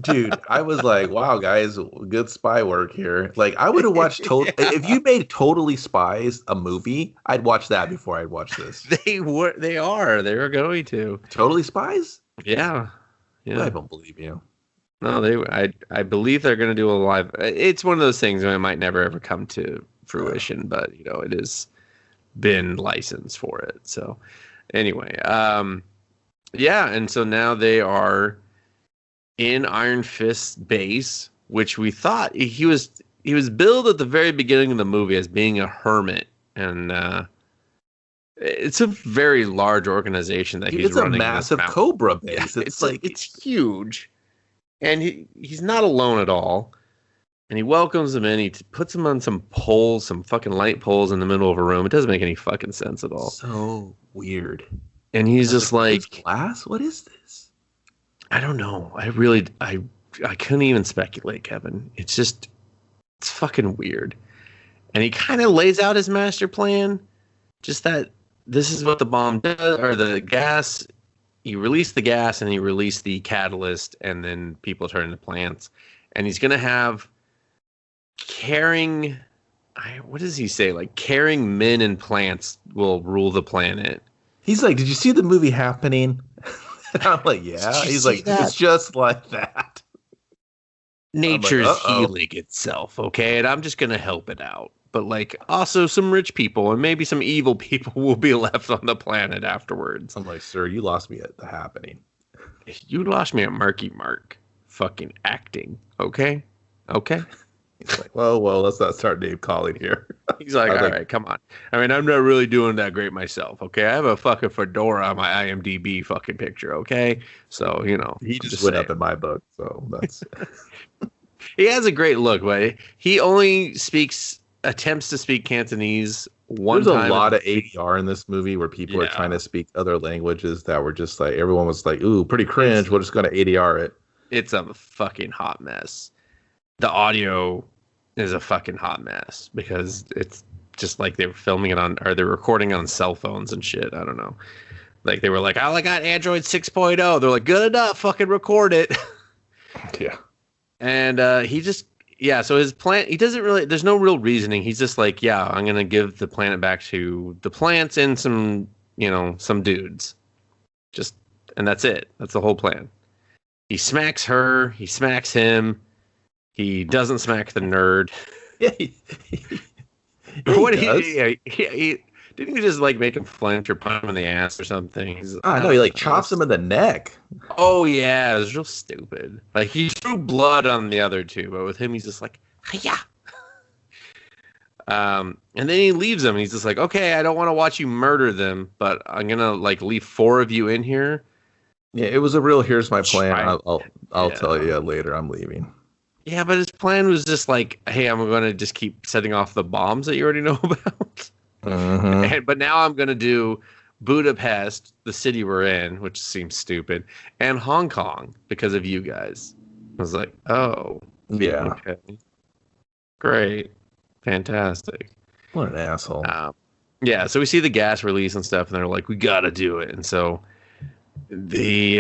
Dude, I was like, wow, guys, good spy work here. Like, I would have watched if you made Totally Spies a movie, I'd watch that before I'd watch this. They were going to. Totally Spies? Yeah. I don't believe you. No, I believe they're going to do a live. It's one of those things that might never ever come to fruition, but it has been licensed for it. So anyway, and so now they are in Iron Fist's base, which we thought he was billed at the very beginning of the movie as being a hermit, and it's a very large organization that he's running. It's a massive Cobra base. Yeah, it's huge, and he's not alone at all. And he welcomes him in. He puts him on some poles, some fucking light poles in the middle of a room. It doesn't make any fucking sense at all. So weird. And he's just like, glass. What is this? I don't know. I couldn't even speculate, Kevin. It's fucking weird. And he kind of lays out his master plan, just that this is what the bomb does, or the gas. You release the gas and you release the catalyst, and then people turn into plants. And he's going to have what does he say? Like, caring men and plants will rule the planet. He's like, did you see the movie Happening? And I'm like, yeah. He's like, it's just like that. Nature's healing itself, okay? And I'm just going to help it out. But, like, also some rich people and maybe some evil people will be left on the planet afterwards. I'm like, sir, you lost me at The Happening. You lost me at Marky Mark. Fucking acting, okay? Okay? He's like, well, let's not start name calling here. He's like, all right, come on. I mean, I'm not really doing that great myself, okay? I have a fucking fedora on my IMDB fucking picture, okay? So, you know. He just went up in my book, so that's... He has a great look, but he only attempts to speak Cantonese one time. There's a lot of ADR in this movie where people are trying to speak other languages that were just like, everyone was like, ooh, pretty cringe. We're just going to ADR it. It's a fucking hot mess. The audio is a fucking hot mess because it's just like they were filming it on, or they're recording on cell phones and shit. I don't know. Like they were like, oh, I got Android 6.0. They're like, good enough. Fucking record it. Yeah. And so his plan, he doesn't really, there's no real reasoning. He's just like, yeah, I'm going to give the planet back to the plants and some dudes. And that's it. That's the whole plan. He smacks her. He smacks him. He doesn't smack the nerd. Yeah, he didn't he just like make him flinch or punch him in the ass or something? No, he like chops him in the neck. Oh yeah, it was real stupid. Like he threw blood on the other two, but with him he's just like, hiya. And then he leaves him. And he's just like, okay, I don't want to watch you murder them, but I'm gonna like leave 4 of you in here. Yeah, it was a real. Here's my plan. I'll tell you later. I'm leaving. Yeah, but his plan was just like, hey, I'm going to just keep setting off the bombs that you already know about. But now I'm going to do Budapest, the city we're in, which seems stupid, and Hong Kong because of you guys. I was like, oh. Yeah. Okay. Great. Fantastic. What an asshole. Yeah, so we see the gas release and stuff, and they're like, we got to do it. And so they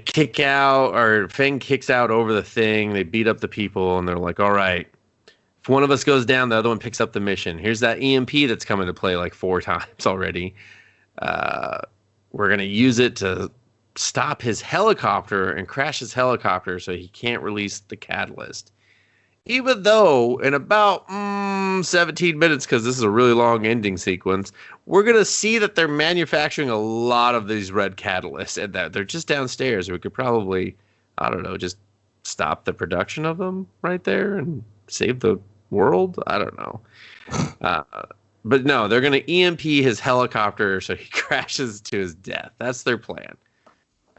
kick out, or Feng kicks out over the thing. They beat up the people, and they're like, all right, if one of us goes down, the other one picks up the mission. Here's that EMP that's come into play like 4 times already. We're going to use it to stop his helicopter and crash his helicopter so he can't release the catalyst. Even though in about 17 minutes, because this is a really long ending sequence, we're going to see that they're manufacturing a lot of these red catalysts and that they're just downstairs. We could probably, I don't know, just stop the production of them right there and save the world. I don't know. But no, they're going to EMP his helicopter so he crashes to his death. That's their plan.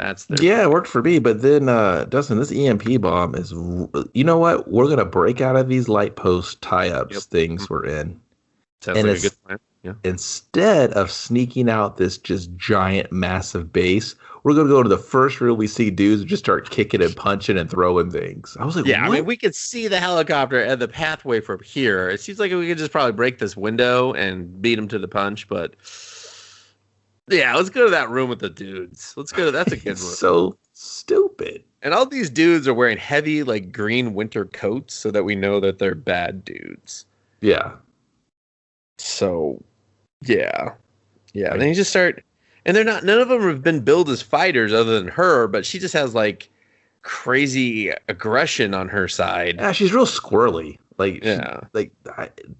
It worked for me, but then Dustin, this EMP bomb is, you know what? We're gonna break out of these light post tie-ups things we're in. Sounds like a good plan. Yeah. Instead of sneaking out this just giant, massive base, we're gonna go to the first room we see dudes and just start kicking and punching and throwing things. I was like, yeah, what? I mean, we could see the helicopter and the pathway from here. It seems like we could just probably break this window and beat him to the punch, but. Yeah, let's go to that room with the dudes. That's a good room. So stupid. And all these dudes are wearing heavy, like, green winter coats so that we know that they're bad dudes. Yeah. So, yeah. Yeah, and then you just start... And none of them have been billed as fighters other than her, but she just has, like, crazy aggression on her side. Yeah, she's real squirrely. Like, yeah.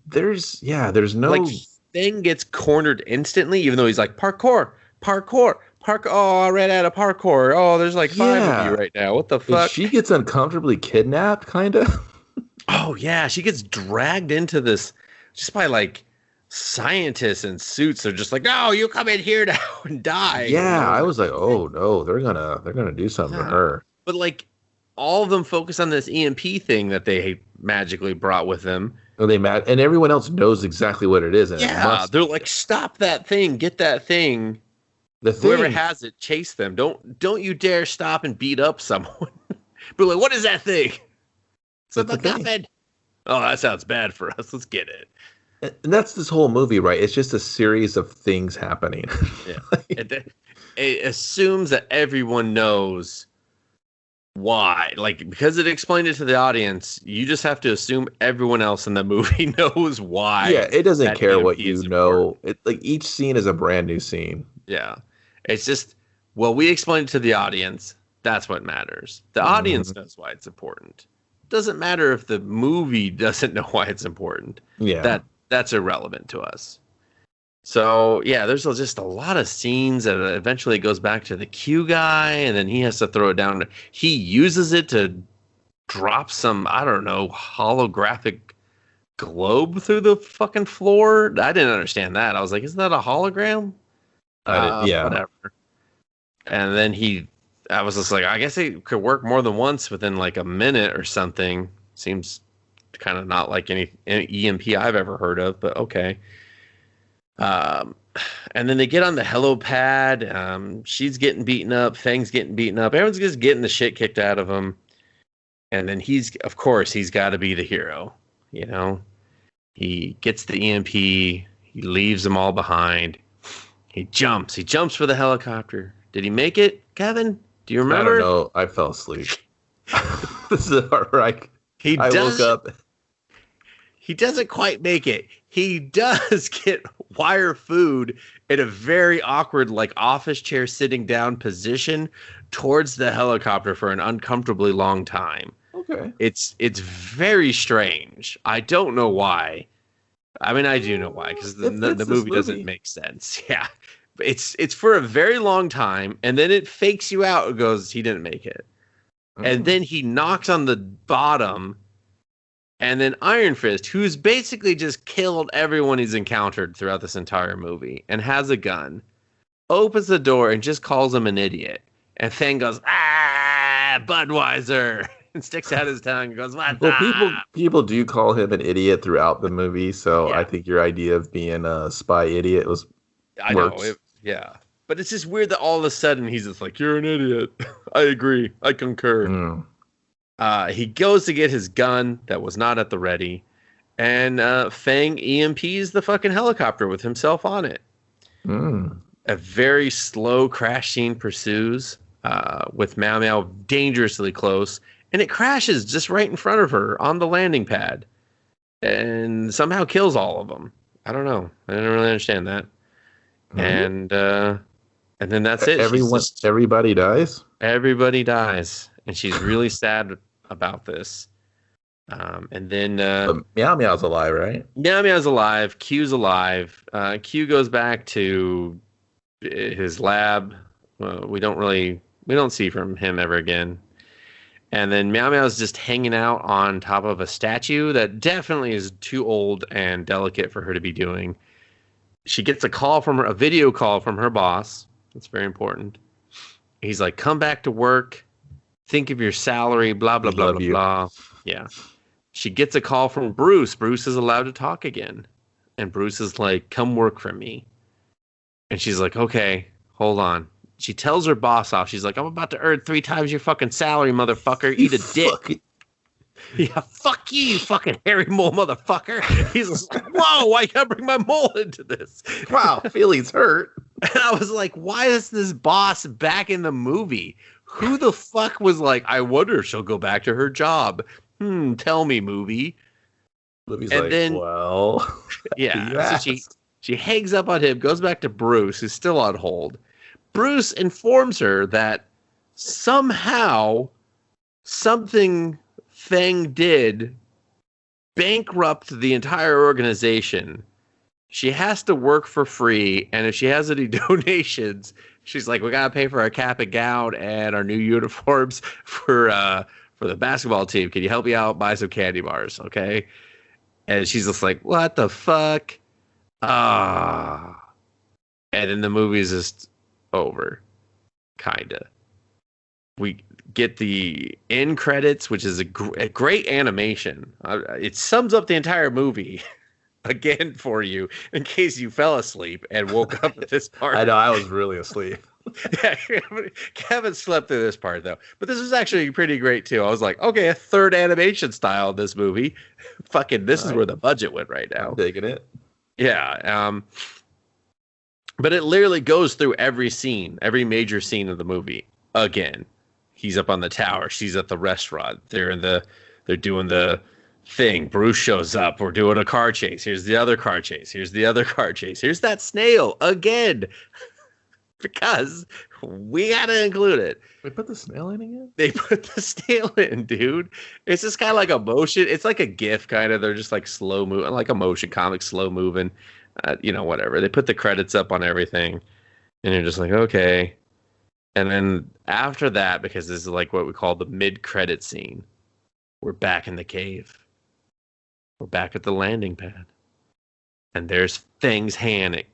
There's no... Like, Thing gets cornered instantly, even though he's like, parkour. Oh, I ran out of parkour. Oh, there's like 5 of you right now. What the fuck? She gets uncomfortably kidnapped, kind of. Oh, yeah. She gets dragged into this just by like scientists in suits. They're just like, no, you come in here now and die. Yeah, I was like, oh no, they're gonna do something to her. But like all of them focus on this EMP thing that they magically brought with them. And everyone else knows exactly what it is. And they're like, stop that thing, get that thing. The Whoever thing, has it, chase them. Don't you dare stop and beat up someone. But like, what is that thing? It's a that's the thing. MacGuffin. Oh, that sounds bad for us. Let's get it. And that's this whole movie, right? It's just a series of things happening. Yeah. It assumes that everyone knows why. Like, because it explained it to the audience, you just have to assume everyone else in the movie knows why. Yeah, it doesn't care what EMP you is know. important. Like each scene is a brand new scene. Yeah. It's just, well, we explained it to the audience. That's what matters. The audience knows why it's important. Doesn't matter if the movie doesn't know why it's important. Yeah. That's irrelevant to us. So yeah, there's just a lot of scenes that eventually goes back to the Q guy, and then he has to throw it down. He uses it to drop some, I don't know, holographic globe through the fucking floor. I didn't understand that. I was like, isn't that a hologram? Yeah. Whatever. And then I was just like, I guess it could work more than once within like a minute or something. Seems kind of not like any EMP I've ever heard of, but okay. And then they get on the hello pad. She's getting beaten up. Feng's getting beaten up. Everyone's just getting the shit kicked out of him. And then he's got to be the hero. You know, he gets the EMP. He leaves them all behind. He jumps for the helicopter. Did he make it, Kevin? Do you remember? I don't know. I fell asleep. This is the part where I woke up. He doesn't quite make it. He does get wire food in a very awkward, like office chair sitting down position towards the helicopter for an uncomfortably long time. Okay. It's very strange. I don't know why. I mean, I do know why, because the movie doesn't make sense. Yeah. But it's for a very long time, and then it fakes you out. It goes, he didn't make it. And then he knocks on the bottom. And then Iron Fist, who's basically just killed everyone he's encountered throughout this entire movie and has a gun, opens the door and just calls him an idiot. And Feng goes, Budweiser, and sticks out his tongue and goes, what? Well, people do call him an idiot throughout the movie, so yeah. I think your idea of being a spy idiot works. Know, yeah. But it's just weird that all of a sudden he's just like, you're an idiot. I agree. I concur. He goes to get his gun that was not at the ready, and Feng EMPs the fucking helicopter with himself on it. A very slow crash scene pursues with Meow Meow dangerously close, and it crashes just right in front of her on the landing pad and somehow kills all of them. I don't know. I didn't really understand that. And then that's it. Everybody dies? Everybody dies. And she's really sad about this. And then Meow Meow's alive, right? Meow Meow's alive. Q's alive. Q goes back to his lab. We don't see from him ever again. And then Meow Meow's just hanging out on top of a statue that definitely is too old and delicate for her to be doing. She gets a video call from her boss. That's very important. He's like, come back to work. Think of your salary, blah, blah, blah, blah, blah. Yeah. She gets a call from Bruce. Bruce is allowed to talk again. And Bruce is like, come work for me. And she's like, okay, hold on. She tells her boss off. She's like, I'm about to earn 3 times your fucking salary, motherfucker. Eat a dick. Yeah, fuck you fucking hairy mole motherfucker. He's like, whoa, why can't I bring my mole into this? Wow, feelings hurt. And I was like, why is this boss back in the movie? Who the fuck was like, I wonder if she'll go back to her job. Tell me, movie. Movie's and like, then, well, yeah. So she hangs up on him, goes back to Bruce, who's still on hold. Bruce informs her that somehow something Feng did bankrupt the entire organization. She has to work for free, and if she has any donations, she's like, we gotta pay for our cap and gown and our new uniforms for the basketball team. Can you help me out? Buy some candy bars, okay? And she's just like, what the fuck? And then the movie's just over, kinda. We get the end credits, which is a great animation. It sums up the entire movie. again for you in case you fell asleep and woke up at this part. I know, I was really asleep. Yeah, Kevin slept through this part though, but this is actually pretty great too. I was like, okay, a third animation style in this movie. Fucking, this is where the budget went right now. I'm digging it. Yeah, but it literally goes through every scene, every major scene of the movie. Again, he's up on the tower. She's at the restaurant. They're doing the thing. Bruce shows up. We're doing a car chase. Here's the other car chase. Here's the other car chase. Here's that snail again. Because we gotta include it. They put the snail in again? They put the snail in, dude. It's just kind of like a motion. It's like a GIF, kind of. They're just like slow moving, like a motion comic, slow moving. Whatever. They put the credits up on everything, and you're just like, okay. And then after that, because this is like what we call the mid-credit scene, we're back in the cave. We're back at the landing pad, and there's Feng's hand. It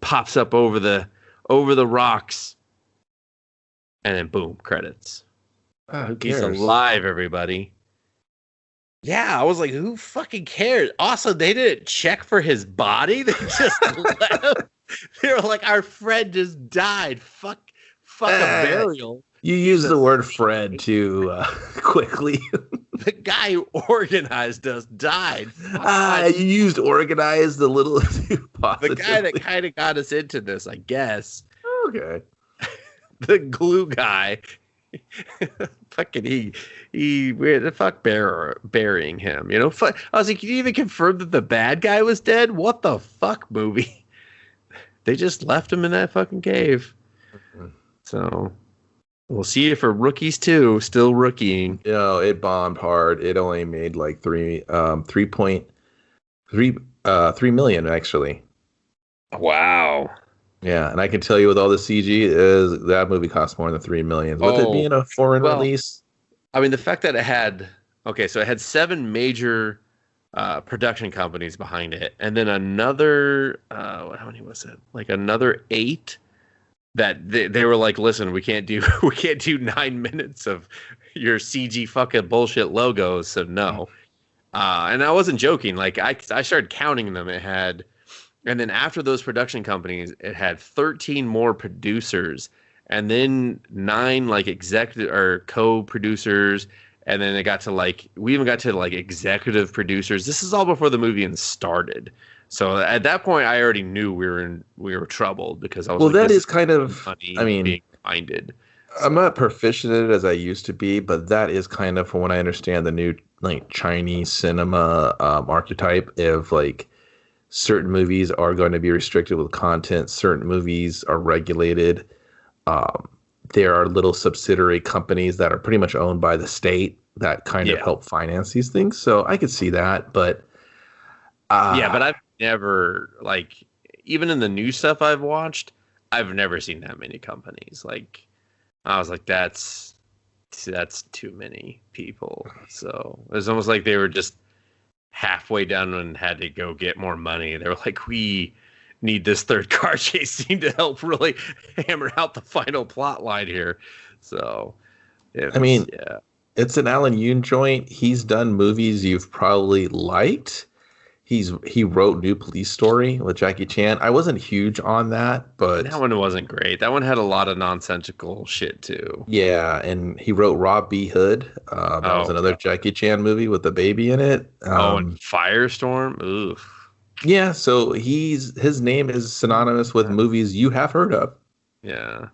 pops up over the rocks, and then boom, credits. Who cares? He's alive, everybody. Yeah, I was like, who fucking cares? Also, they didn't check for his body. They just let him. They were like, our friend just died. Fuck a burial. You used the word friend too quickly. The guy who organized us died. You used organized a little too positively. The guy that kind of got us into this, I guess. Okay. The glue guy. Fucking he where the fuck burying him, I was like, can you even confirm that the bad guy was dead? What the fuck, movie? They just left him in that fucking cave. Mm-hmm. So we'll see it for Rookies 2, still rookieing. It bombed hard. It only made like 3.3 million actually. Wow. Yeah, and I can tell you with all the CG, that movie cost more than 3 million. With it being a foreign release. I mean, the fact that it had 7 major production companies behind it, and then another how many was it? Like another 8 that they were like, listen, we can't do 9 minutes of your CG fucking bullshit logos, so no. And I wasn't joking. Like I started counting them. It had. And then after those production companies, it had 13 more producers, and then 9 like executive or co-producers, and then we even got to like executive producers. This is all before the movie even started. So at that point, I already knew we were troubled because I was that is kind of funny. I mean, being minded. I'm not proficient at it as I used to be, but that is kind of, from what I understand, the new like Chinese cinema archetype of like. Certain movies are going to be restricted with content. Certain movies are regulated. There are little subsidiary companies that are pretty much owned by the state that kind of help finance these things. So I could see that, but but I've never even in the new stuff I've watched, I've never seen that many companies. Like I was like, that's too many people. So it was almost like they were just halfway done and had to go get more money. They were like, we need this third car chase scene to help really hammer out the final plot line here. So it's an Alan Yoon joint. He's done movies you've probably liked. He wrote New Police Story with Jackie Chan. I wasn't huge on that, but that one wasn't great. That one had a lot of nonsensical shit too. Yeah, and he wrote Rob B. Hood. That was another Jackie Chan movie with a baby in it. And Firestorm. Oof. Yeah, so his name is synonymous with movies you have heard of. Yeah.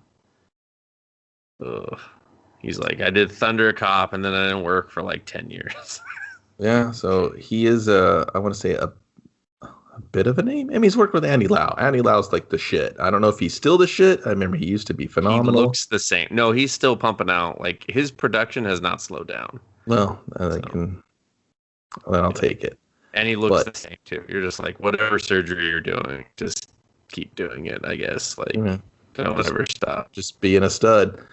Ugh. He's like, I did Thunder Cop, and then I didn't work for like 10 years. Yeah, so he is I want to say a bit of a name. I mean, he's worked with Andy Lau. Andy Lau's like the shit. I don't know if he's still the shit. I remember he used to be phenomenal. He looks the same. No, he's still pumping out. Like his production has not slowed down. Well, I'll take it. And he looks the same too. You're just like, whatever surgery you're doing, just keep doing it. I guess don't ever stop. Just being a stud.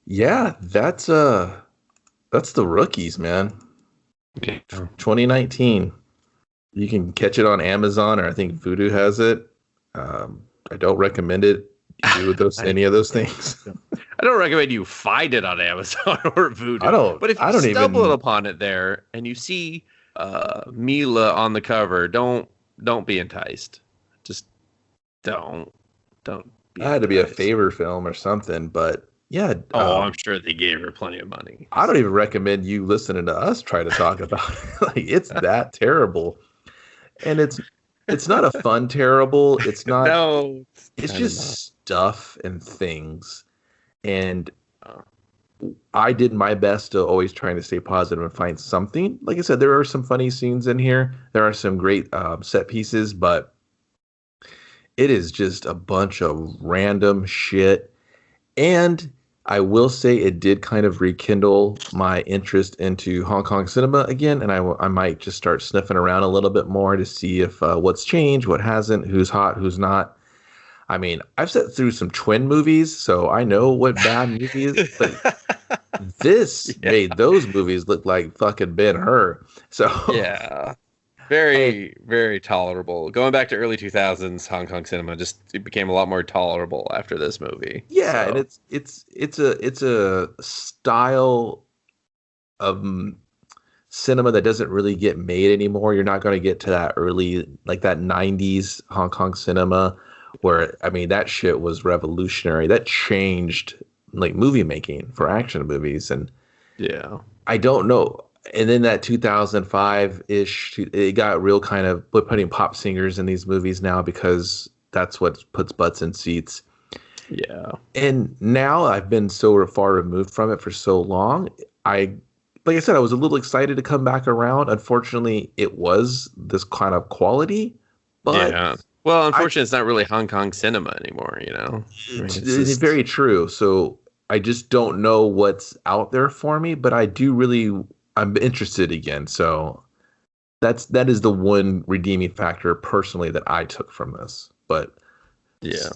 Yeah, that's the Rookies, man. Yeah. 2019. You can catch it on Amazon, or I think Vudu has it. I don't recommend it. You do any of those things. I don't recommend you find it on Amazon or Vudu. But if you stumble upon it there and you see Mila on the cover, don't be enticed. Just don't be It had to be a enticed. favor film or something, but yeah. Oh, I'm sure they gave her plenty of money. I don't even recommend you listening to us try to talk about it. Like, it's that terrible. And it's not a fun terrible. It's not. No, It's kind of just not. stuff and things. And Oh, I did my best to always trying to stay positive and find something. Like I said, there are some funny scenes in here. There are some great set pieces, but it is just a bunch of random shit. And I will say it did kind of rekindle my interest into Hong Kong cinema again. And I might just start sniffing around a little bit more to see if what's changed, what hasn't, who's hot, who's not. I mean, I've sat through some twin movies, so I know what bad movie is, but this yeah. made those movies look like fucking Ben-Hur. So Yeah. I, Very, very tolerable. Going back to early 2000s Hong Kong cinema, just it became a lot more tolerable after this movie. yeah, and So, it's a style of cinema that doesn't really get made anymore. You're not going to get to that early, like that 90s Hong Kong cinema where, I mean, that shit was revolutionary. That changed like movie making for action movies. And yeah. I don't know. And then that 2005-ish, it got real kind of putting pop singers in these movies now because that's what puts butts in seats. Yeah. And now I've been so far removed from it for so long. Like I said, I was a little excited to come back around. Unfortunately, it was this kind of quality, but Yeah. Well, unfortunately, it's not really Hong Kong cinema anymore, you know? I mean, it's it's just, very true. So I just don't know what's out there for me, but I'm interested again. So that is the one redeeming factor personally that I took from this. But yeah.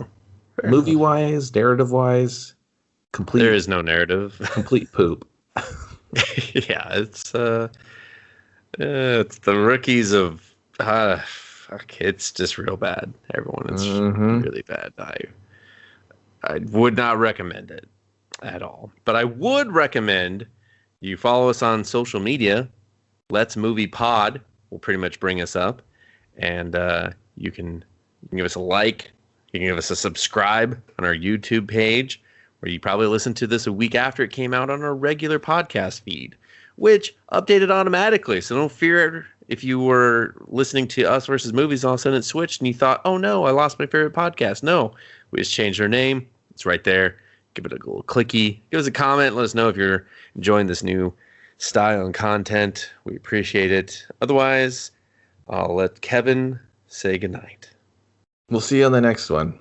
Fair movie enough. wise, narrative wise, There complete is no narrative. complete poop. Yeah, it's the rookies of fuck, it's just real bad. Everyone, it's Hmm. really bad. I would not recommend it at all. But I would recommend you follow us on social media. Let's Movie Pod will pretty much bring us up, and you can give us a like. You can give us a subscribe on our YouTube page, where you probably listen to this a week after it came out on our regular podcast feed, which updated automatically. So don't fear if you were listening to Us versus Movies, all of a sudden it switched and you thought, oh no, I lost my favorite podcast. No, we just changed our name. It's right there. Give it a little clicky. Give us a comment. Let us know if you're enjoying this new style and content. We appreciate it. Otherwise, I'll let Kevin say goodnight. We'll see you on the next one.